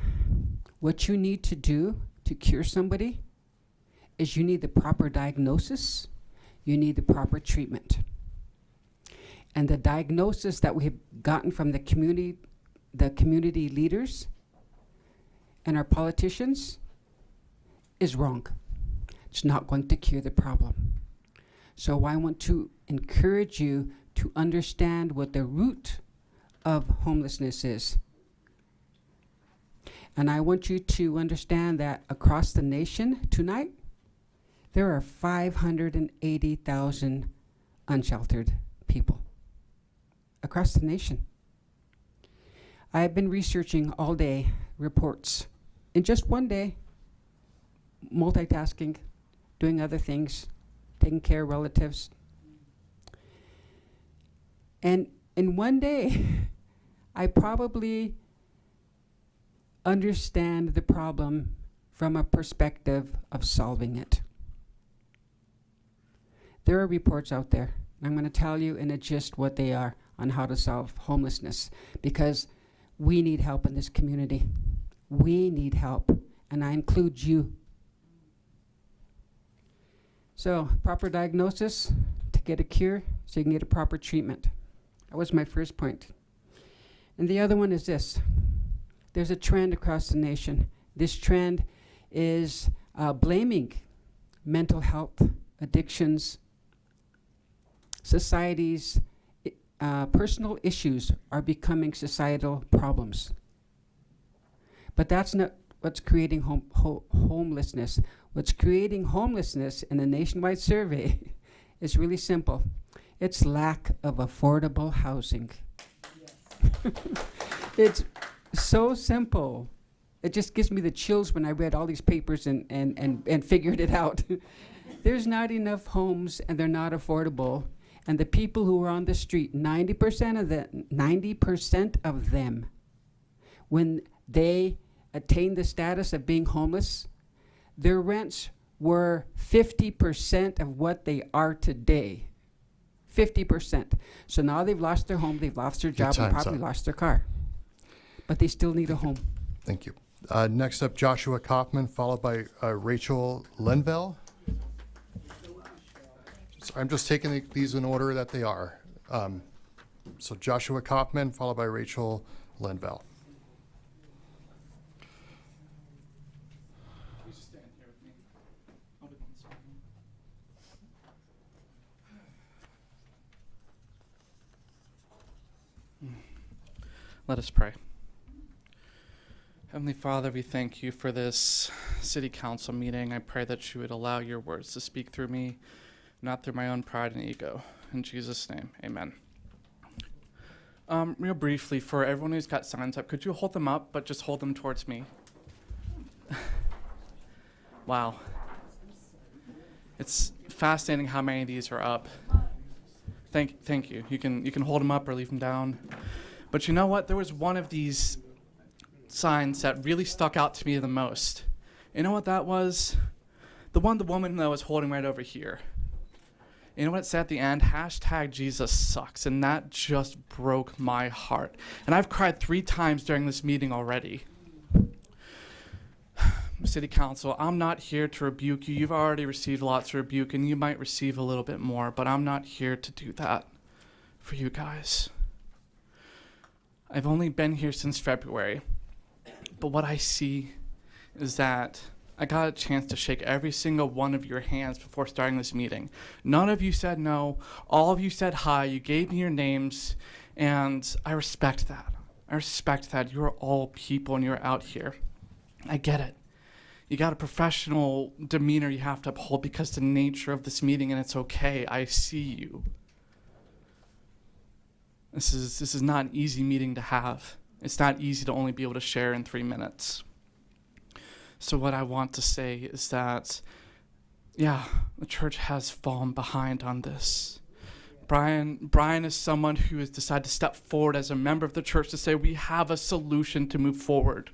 What you need to do to cure somebody is you need the proper diagnosis, you need the proper treatment. And the diagnosis that we have gotten from the community leaders and our politicians is wrong. It's not going to cure the problem. So I want to encourage you to understand what the root of homelessness is. And I want you to understand that across the nation tonight, there are 580,000 unsheltered people across the nation. I've been researching all day reports in just one day, multitasking, doing other things, taking care of relatives. And in one day, I probably understand the problem from a perspective of solving it. There are reports out there, and I'm going to tell you in a gist what they are on how to solve homelessness, because we need help in this community. We need help, and I include you. So, proper diagnosis to get a cure so you can get a proper treatment. That was my first point. And the other one is this. There's a trend across the nation. This trend is blaming mental health, addictions, society's personal issues are becoming societal problems. But that's not what's creating homelessness. What's creating homelessness in a nationwide survey is really simple. It's lack of affordable housing. Yes. It's so simple. It just gives me the chills when I read all these papers and figured it out. There's not enough homes and they're not affordable. And the people who are on the street, 90% of them, when they attained the status of being homeless, their rents were 50% of what they are today. 50%. So now they've lost their home, they've lost their job, and probably lost their car. But they still need a home. Thank you. Next up, Joshua Kaufman, followed by Rachel Linville. So I'm just taking these in order that they are. So Joshua Kaufman, followed by Rachel Linville. Let us pray. Heavenly Father, we thank you for this city council meeting. I pray that you would allow your words to speak through me, not through my own pride and ego. In Jesus' name, amen. Real briefly, for everyone who's got signs up, could you hold them up, but just hold them towards me? Wow. It's fascinating how many of these are up. Thank you. You can hold them up or leave them down. But you know what? There was one of these signs that really stuck out to me the most. You know what that was? The woman that was holding right over here. You know what it said at the end? # Jesus sucks. And that just broke my heart. And I've cried 3 times during this meeting already. City Council, I'm not here to rebuke you. You've already received lots of rebuke, and you might receive a little bit more, but I'm not here to do that for you guys. I've only been here since February, but what I see is that I got a chance to shake every single one of your hands before starting this meeting. None of you said no. All of you said hi. You gave me your names, and I respect that. I respect that. You're all people, and you're out here. I get it. You got a professional demeanor you have to uphold because the nature of this meeting, and it's okay. I see you. This is not an easy meeting to have. It's not easy to only be able to share in 3 minutes. So what I want to say is that, yeah, the church has fallen behind on this. Brian is someone who has decided to step forward as a member of the church to say we have a solution to move forward,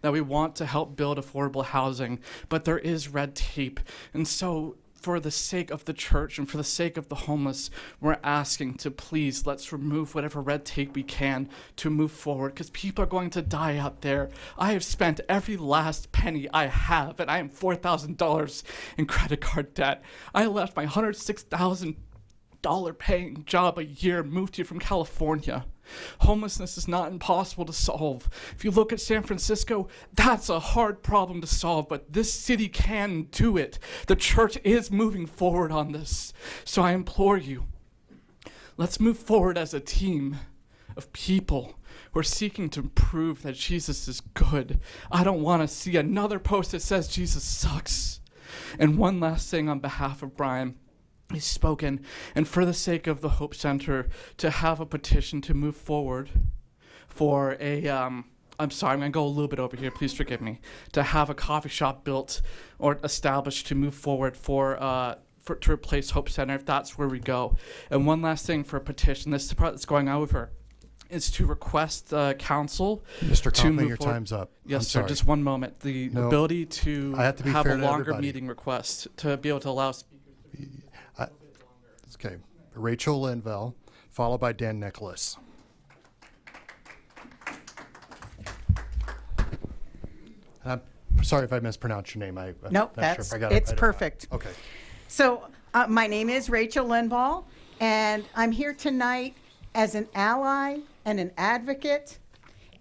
that we want to help build affordable housing, but there is red tape. And so for the sake of the church and for the sake of the homeless, we're asking to please let's remove whatever red tape we can to move forward, because people are going to die out there. I have spent every last penny I have, and I am $4,000 in credit card debt. I left my $106,000 paying job a year, moved here from California. Homelessness is not impossible to solve. If you look at San Francisco, that's a hard problem to solve, but this city can do it. The church is moving forward on this. So I implore you, let's move forward as a team of people who are seeking to prove that Jesus is good. I don't want to see another post that says Jesus sucks. And one last thing on behalf of Brian. He's spoken, and for the sake of the Hope Center, to have a petition to move forward for a, I'm sorry, I'm going to go a little bit over here, please forgive me, to have a coffee shop built or established to move forward to replace Hope Center, if that's where we go. And one last thing for a petition, this is the part that's going over, is to request council Mr. to Kaufman, move your forward. time's up. Yes, I'm sir, sorry. just one moment. The No, ability to I have to be have fair a to longer everybody. meeting request to be able to allow speakers. Okay, Rachel Linville, followed by Dan Nicholas. I'm sorry if I mispronounced your name. I'm Nope, not sure if I got it it's right or not. perfect. Okay. So my name is Rachel Linville, and I'm here tonight as an ally and an advocate.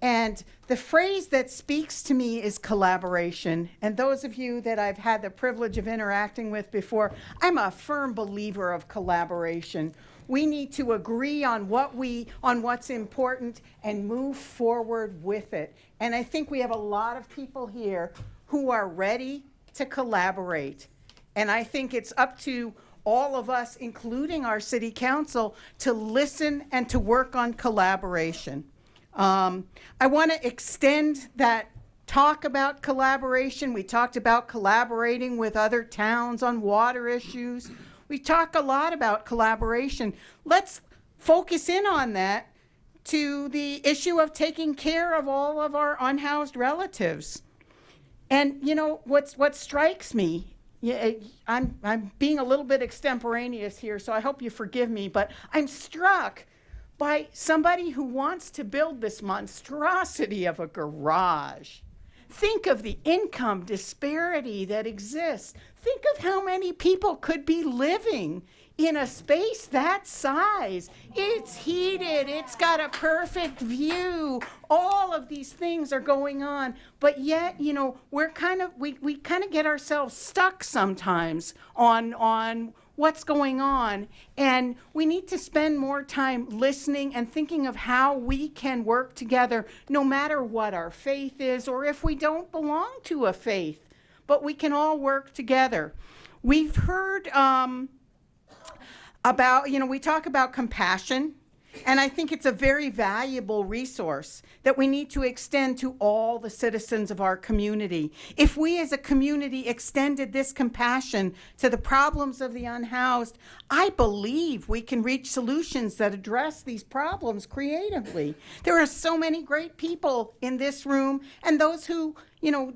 And the phrase that speaks to me is collaboration. And those of you that I've had the privilege of interacting with before, I'm a firm believer of collaboration. We need to agree on what's important and move forward with it. And I think we have a lot of people here who are ready to collaborate. And I think it's up to all of us, including our city council, to listen and to work on collaboration. I want to extend that talk about collaboration. We talked about collaborating with other towns on water issues. We talk a lot about collaboration. Let's focus in on that to the issue of taking care of all of our unhoused relatives. And you know what strikes me, I'm being a little bit extemporaneous here, so I hope you forgive me, but I'm struck by somebody who wants to build this monstrosity of a garage. Think of the income disparity that exists. Think of how many people could be living in a space that size. It's heated, it's got a perfect view. All of these things are going on, but yet, you know, we kind of get ourselves stuck sometimes on what's going on, and we need to spend more time listening and thinking of how we can work together, no matter what our faith is or if we don't belong to a faith, but we can all work together. We've heard we talk about compassion, and I think it's a very valuable resource that we need to extend to all the citizens of our community. If we as a community extended this compassion to the problems of the unhoused, I believe we can reach solutions that address these problems creatively. There are so many great people in this room and those who,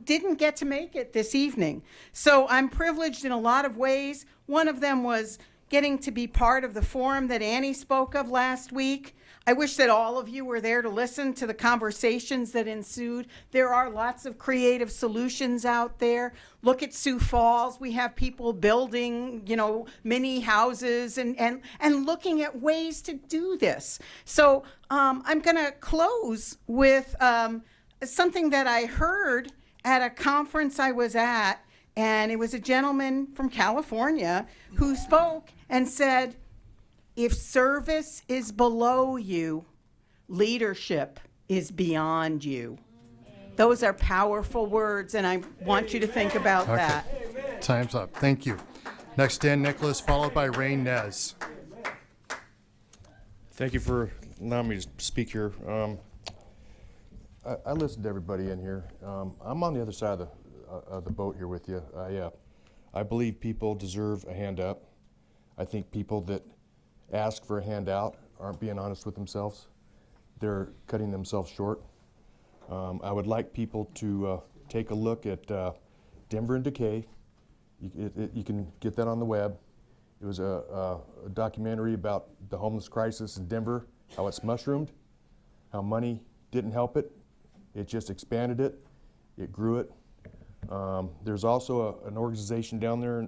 didn't get to make it this evening. So I'm privileged in a lot of ways. One of them was getting to be part of the forum that Annie spoke of last week. I wish that all of you were there to listen to the conversations that ensued. There are lots of creative solutions out there. Look at Sioux Falls. We have people building, mini houses and looking at ways to do this. So I'm going to close with something that I heard at a conference I was at. And it was a gentleman from California who spoke and said, if service is below you, leadership is beyond you. Those are powerful words, and I want you to think about that. Time's up. Thank you. Next, Dan Nicholas, followed by Rain Nez. Thank you for allowing me to speak here. I listened to everybody in here. I'm on the other side of the boat here with you. I believe people deserve a hand up. I think people that ask for a handout aren't being honest with themselves. They're cutting themselves short. I would like people to take a look at Denver in Decay You can get that on the web. It was a documentary about the homeless crisis in Denver, how it's mushroomed, how money didn't help it. It just expanded it. It grew it. There's also an organization down there,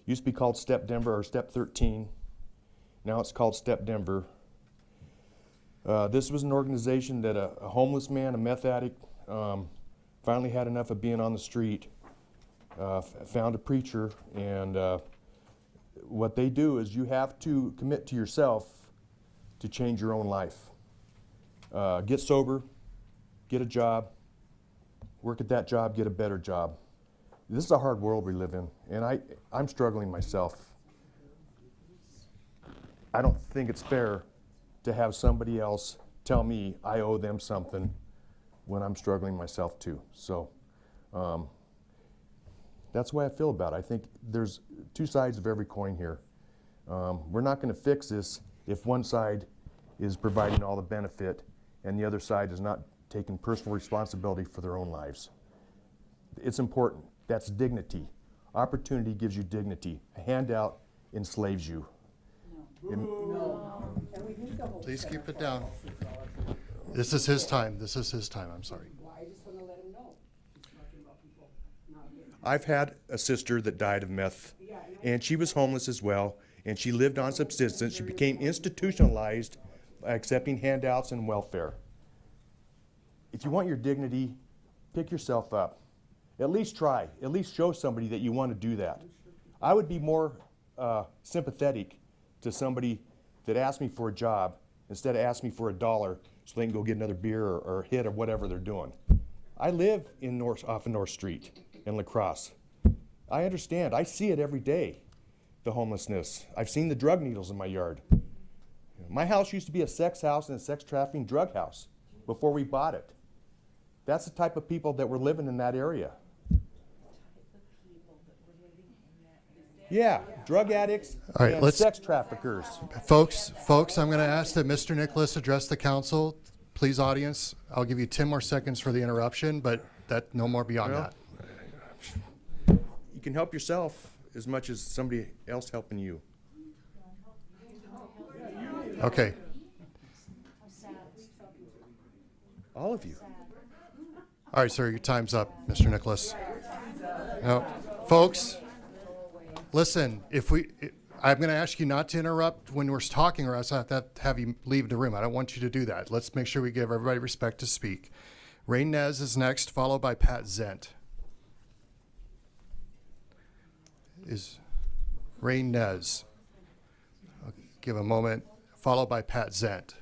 used to be called Step Denver or Step 13. Now it's called Step Denver. This was an organization that a homeless man, a meth addict, finally had enough of being on the street, found a preacher, and what they do is you have to commit to yourself to change your own life. Get sober, get a job, work at that job, get a better job. This is a hard world we live in, and I'm struggling myself. I don't think it's fair to have somebody else tell me I owe them something when I'm struggling myself too. So that's the way I feel about it. I think there's two sides of every coin here. We're not going to fix this if one side is providing all the benefit and the other side is not taking personal responsibility for their own lives. It's important. That's dignity. Opportunity gives you dignity. A handout enslaves you. Please keep it down. This is his time. This is his time. I'm sorry. I've had a sister that died of meth, and she was homeless as well, and she lived on subsistence. She became institutionalized by accepting handouts and welfare. If you want your dignity, pick yourself up. At least try. At least show somebody that you want to do that. I would be more sympathetic to somebody that asked me for a job instead of asking me for $1 so they can go get another beer or hit or whatever they're doing. I live off of North Street in La Crosse. I understand. I see it every day, the homelessness. I've seen the drug needles in my yard. My house used to be a sex house and a sex trafficking drug house before we bought it. That's the type of people that were living in that area. Yeah, drug addicts and sex traffickers. Folks, I'm going to ask that Mr. Nicholas address the council. Please, audience, I'll give you 10 more seconds for the interruption, but no more beyond that. You can help yourself as much as somebody else helping you. Okay. All of you. All right, sir, your time's up, Mr. Nicholas. No, folks, listen, I'm going to ask you not to interrupt when we're talking, or else I have to have you leave the room. I don't want you to do that. Let's make sure we give everybody respect to speak. Ray Nez is next, followed by Pat Zent. Is Ray Nez. I'll give a moment, followed by Pat Zent.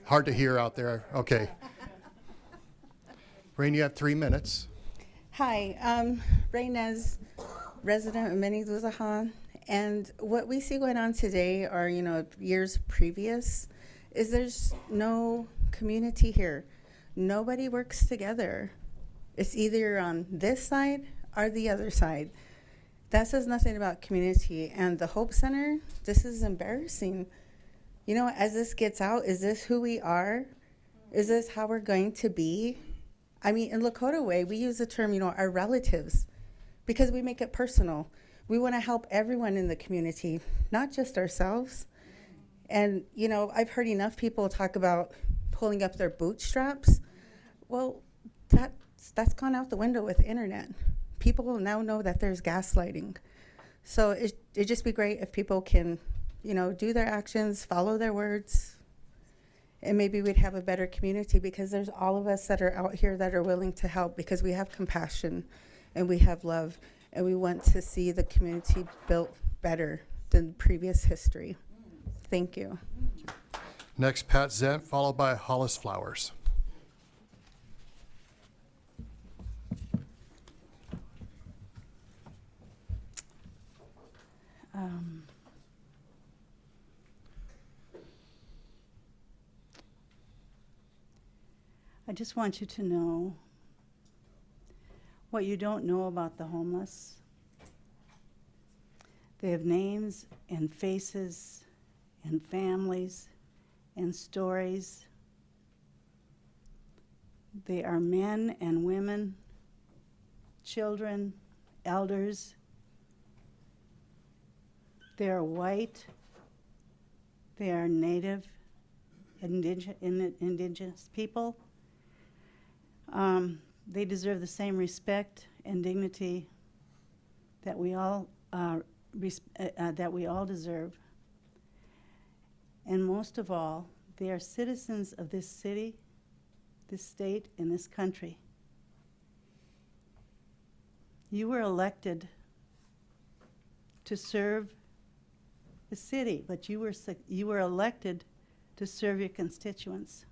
Hard to hear out there. Okay. Rain, you have 3 minutes. Hi, Ray Nez, resident of Minneluzahan. And what we see going on today or, years previous is there's no community here. Nobody works together. It's either on this side or the other side. That says nothing about community. And the Hope Center, this is embarrassing. As this gets out, is this who we are? Is this how we're going to be? I mean, in Lakota way, we use the term, our relatives, because we make it personal. We want to help everyone in the community, not just ourselves. And, I've heard enough people talk about pulling up their bootstraps. Well, that's gone out the window with the internet. People will now know that there's gaslighting. So it'd just be great if people can, do their actions, follow their words, and maybe we'd have a better community, because there's all of us that are out here that are willing to help, because we have compassion and we have love, and we want to see the community built better than previous history. Thank you. Next, Pat Zent, followed by Hollis Flowers. I just want you to know what you don't know about the homeless. They have names and faces and families and stories. They are men and women, children, elders. They are white. They are native, indigenous people. They deserve the same respect and dignity that we all deserve. And most of all, they are citizens of this city, this state, and this country. You were elected to serve the city, but you were elected to serve your constituents.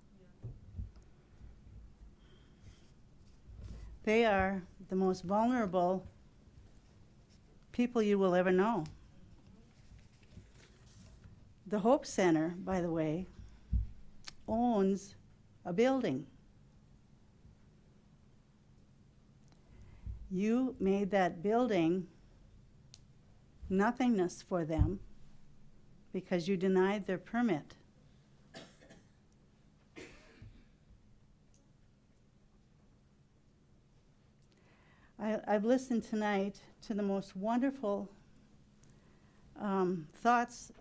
They are the most vulnerable people you will ever know. The Hope Center, by the way, owns a building. You made that building nothingness for them because you denied their permit. I've listened tonight to the most wonderful thoughts.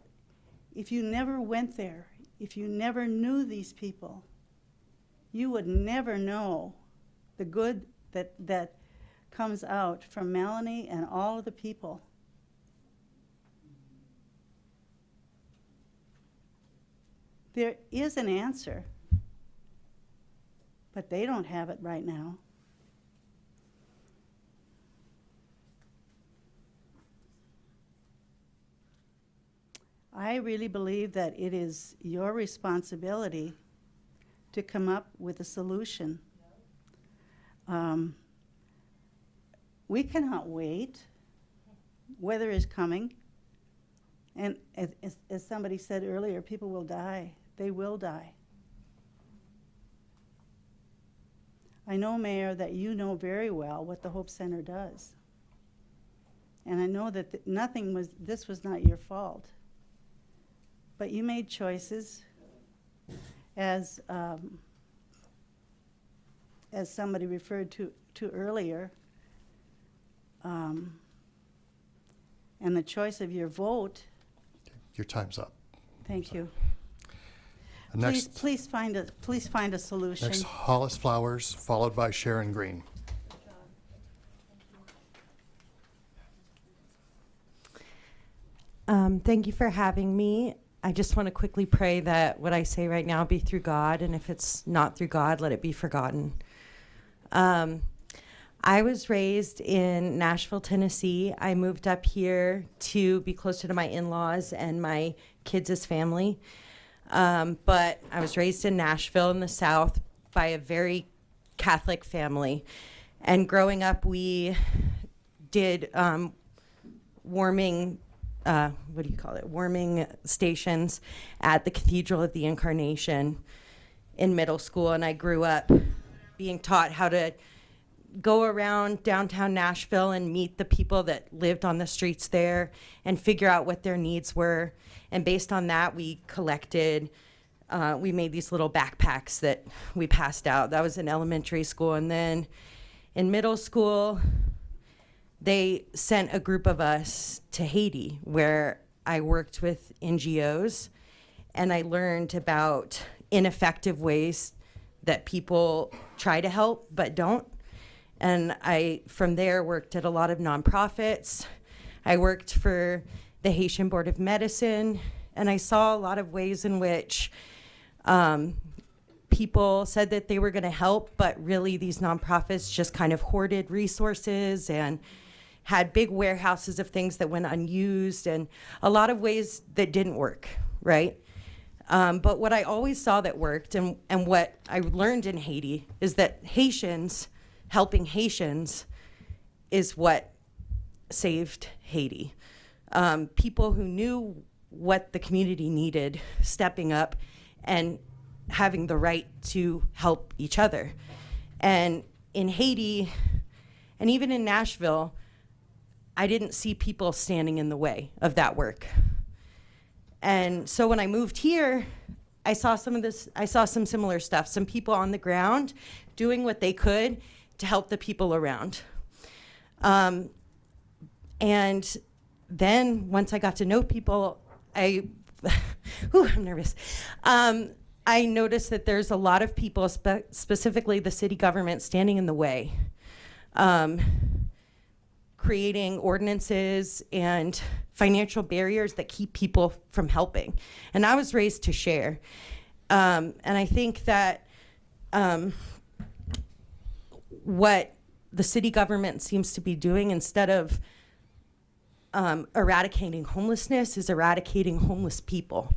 If you never went there, if you never knew these people, you would never know the good that comes out from Melanie and all of the people. There is an answer, but they don't have it right now. I really believe that it is your responsibility to come up with a solution. We cannot wait. Weather is coming. And as somebody said earlier, people will die. They will die. I know, Mayor, that you know very well what the Hope Center does. And I know that this was not your fault. But you made choices, as somebody referred to earlier, and the choice of your vote. Your time's up. Thank you. Next, please find a solution. next, Hollis Flowers, followed by Sharon Green. Thank you for having me. I just want to quickly pray that what I say right now be through God, and if it's not through God, let it be forgotten. I was raised in Nashville, Tennessee. I moved up here to be closer to my in-laws and my kids' family. But I was raised in Nashville in the South by a very Catholic family. And growing up, we did warming stations at the Cathedral of the Incarnation in middle school. And I grew up being taught how to go around downtown Nashville and meet the people that lived on the streets there and figure out what their needs were. And based on that, we collected, we made these little backpacks that we passed out. That was in elementary school. And then in middle school, they sent a group of us to Haiti, where I worked with NGOs, and I learned about ineffective ways that people try to help but don't. And I, from there, worked at a lot of nonprofits. I worked for the Haitian Board of Medicine, and I saw a lot of ways in which people said that they were going to help, but really these nonprofits just kind of hoarded resources and had big warehouses of things that went unused, and a lot of ways that didn't work, right? But what I always saw that worked, and what I learned in Haiti, is that Haitians helping Haitians is what saved Haiti. People who knew what the community needed, stepping up and having the right to help each other. And in Haiti, and even in Nashville, I didn't see people standing in the way of that work. And so when I moved here, I saw some similar stuff, some people on the ground doing what they could to help the people around. And then once I got to know people, I'm nervous. I noticed that there's a lot of people, specifically the city government, standing in the way, creating ordinances and financial barriers that keep people from helping. And I was raised to share. And I think that what the city government seems to be doing, instead of eradicating homelessness, is eradicating homeless people.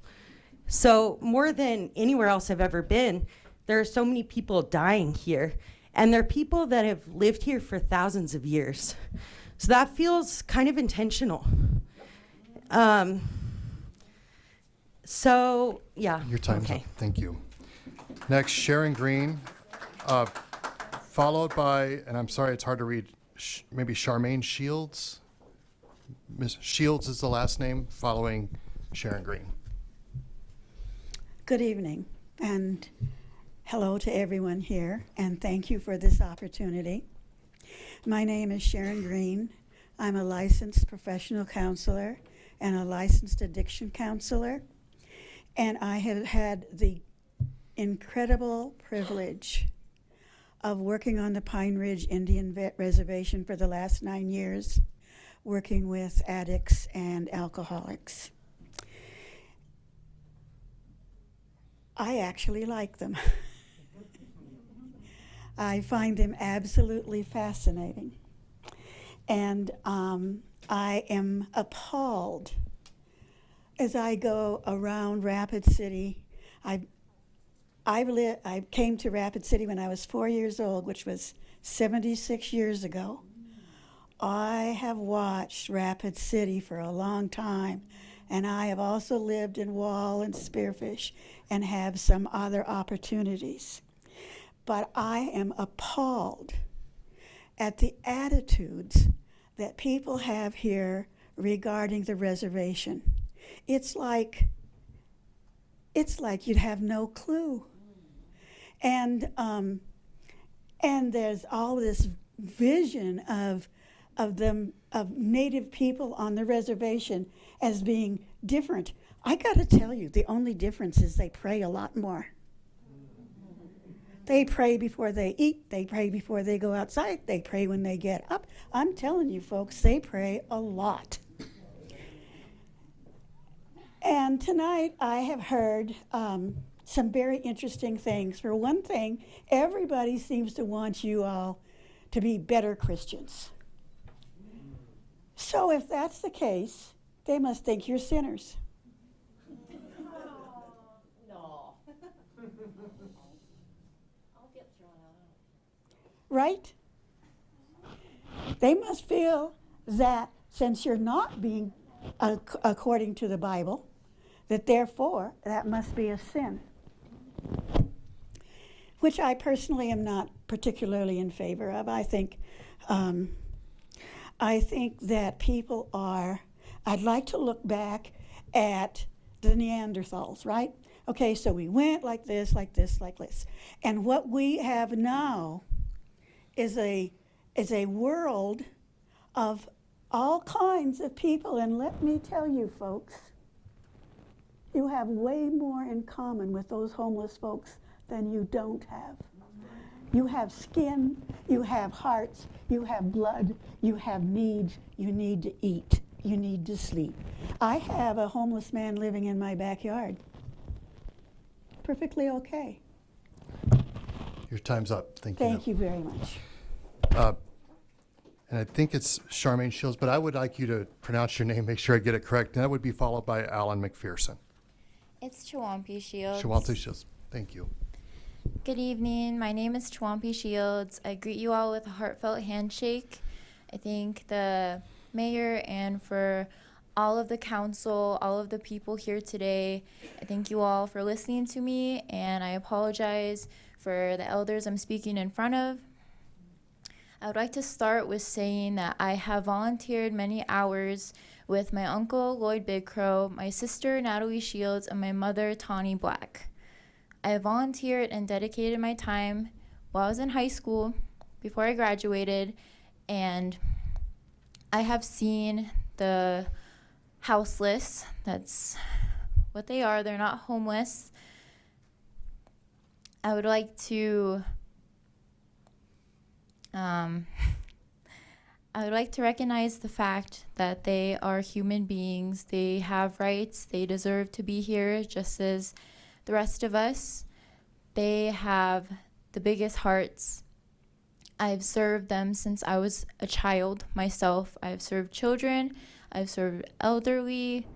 So more than anywhere else I've ever been, there are so many people dying here, and they're people that have lived here for thousands of years. So that feels kind of intentional. So yeah. Your time's okay. up. Thank you. Next, Sharon Green, followed by, and I'm sorry, it's hard to read, maybe Charmaine Shields. Ms. Shields is the last name, following Sharon Green. Good evening, and hello to everyone here, and thank you for this opportunity. My name is Sharon Green. I'm a licensed professional counselor and a licensed addiction counselor, and I have had the incredible privilege of working on the Pine Ridge Indian Reservation for the last 9 years, working with addicts and alcoholics. I actually like them. I find them absolutely fascinating. And I am appalled as I go around Rapid City. I came to Rapid City when I was 4 years old, which was 76 years ago. I have watched Rapid City for a long time, and I have also lived in Wall and Spearfish and have some other opportunities. But I am appalled at the attitudes that people have here regarding the reservation. It's like you'd have no clue. And there's all this vision of Native people on the reservation as being different. I got to tell you, the only difference is they pray a lot more. They pray before they eat. They pray before they go outside. They pray when they get up. I'm telling you, folks, they pray a lot. And tonight I have heard some very interesting things. For one thing, everybody seems to want you all to be better Christians. So if that's the case, they must think you're sinners. No. Right? They must feel that since you're not being according to the Bible, that therefore that must be a sin, which I personally am not particularly in favor of. I think that people are, I'd like to look back at the Neanderthals, right? Okay, so we went like this, like this, like this. And what we have now is a world of all kinds of people. And let me tell you, folks, you have way more in common with those homeless folks than you don't have. You have skin, you have hearts, you have blood, you have needs, you need to eat, you need to sleep. I have a homeless man living in my backyard. Perfectly okay. Your time's up. Thank you. Thank you very much. And I think it's Charmaine Shields, but I would like you to pronounce your name, make sure I get it correct. And that would be followed by Alan McPherson. It's Chawampi Shields. Chawampi Shields. Thank you. Good evening. My name is Chawampi Shields. I greet you all with a heartfelt handshake. I thank the mayor and for all of the council, all of the people here today. I thank you all for listening to me, and I apologize for the elders I'm speaking in front of. I would like to start with saying that I have volunteered many hours with my uncle, Lloyd Big Crow, my sister, Natalie Shields, and my mother, Tawny Black. I volunteered and dedicated my time while I was in high school, before I graduated, and I have seen the houseless. That's what they are. They're not homeless. I would like to recognize the fact that they are human beings. They have rights. They deserve to be here just as the rest of us. They have the biggest hearts. I've served them since I was a child myself. I've served children. I've served elderly,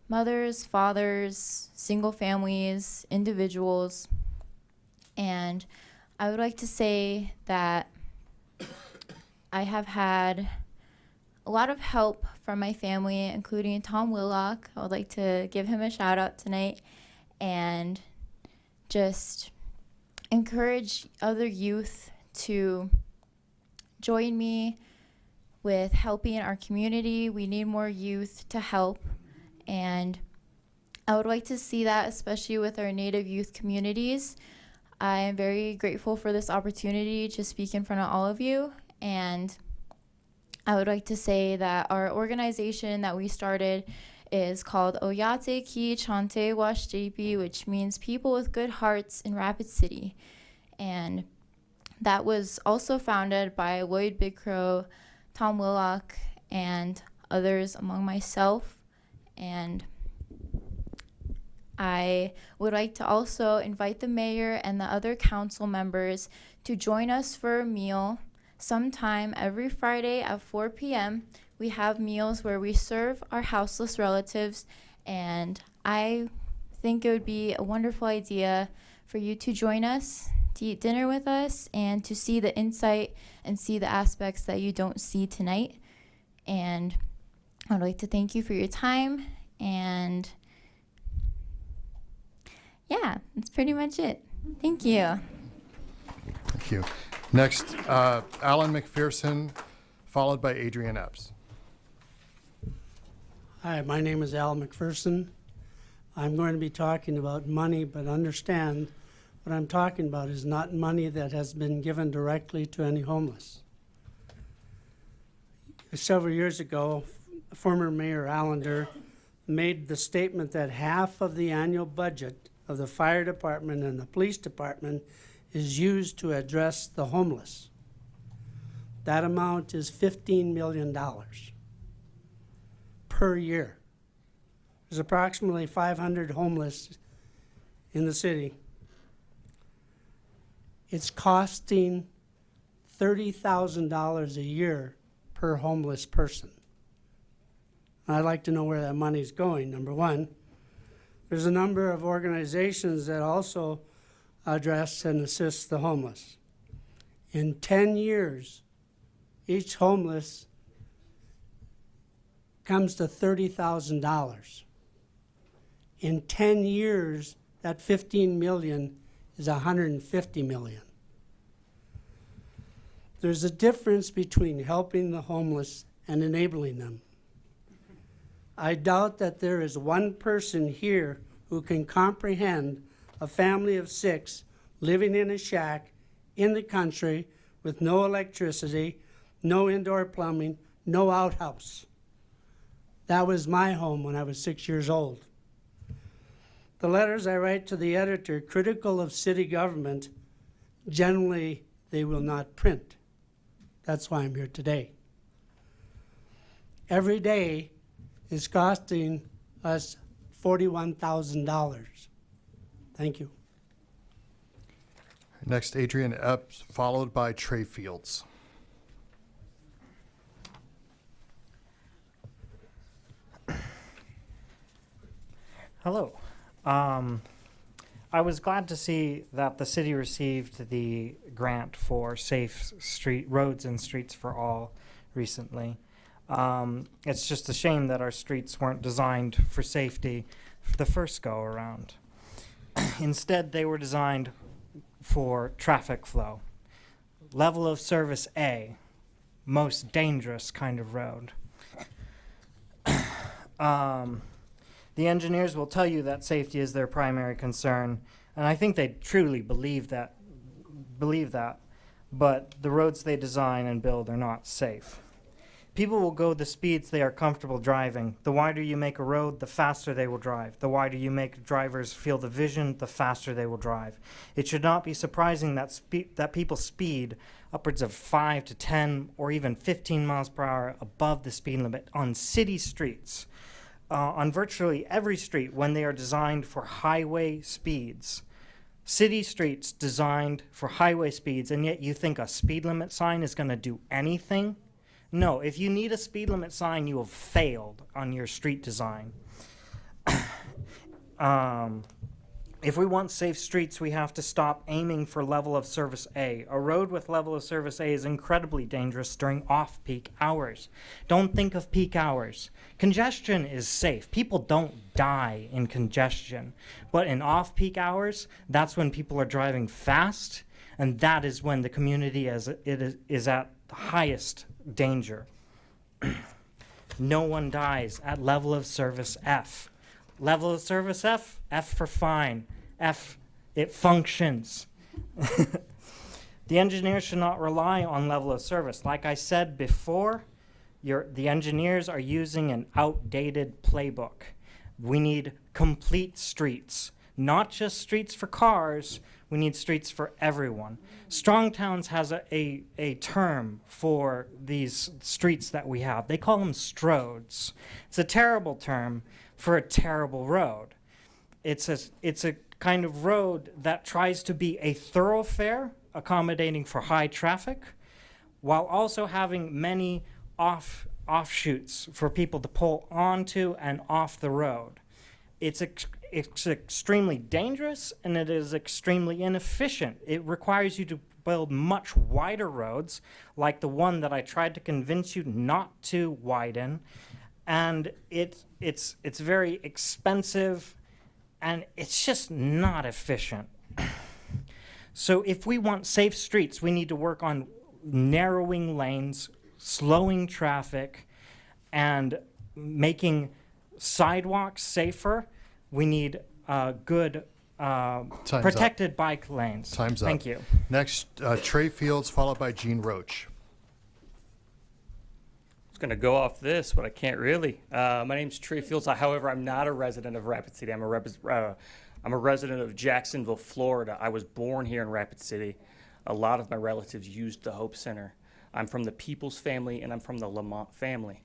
mothers, fathers, single families, individuals. And I would like to say that I have had a lot of help from my family, including Tom Willock. I would like to give him a shout out tonight and just encourage other youth to join me with helping our community. We need more youth to help, and I would like to see that, especially with our Native youth communities. I am very grateful for this opportunity to speak in front of all of you, and I would like to say that our organization that we started is called Oyate Ki Chante Washjepi, which means people with good hearts in Rapid City. And that was also founded by Lloyd Big Crow, Tom Willock, and others among myself. And I would like to also invite the mayor and the other council members to join us for a meal sometime every Friday at 4 p.m. We have meals where we serve our houseless relatives, and I think it would be a wonderful idea for you to join us, to eat dinner with us, and to see the insight and see the aspects that you don't see tonight. And I'd like to thank you for your time, and yeah, that's pretty much it. Thank you. Thank you. Next, Alan McPherson, followed by Adrian Epps. Hi, my name is Al McPherson. I'm going to be talking about money, but understand what I'm talking about is not money that has been given directly to any homeless. Several years ago, former Mayor Allender made the statement that half of the annual budget of the fire department and the police department is used to address the homeless. That amount is $15 million per year. There's approximately 500 homeless in the city. It's costing $30,000 a year per homeless person. I'd like to know where that money's going, number one. There's a number of organizations that also address and assist the homeless. In 10 years, each homeless comes to $30,000. In 10 years, that 15 million is 150 million. There's a difference between helping the homeless and enabling them. I doubt that there is one person here who can comprehend a family of 6 living in a shack in the country with no electricity, no indoor plumbing, no outhouse. That was my home when I was 6 years old. The letters I write to the editor critical of city government, generally they will not print. That's why I'm here today. Every day is costing us $41,000. Thank you. Next, Adrian Epps, followed by Trey Fields. Hello. I was glad to see that the city received the grant for safe roads and streets for all recently. It's just a shame that our streets weren't designed for safety for the first go around. Instead, they were designed for traffic flow. Level of service A, most dangerous kind of road. The engineers will tell you that safety is their primary concern, And I think they truly believe that, but the roads they design and build are not safe. People will go the speeds they are comfortable driving. The wider you make a road, the faster they will drive. The wider you make drivers feel the vision, the faster they will drive. It should not be surprising that people speed upwards of 5 to 10 or even 15 miles per hour above the speed limit on city streets. On virtually every street when they are designed for highway speeds. City streets designed for highway speeds, and yet you think a speed limit sign is going to do anything? No, if you need a speed limit sign, you have failed on your street design. If we want safe streets, we have to stop aiming for level of service A. A road with level of service A is incredibly dangerous during off-peak hours. Don't think of peak hours. Congestion is safe. People don't die in congestion. But in off-peak hours, that's when people are driving fast, and that is when the community is at the highest danger. No one dies at level of service F. Level of service F, F for fine. F, it functions. The engineers should not rely on level of service. Like I said before, the engineers are using an outdated playbook. We need complete streets, not just streets for cars. We need streets for everyone. Strong Towns has a term for these streets that we have. They call them stroads. It's a terrible term for a terrible road. It's a kind of road that tries to be a thoroughfare, accommodating for high traffic, while also having many offshoots for people to pull onto and off the road. It's extremely dangerous, and it is extremely inefficient. It requires you to build much wider roads, like the one that I tried to convince you not to widen, and it's very expensive, and it's just not efficient. So if we want safe streets, we need to work on narrowing lanes, slowing traffic, and making sidewalks safer. We need good protected bike lanes. Time's up. Thank you. Next, Trey Fields, followed by Gene Roach. I was going to go off this, but I can't really. My name's Trey Fields. However, I'm not a resident of Rapid City. I'm a resident of Jacksonville, Florida. I was born here in Rapid City. A lot of my relatives used the Hope Center. I'm from the Peoples family, and I'm from the Lamont family.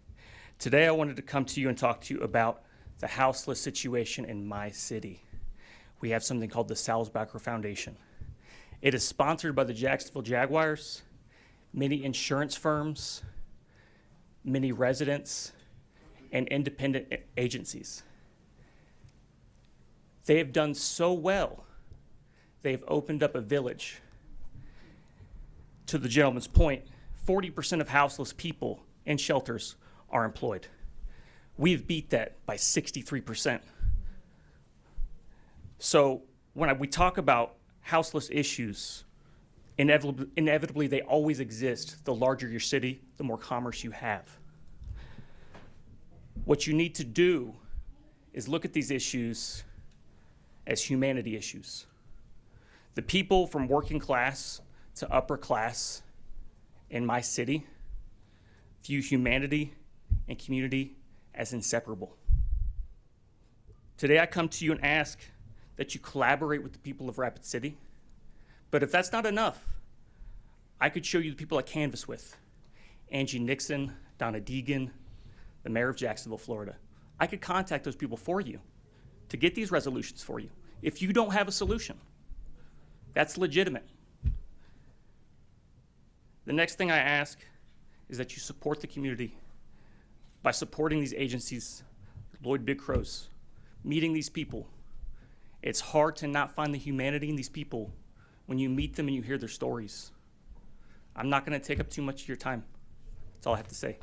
Today, I wanted to come to you and talk to you about the houseless situation in my city. We have something called the Salzbacher Foundation. It is sponsored by the Jacksonville Jaguars, many insurance firms, many residents, and independent agencies. They have done so well, they've opened up a village. To the gentleman's point, 40% of houseless people in shelters are employed. We've beat that by 63%. So when we talk about houseless issues, inevitably they always exist. The larger your city, the more commerce you have. What you need to do is look at these issues as humanity issues. The people from working class to upper class in my city view humanity and community as inseparable. Today I come to you and ask that you collaborate with the people of Rapid City. But if that's not enough, I could show you the people I canvass with. Angie Nixon, Donna Deegan, the mayor of Jacksonville, Florida. I could contact those people for you to get these resolutions for you. If you don't have a solution, that's legitimate. The next thing I ask is that you support the community by supporting these agencies, Lloyd Big Crows, meeting these people. It's hard to not find the humanity in these people when you meet them and you hear their stories. I'm not going to take up too much of your time. That's all I have to say.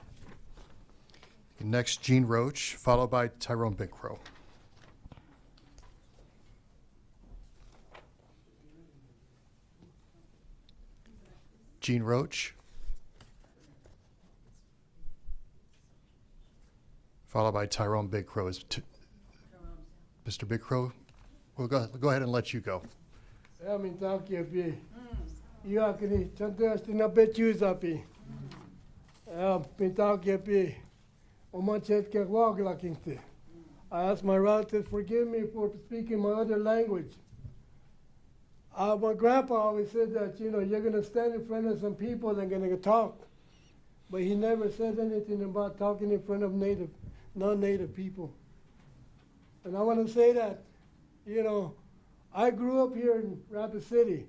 Next, Gene Roach, followed by Tyrone Big Crow. Gene Roach, followed by Tyrone Big Crow. Mr. Big Crow, we'll go ahead and let you go. Mintakiapi. Iakini, Chantastina Bechusapi. Mintakiapi. Omanchetke Waglakinti. I ask my relatives forgive me for speaking my other language. My grandpa always said that, you're going to stand in front of some people and going to talk. But he never said anything about talking in front of non-native people. And I want to say that, I grew up here in Rapid City,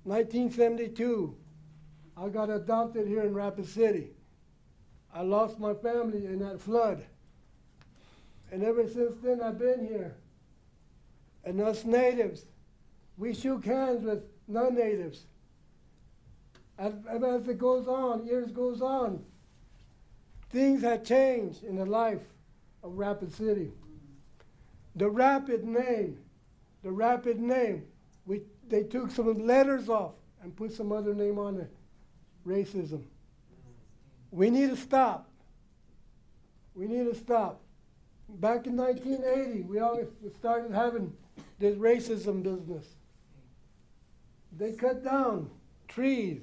1972. I got adopted here in Rapid City. I lost my family in that flood. And ever since then, I've been here. And us natives, we shook hands with non-natives. As it goes on, years goes on, things have changed in the life of Rapid City. The Rapid name, they took some letters off and put some other name on it, racism. We need to stop. Back in 1980, we started having this racism business. They cut down trees.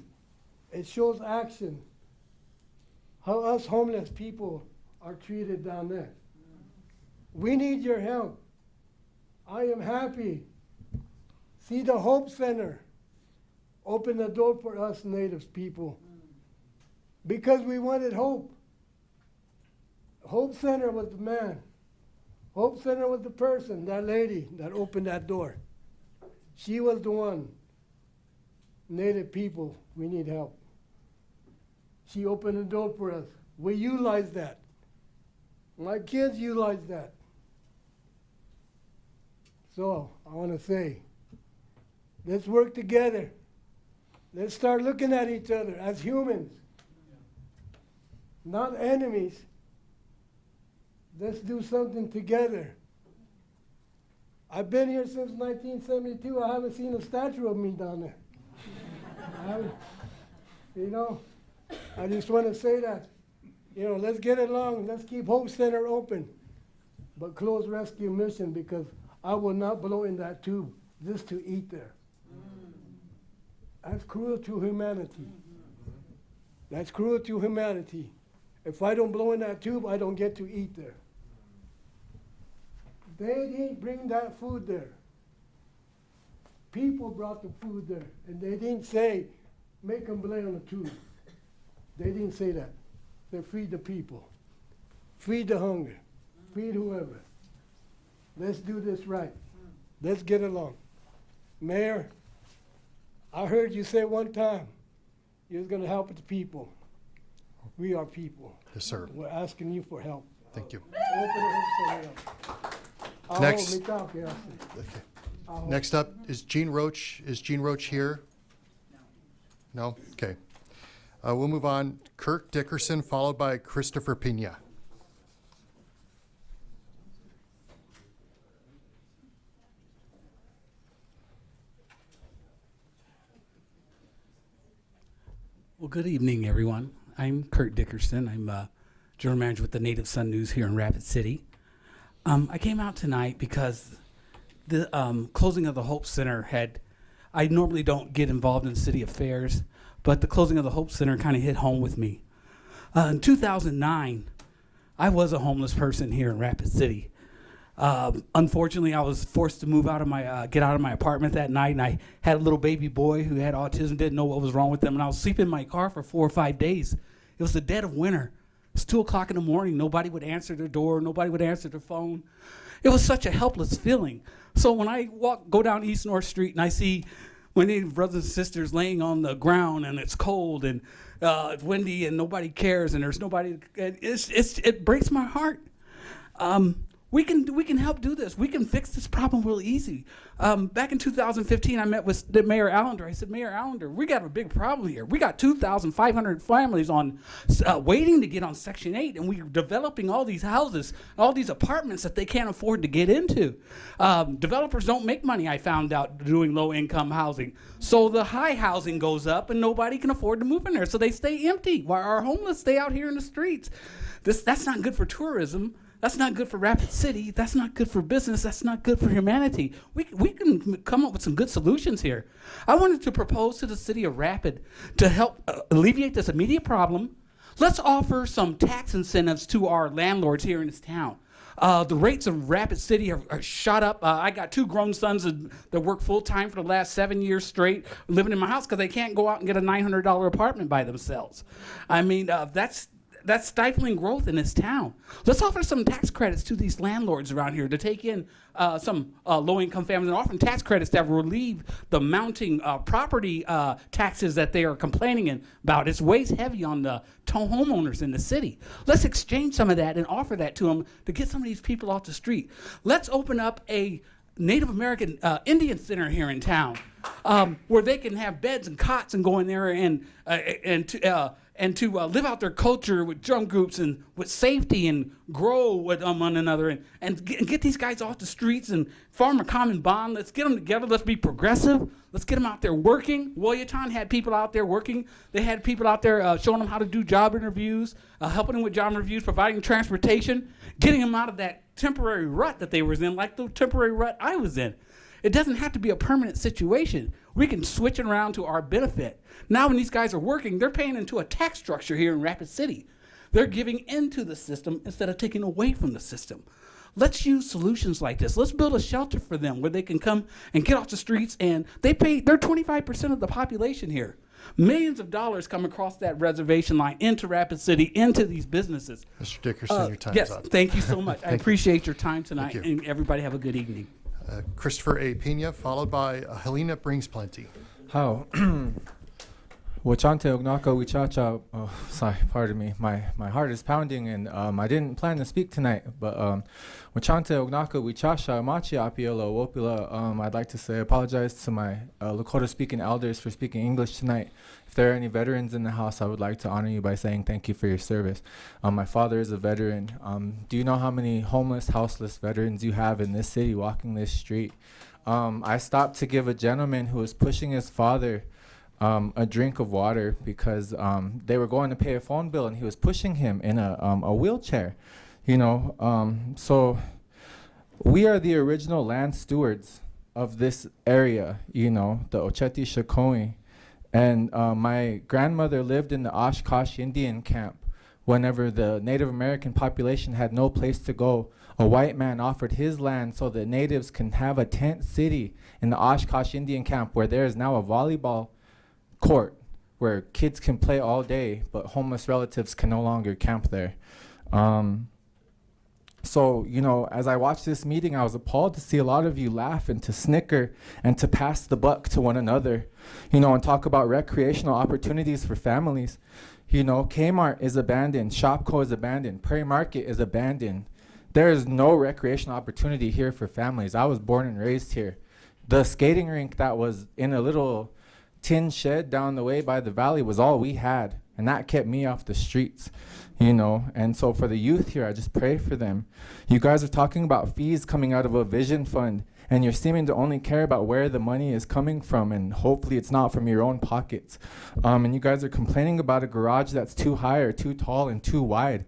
It shows action. How us homeless people are treated down there. We need your help. I am happy. See the Hope Center open the door for us Native people. Because we wanted hope. Hope Center was the man. Hope Center was the person, that lady that opened that door. She was the one. Native people, we need help. She opened the door for us. We utilize that. My kids utilize that. So I want to say, let's work together. Let's start looking at each other as humans, not enemies. Let's do something together. I've been here since 1972. I haven't seen a statue of me down there. I just want to say that. Let's get along. Let's keep Hope Center open, but close rescue mission, because I will not blow in that tube just to eat there. That's cruel to humanity. That's cruel to humanity. If I don't blow in that tube, I don't get to eat there. They didn't bring that food there. People brought the food there, and they didn't say, make them blow on the tube. They didn't say that. They feed the people. Feed the hunger. Feed whoever. Let's do this right. Let's get along. Mayor, I heard you say one time you was going to help the people. We are people. Yes, sir. We're asking you for help. Thank you. Open it up. Next. Next up is Gene Roach. Is Gene Roach here? No? Okay. We'll move on. Kirk Dickerson, followed by Christopher Pena. Well, good evening, everyone. I'm Kurt Dickerson. I'm general manager with the Native Sun News here in Rapid City. I came out tonight because the closing of the Hope Center I normally don't get involved in city affairs, but the closing of the Hope Center kind of hit home with me. In 2009, I was a homeless person here in Rapid City. Unfortunately, I was forced to move out of get out of my apartment that night, and I had a little baby boy who had autism, didn't know what was wrong with him, and I was sleeping in my car for 4 or 5 days. It was the dead of winter. It was 2 o'clock in the morning. Nobody would answer their door. Nobody would answer their phone. It was such a helpless feeling. So when I go down East North Street and I see my Native brothers and sisters laying on the ground and it's cold and it's windy and nobody cares and there's nobody, it breaks my heart. We can help do this. We can fix this problem real easy. Back in 2015, I met with Mayor Allender. I said, Mayor Allender, we got a big problem here. We got 2,500 families on waiting to get on Section 8, and we're developing all these houses, all these apartments that they can't afford to get into. Developers don't make money, I found out, doing low-income housing. So the high housing goes up, and nobody can afford to move in there. So they stay empty while our homeless stay out here in the streets. That's not good for tourism. That's not good for Rapid City. That's not good for business. That's not good for humanity. We can come up with some good solutions here. I wanted to propose to the city of Rapid to help alleviate this immediate problem. Let's offer some tax incentives to our landlords here in this town. The rates of Rapid City are shot up. I got 2 grown sons that work full time for the last 7 years straight living in my house because they can't go out and get a $900 apartment by themselves. I mean, that's stifling growth in this town. Let's offer some tax credits to these landlords around here to take in some low-income families and offer them tax credits that will relieve the mounting property taxes that they are complaining about. It's weighs heavy on the homeowners in the city. Let's exchange some of that and offer that to them to get some of these people off the street. Let's open up a Native American Indian Center here in town where they can have beds and cots and go in there and to live out their culture with drum groups and with safety and grow with one another and get these guys off the streets and form a common bond. Let's get them together. Let's be progressive. Let's get them out there working. Williamtown had people out there working. They had people out there showing them how to do job interviews, helping them with job interviews, providing transportation, getting them out of that temporary rut that they was in, like the temporary rut I was in. It doesn't have to be a permanent situation. We can switch it around to our benefit. Now when these guys are working, they're paying into a tax structure here in Rapid City. They're giving into the system instead of taking away from the system. Let's use solutions like this. Let's build a shelter for them where they can come and get off the streets, and they're 25% of the population here. Millions of dollars come across that reservation line into Rapid City, into these businesses. Mr. Dickerson, your time's yes, up. thank you so much. I appreciate your time tonight, Thank you. and everybody have a good evening. Christopher A. Pena, followed by Helena Brings Plenty. How? Wachante Ognaka Wichacha. Oh, sorry, pardon me. My heart is pounding, and I didn't plan to speak tonight. But Wachante Ognaka Wichacha Machi Apiola Wopila. I'd like to say I apologize to my Lakota-speaking elders for speaking English tonight. If there are any veterans in the house, I would like to honor you by saying thank you for your service. My father is a veteran. Do you know how many homeless, houseless veterans you have in this city walking this street? I stopped to give a gentleman who was pushing his father a drink of water because they were going to pay a phone bill, and he was pushing him in a wheelchair. You know, so we are the original land stewards of this area, you know, the Ocheti Shakoi. And my grandmother lived in the Oshkosh Indian camp. Whenever the Native American population had no place to go, a white man offered his land so the natives can have a tent city in the Oshkosh Indian camp, where there is now a volleyball court where kids can play all day, but homeless relatives can no longer camp there. So, you know, as I watched this meeting, I was appalled to see a lot of you laugh and to snicker and to pass the buck to one another, you know, and talk about recreational opportunities for families. You know, Kmart is abandoned, Shopko is abandoned, Prairie Market is abandoned. There is no recreational opportunity here for families. I was born and raised here. The skating rink that was in a little tin shed down the way by the valley was all we had, and that kept me off the streets, you know. And so for the youth here, I just pray for them. You guys are talking about fees coming out of a vision fund, and you're seeming to only care about where the money is coming from, and hopefully it's not from your own pockets. And you guys are complaining about a garage that's too high or too tall and too wide.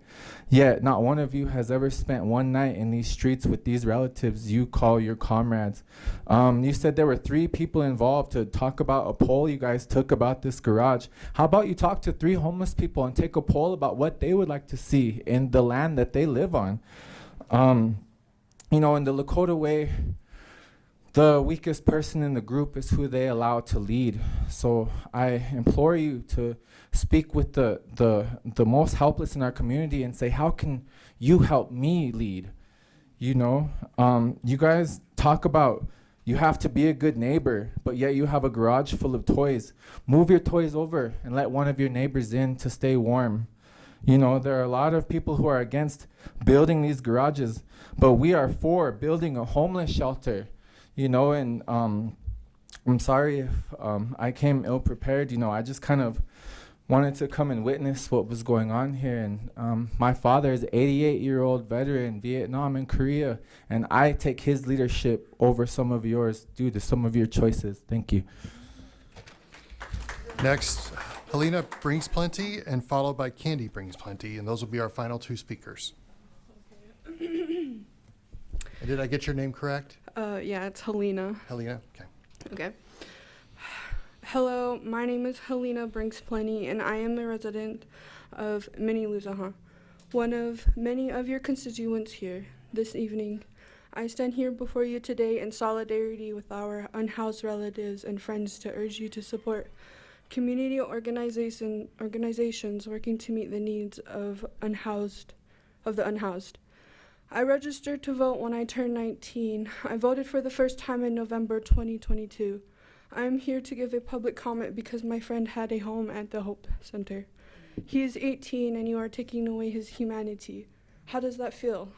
Yet not one of you has ever spent one night in these streets with these relatives you call your comrades. You said there were 3 people involved to talk about a poll you guys took about this garage. How about you talk to 3 homeless people and take a poll about what they would like to see in the land that they live on? You know, in the Lakota way, the weakest person in the group is who they allow to lead. So I implore you to speak with the most helpless in our community and say, how can you help me lead? You know, you guys talk about you have to be a good neighbor, but yet you have a garage full of toys. Move your toys over and let one of your neighbors in to stay warm. You know, there are a lot of people who are against building these garages, but we are for building a homeless shelter. You know, and I'm sorry if I came ill-prepared. You know, I just kind of wanted to come and witness what was going on here. And my father is an 88-year-old veteran, Vietnam and Korea, and I take his leadership over some of yours due to some of your choices. Thank you. Next, Helena Brings Plenty, and followed by Candy Brings Plenty, and those will be our final 2 speakers. And did I get your name correct? Yeah, it's Helena. Helena? Okay. Okay. Hello, my name is Helena Brinks Plenty, and I am the resident of Mini Luzaha, one of many of your constituents here this evening. I stand here before you today in solidarity with our unhoused relatives and friends to urge you to support community organizations working to meet the needs of the unhoused. I registered to vote when I turned 19. I voted for the first time in November 2022. I am here to give a public comment because my friend had a home at the Hope Center. He is 18 and you are taking away his humanity. How does that feel?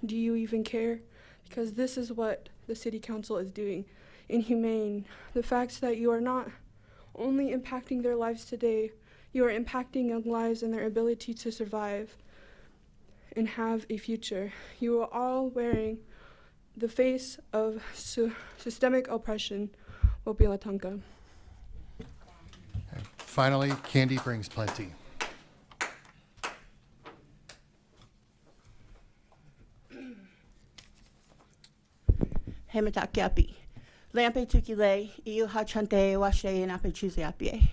Do you even care? Because this is what the city council is doing. Inhumane. The fact that you are not only impacting their lives today, you are impacting young lives and their ability to survive and have a future. You are all wearing the face of systemic oppression. Wabilatanka. Finally, Candy Brings Plenty. Hematakiapi. Lampe tukile, iu hachante washe nape chuziapi.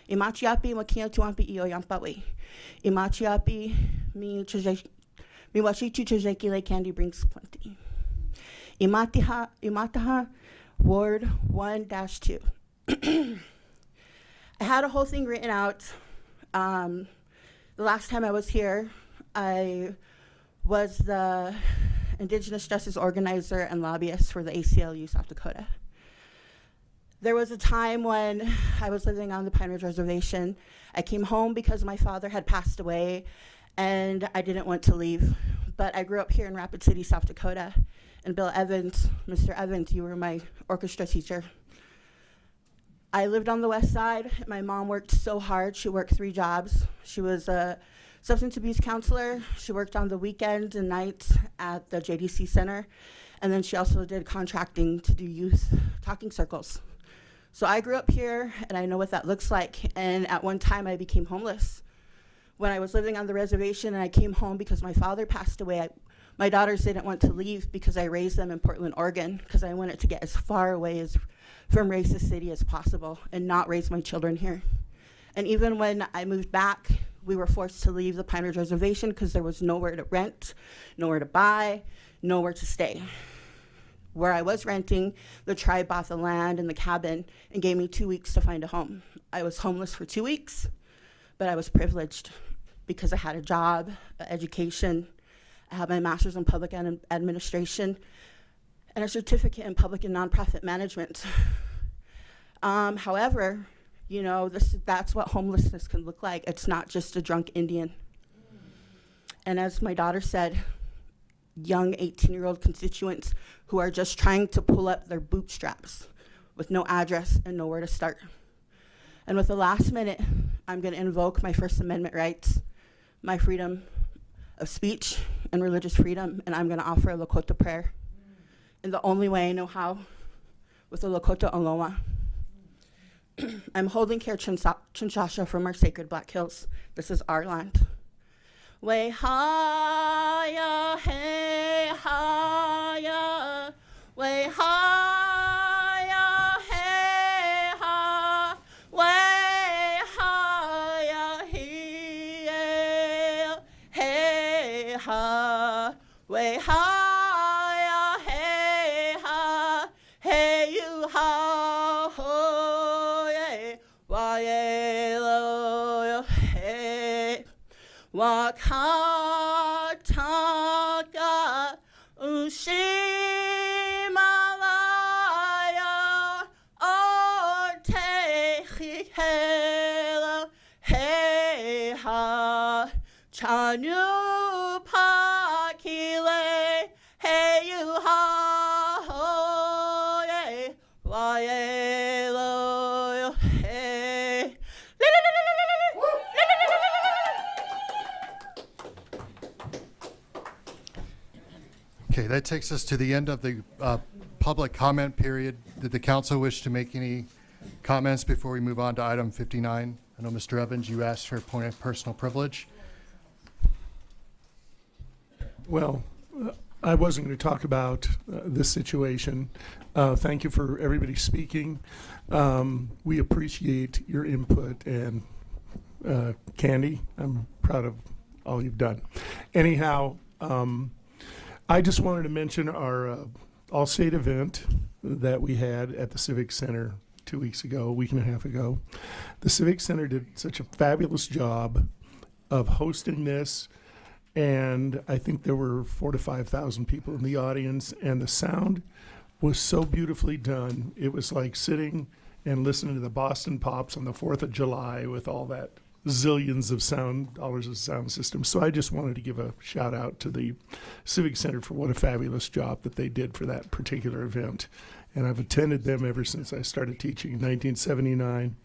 Imachiapi makia tuampi io yampawe. Imachiapi mi washichu chuzekile Candy Brings Plenty. Imataha Ward 1-2. I had a whole thing written out. The last time I was here, I was the Indigenous Justice Organizer and Lobbyist for the ACLU South Dakota. There was a time when I was living on the Pine Ridge Reservation. I came home because my father had passed away and I didn't want to leave. But I grew up here in Rapid City, South Dakota. And Bill Evans, Mr. Evans, you were my orchestra teacher. I lived on the west side. My mom worked so hard. She worked 3 jobs. She was a substance abuse counselor. She worked on the weekends and nights at the JDC Center. And then she also did contracting to do youth talking circles. So I grew up here and I know what that looks like. And at one time I became homeless. When I was living on the reservation and I came home because my father passed away, my daughters didn't want to leave because I raised them in Portland, Oregon, because I wanted to get as far away from racist city as possible and not raise my children here. And even when I moved back, we were forced to leave the Pine Ridge Reservation because there was nowhere to rent, nowhere to buy, nowhere to stay. Where I was renting, the tribe bought the land and the cabin and gave me 2 weeks to find a home. I was homeless for 2 weeks, but I was privileged because I had a job, an education. I have my master's in public administration and a certificate in public and nonprofit management. However, you know, that's what homelessness can look like. It's not just a drunk Indian. And as my daughter said, young 18-year-old constituents who are just trying to pull up their bootstraps with no address and nowhere to start. And with the last minute, I'm going to invoke my First Amendment rights, my freedom of speech and religious freedom, and I'm going to offer a Lakota prayer in the only way I know how, with a Lakota Oloma. I'm holding care Chinchasha from our sacred Black Hills. This is our land. Way higher, hey higher, way higher, hey higher, way higher, hey higher, way higher, hey higher, hey you higher, hey, why lo, hey. Wakataka Ushimalaya Ortehela Heha Chanu Pakile Heyuha Hoye Wayelo Hey. Okay, that takes us to the end of the public comment period. Did the council wish to make any comments before we move on to item 59? I know, Mr. Evans, you asked for a point of personal privilege. Well, I wasn't going to talk about this situation. Thank you for everybody speaking. We appreciate your input, and Candy, I'm proud of all you've done. Anyhow, I just wanted to mention our all-state event that we had at the Civic Center 2 weeks ago, a week and a half ago. The Civic Center did such a fabulous job of hosting this, and I think there were 4,000 to 5,000 people in the audience, and the sound was so beautifully done. It was like sitting and listening to the Boston Pops on the 4th of July with all that zillions of dollars of sound systems. So I just wanted to give a shout out to the Civic Center for what a fabulous job that they did for that particular event. And I've attended them ever since I started teaching in 1979,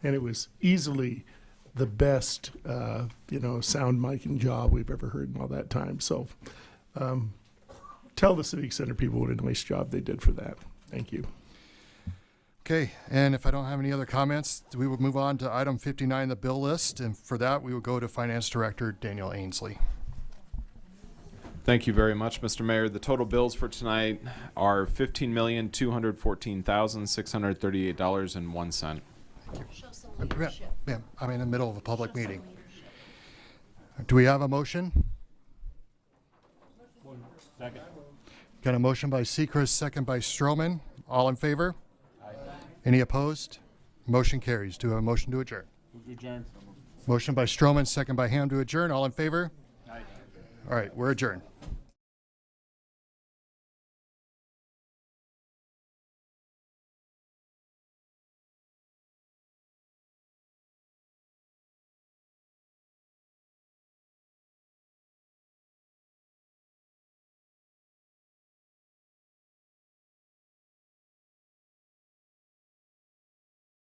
and it was easily the best, sound miking job we've ever heard in all that time. So tell the Civic Center people what a nice job they did for that. Thank you. Okay, and if I don't have any other comments, we will move on to item 59, the bill list. And for that, we will go to Finance Director Daniel Ainsley. Thank you very much, Mr. Mayor. The total bills for tonight are $15,214,638.01. Ma'am, I'm in the middle of a public meeting. Do we have a motion? Second. Got a motion by Sechrist, second by Stroman. All in favor? Aye. Any opposed? Motion carries. Do we have a motion to adjourn? Move to adjourn. Motion by Stroman, second by Ham to adjourn. All in favor? Aye. All right, we're adjourned.